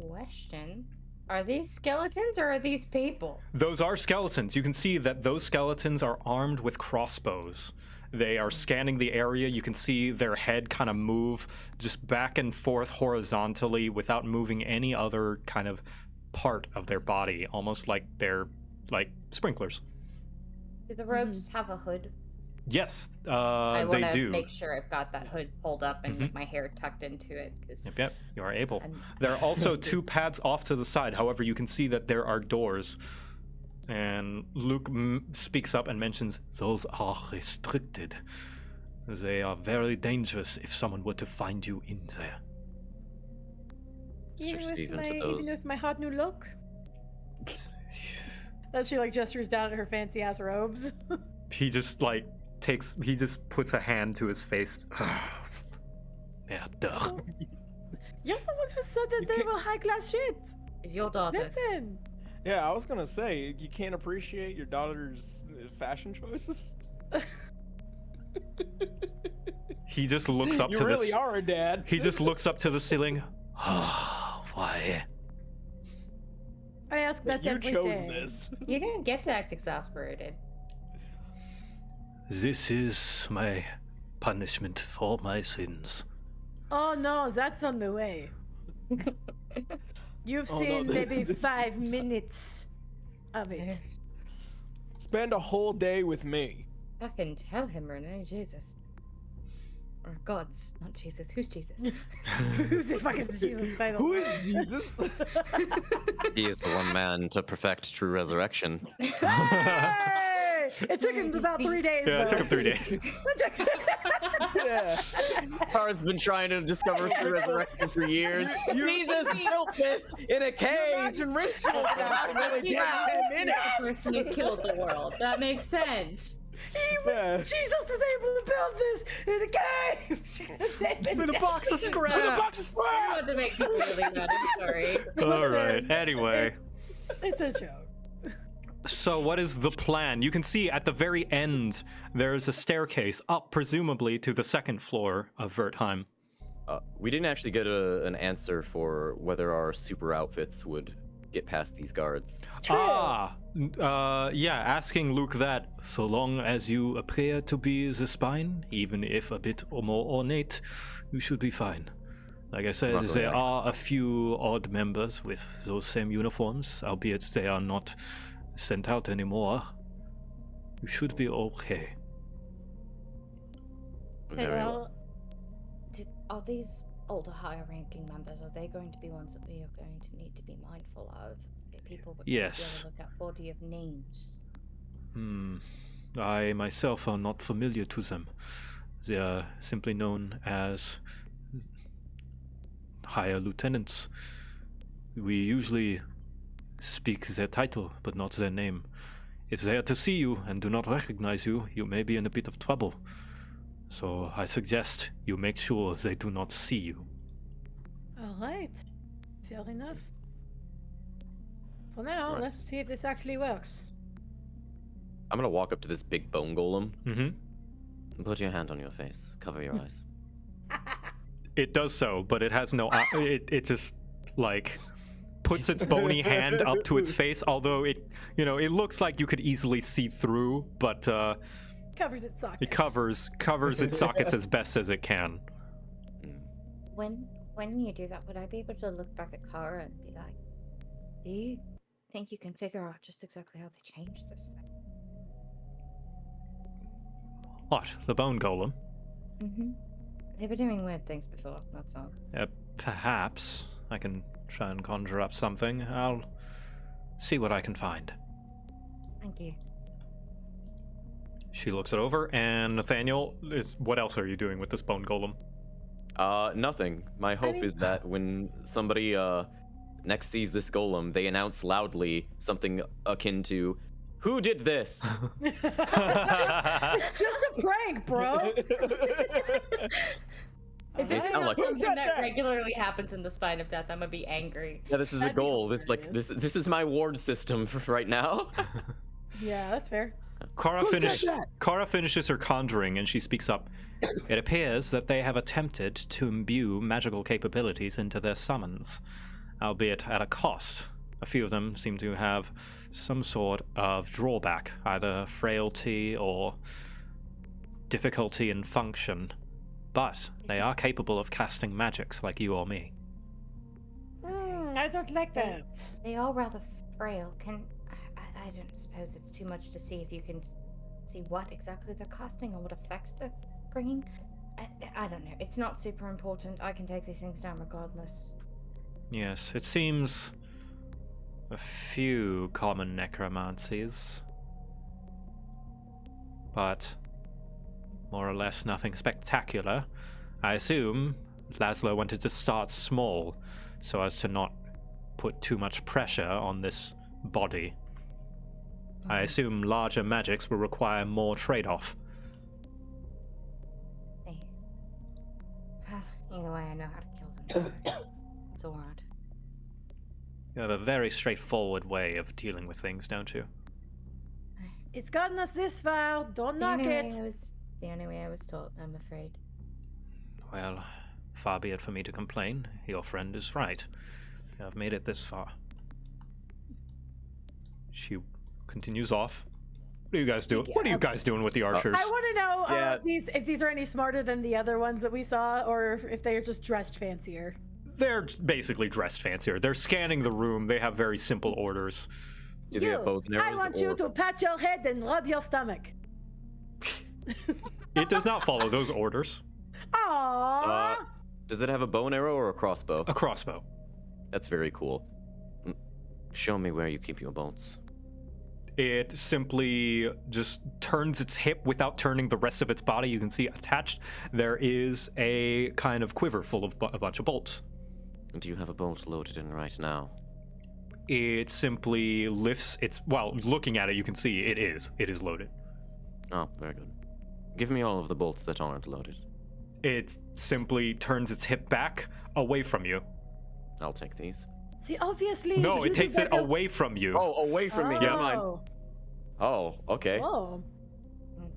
Question. Are these skeletons or are these people? Those are skeletons. You can see that those skeletons are armed with crossbows. They are scanning the area. You can see their head kind of move just back and forth horizontally without moving any other kind of part of their body, almost like they're like sprinklers. Do the robes have a hood? Yes, I they want to do. make sure I've got that hood pulled up and my hair tucked into it. Cause Yep, you are able. I'm- There are also two paths off to the side. However, you can see that there are doors. And Luke speaks up and mentions, those are restricted. They are very dangerous if someone were to find you in there. Mr. Stevens, Even with with my hot new look. That she like gestures down at her fancy ass robes. He just he just puts a hand to his face. Merde. You're the one who said that they were high class shit. Your daughter. Listen. Yeah, I was gonna say, you can't appreciate your daughter's fashion choices? He just looks up You to really this. are a dad. He just looks up to the ceiling. Why? I ask that You every chose day. this. You didn't get to act exasperated. This is my punishment for my sins. Oh no, that's on the way. You've Oh, no, seen maybe this- 5 minutes of it. Spend a whole day with me. Fucking tell him, Renee. Jesus. Or gods, not Jesus. Who's Jesus? Who's the fuck is Jesus title? Who is Jesus? He is the one man to perfect true resurrection. Hey! It took him about 3 days. Yeah, it took though. him 3 days. Yeah. Car's been trying to discover true resurrection for years. Jesus built this in a cave. Imagine ritual that and only take 10 minutes. The person who killed the world. That makes sense. Yeah. Jesus was able to build this in a cave. With a box of scraps. I want to make people really mad. I'm sorry. All right. Anyway. It's a joke. So what is the plan? You can see at the very end, there's a staircase up, presumably, to the second floor of Wertheim. We didn't actually get an answer for whether our super outfits would get past these guards. Yeah, asking Luke that, so long as you appear to be the spine, even if a bit more ornate, you should be fine. Like I said, Luckily, there are a few odd members with those same uniforms, albeit they are not sent out anymore. You should be okay. Very well. Are these older, higher-ranking members? Are they going to be ones that we are going to need to be mindful of? People would Yes. look out for. Do you have names? I myself are not familiar to them. They are simply known as higher lieutenants. We usually speak their title, but not their name. If they are to see you and do not recognize you, you may be in a bit of trouble. So I suggest you make sure they do not see you. All right. Fair enough. For now, Right. let's see if this actually works. I'm gonna walk up to this big bone golem Mm-hmm. and put your hand on your face. Cover your eyes. It does so, but it has no... it just, like, puts its bony hand up to its face, although it looks like you could easily see through, but Covers its sockets. it covers its sockets as best as it can. When you do that, would I be able to look back at Kara and be like, do you think you can figure out just exactly how they changed this thing? What? The bone golem? Mm-hmm. They were doing weird things before, that's all. Perhaps I can try and conjure up something. I'll see what I can find. Thank you. She looks it over, and Nathaniel, what else are you doing with this bone golem? Nothing. My hope mean- is that when somebody next sees this golem, they announce loudly something akin to, "Who did this?" It's just a prank, bro. If this is sound not like- something that regularly happens in the Spine of Death, I'm gonna be angry. Yeah, this is That'd a be goal. This is my ward system for right now. Yeah, that's fair. Kara that? finishes her conjuring and she speaks up. It appears that they have attempted to imbue magical capabilities into their summons, albeit at a cost. A few of them seem to have some sort of drawback, either frailty or difficulty in function. But they are capable of casting magics like you or me. I don't like that. They are rather frail. I don't suppose it's too much to see if you can see what exactly they're casting or what effects they're bringing. I don't know. It's not super important. I can take these things down regardless. Yes, it seems a few common necromancies, but more or less nothing spectacular. I assume Laszlo wanted to start small so as to not put too much pressure on this body. I assume larger magics will require more trade-off. Either way, I know how to kill them. It's alright. You have a very straightforward way of dealing with things, don't you? It's gotten us this far. Don't knock it. The only way I was taught, I'm afraid. Well, far be it for me to complain. Your friend is right. You have made it this far. She continues off. What are you guys doing? What are you guys doing with the archers? I want to know Yeah. if these are any smarter than the other ones that we saw, or if they are just dressed fancier. They're basically dressed fancier. They're scanning the room. They have very simple orders. Do they have bows and arrows? I want you to pat your head and rub your stomach. It does not follow those orders. Aww. Does it have a bow and arrow or a crossbow? A crossbow. That's very cool. Show me where you keep your bones. It simply just turns its hip without turning the rest of its body. You can see attached there is a kind of quiver full of a bunch of bolts. Do you have a bolt loaded in right now? It simply lifts its... Well, looking at it, you can see it is. It is loaded. Oh, very good. Give me all of the bolts that aren't loaded. It simply turns its hip back away from you. I'll take these. See, obviously. No, you it takes it decided- away from you. Oh, away from me. Never mind. Oh. Oh, okay. Oh.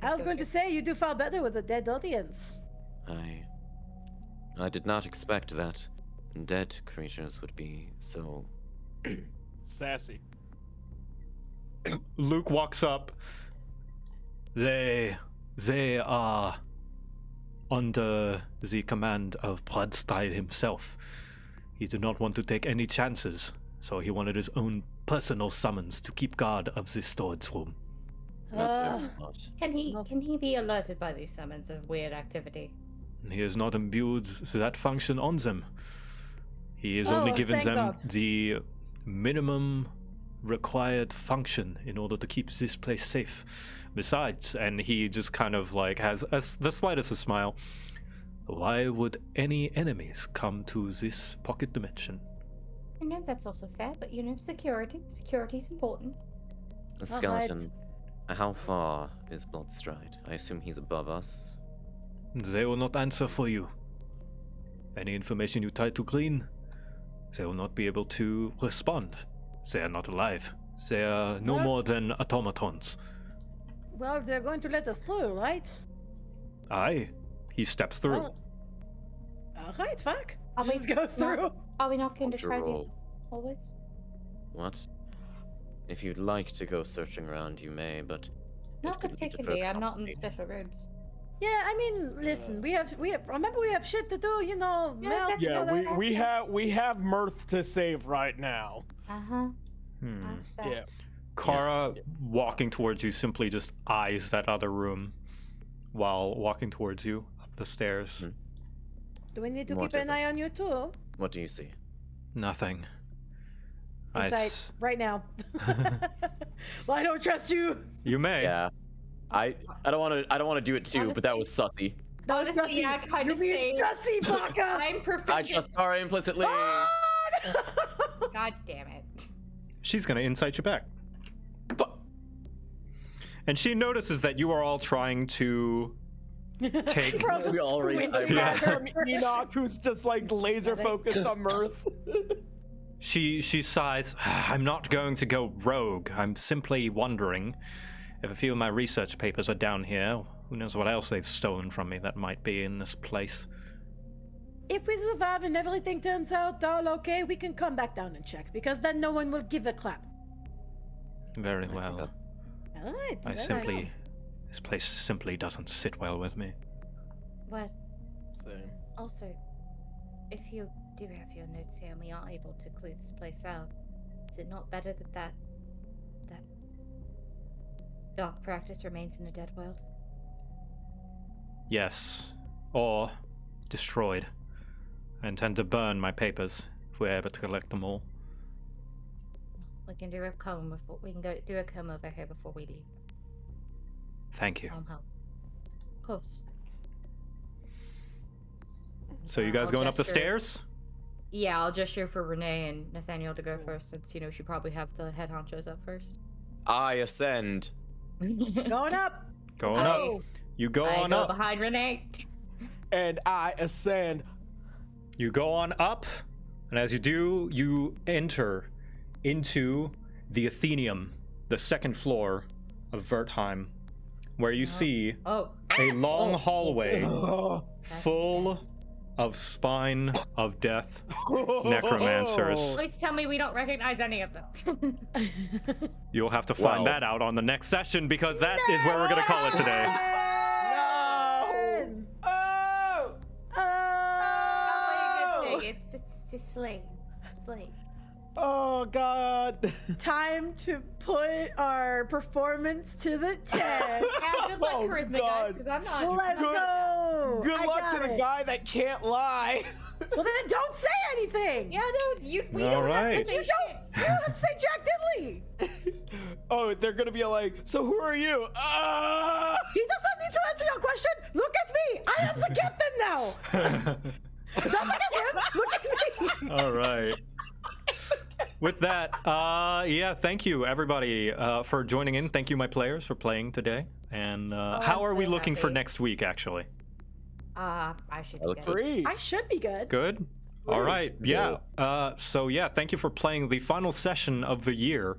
I was going to say you do far better with a dead audience. I did not expect that dead creatures would be so... Sassy. Luke walks up. They are under the command of Bradstyle himself. He did not want to take any chances, so he wanted his own personal summons to keep guard of the storage room. That's very odd. Can he be alerted by these summons of weird activity? He has not imbued that function on them. He has only given thank them God. the minimum required function in order to keep this place safe. Besides, and he just kind of like has the slightest of smile, why would any enemies come to this pocket dimension? I know that's also fair, but security's important. The skeleton, how far is Bloodstride? I assume he's above us. They will not answer for you. Any information you try to glean, they will not be able to respond. They are not alive. They are no more than automatons. Well, they're going to let us through, right? Aye. He steps through. Oh. All right, fuck. Are we Just goes not- through. Are we not going to What's your try the role? always? What? If you'd like to go searching around, you may, but... Not it could lead to particularly. further I'm not in complications. special rooms. Yeah, I mean, listen, we have. Remember, we have shit to do. You know, Yeah, Mel, that's- you know Yeah, that. we have mirth to save right now. Uh-huh. Hmm. That's fair. Yeah. Kara, walking towards you, simply just eyes that other room while walking towards you up the stairs. Hmm. Do we need to What keep is an it? eye on you too? What do you see? Nothing. I Inside, right now. Well, I don't trust you. You may. Yeah. I don't want to do it too, but that was sussy. That was Honestly, sussy. yeah, kind You're of being same. sussy, Baka. I'm proficient. I trust Kara implicitly. Oh, no. God damn it. She's gonna insight you back. But And she notices that you are all trying to take. We're all just We all raise squinting eyebrows. at her. Enoch, who's just like laser focused on Mirth. She sighs. I'm not going to go rogue. I'm simply wondering if a few of my research papers are down here. Who knows what else they've stolen from me that might be in this place. If we survive and everything turns out all okay, we can come back down and check, because then no one will give a clap. Very think well. that- All right. I very simply. nice. This place simply doesn't sit well with me. What? Same. Also, if you do have your notes here and we are able to clear this place out, is it not better that dark practice remains in a dead world? Yes. Or destroyed. I intend to burn my papers if we're able to collect them all. We can do a comb before we can go do a comb over here before we leave. Thank you. Help. Of course. So you guys I'll going up the gesture. stairs? Yeah, I'll gesture for Renee and Nathaniel to go first, since you know she probably have the head honchos up first. I ascend. Going up. Going Oh. up. You go I on go up. behind Renee. And I ascend. You go on up, and as you do, you enter into the Athenium, the second floor of Wertheim, where you see Oh, a long hallway Oh. full of spine of death necromancers. please tell me we don't recognize any of them. You'll have to find Well. that out on the next session, because that is where we're going to call it today. No! Oh! Good thing. It's just late. It's late. Oh God! Time to put our performance to the test. Yeah, good luck, Oh, charisma, God. guys, because I'm not. Let's Good- go. Good I luck to got the it. guy that can't lie. Well, then don't say anything. Yeah, no, we All don't right. have to say You shit. don't have to say Jack Diddley. Oh, they're gonna be like, so who are you? He doesn't need to answer your question. Look at me. I am the captain now. Don't look at him. Look at me. All right. With that, yeah, thank you everybody for joining in. Thank you, my players, for playing today. And how I'm are we so looking for happy. next week, actually? I should be look good. good. Free. I should be good. Good? All right. Yeah. So, yeah, thank you for playing the final session of the year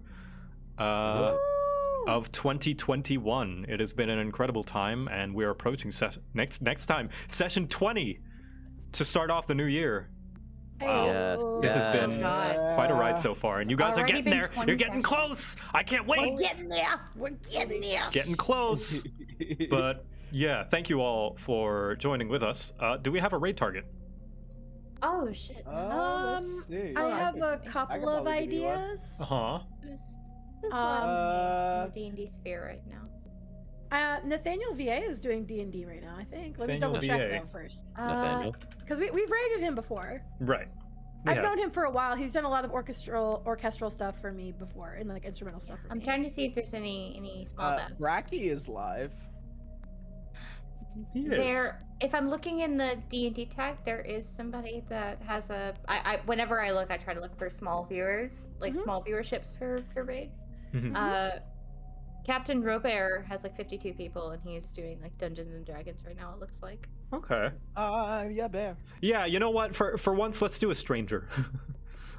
of 2021. It has been an incredible time, and we're approaching next time, session 20, to start off the new year. Yes. This has yes. been God. quite a ride so far, and you guys Already are getting been there. 20 You're getting sessions. close. I can't wait. Getting there. We're getting there. Getting close. But yeah, thank you all for joining with us. Do we have a raid target? Oh shit. Let's see. I have could- a I couple could of probably give you one. ideas. Uh-huh. Who's Uh, in the D&D sphere right now? Nathaniel VA is doing D&D right now, I think. Let me Nathaniel double check VA. though first. Nathaniel. Because we've raided him before. Right. We I've have. known him for a while. He's done a lot of orchestral stuff for me before, and like instrumental stuff for I'm me. trying to see if there's any small devs. Bracky is live. He is. There, if I'm looking in the D&D tag, there is somebody that has a. Whenever I look, I try to look for small viewers, like small viewerships for raids. Mhm. Captain Robert has like 52 people, and he's doing like Dungeons and Dragons right now. It looks like. Okay. Yeah, bear. Yeah, you know what? For once, let's do a stranger.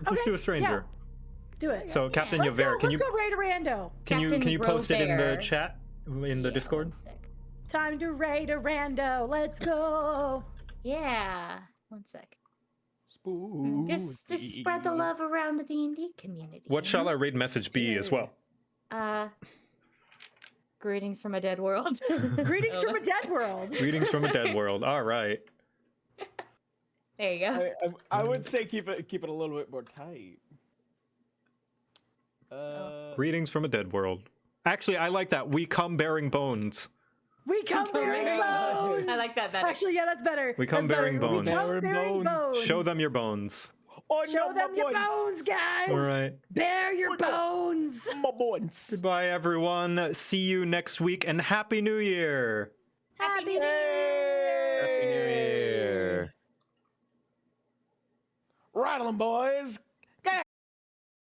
Let's Okay, do a stranger. Do it. So, Captain let's Yaver, go, can you let's go raid a rando. can you Captain post it in the Robert. chat in the Yeah, Discord? one sec. Time to raid a rando. Let's go. Yeah, one sec. Spooky. Just spread the love around the D&D community. What shall our raid message be as well? Greetings from a dead world. Greetings from a dead world. Greetings from a dead world. All right. There you go. I would say keep it a little bit more tight. Greetings from a dead world. Actually, I like that. We come bearing bones. We come bearing bones. I like that better. Actually, yeah, that's better. We come That's bearing better. We bones. come bearing bones. Show them your bones. Oh, Show no, them my your bones. bones, guys. All right. Bear your bones. My bones. Goodbye, everyone. See you next week, and Happy New Year. Happy New Happy New Year. Rattle 'em, boys.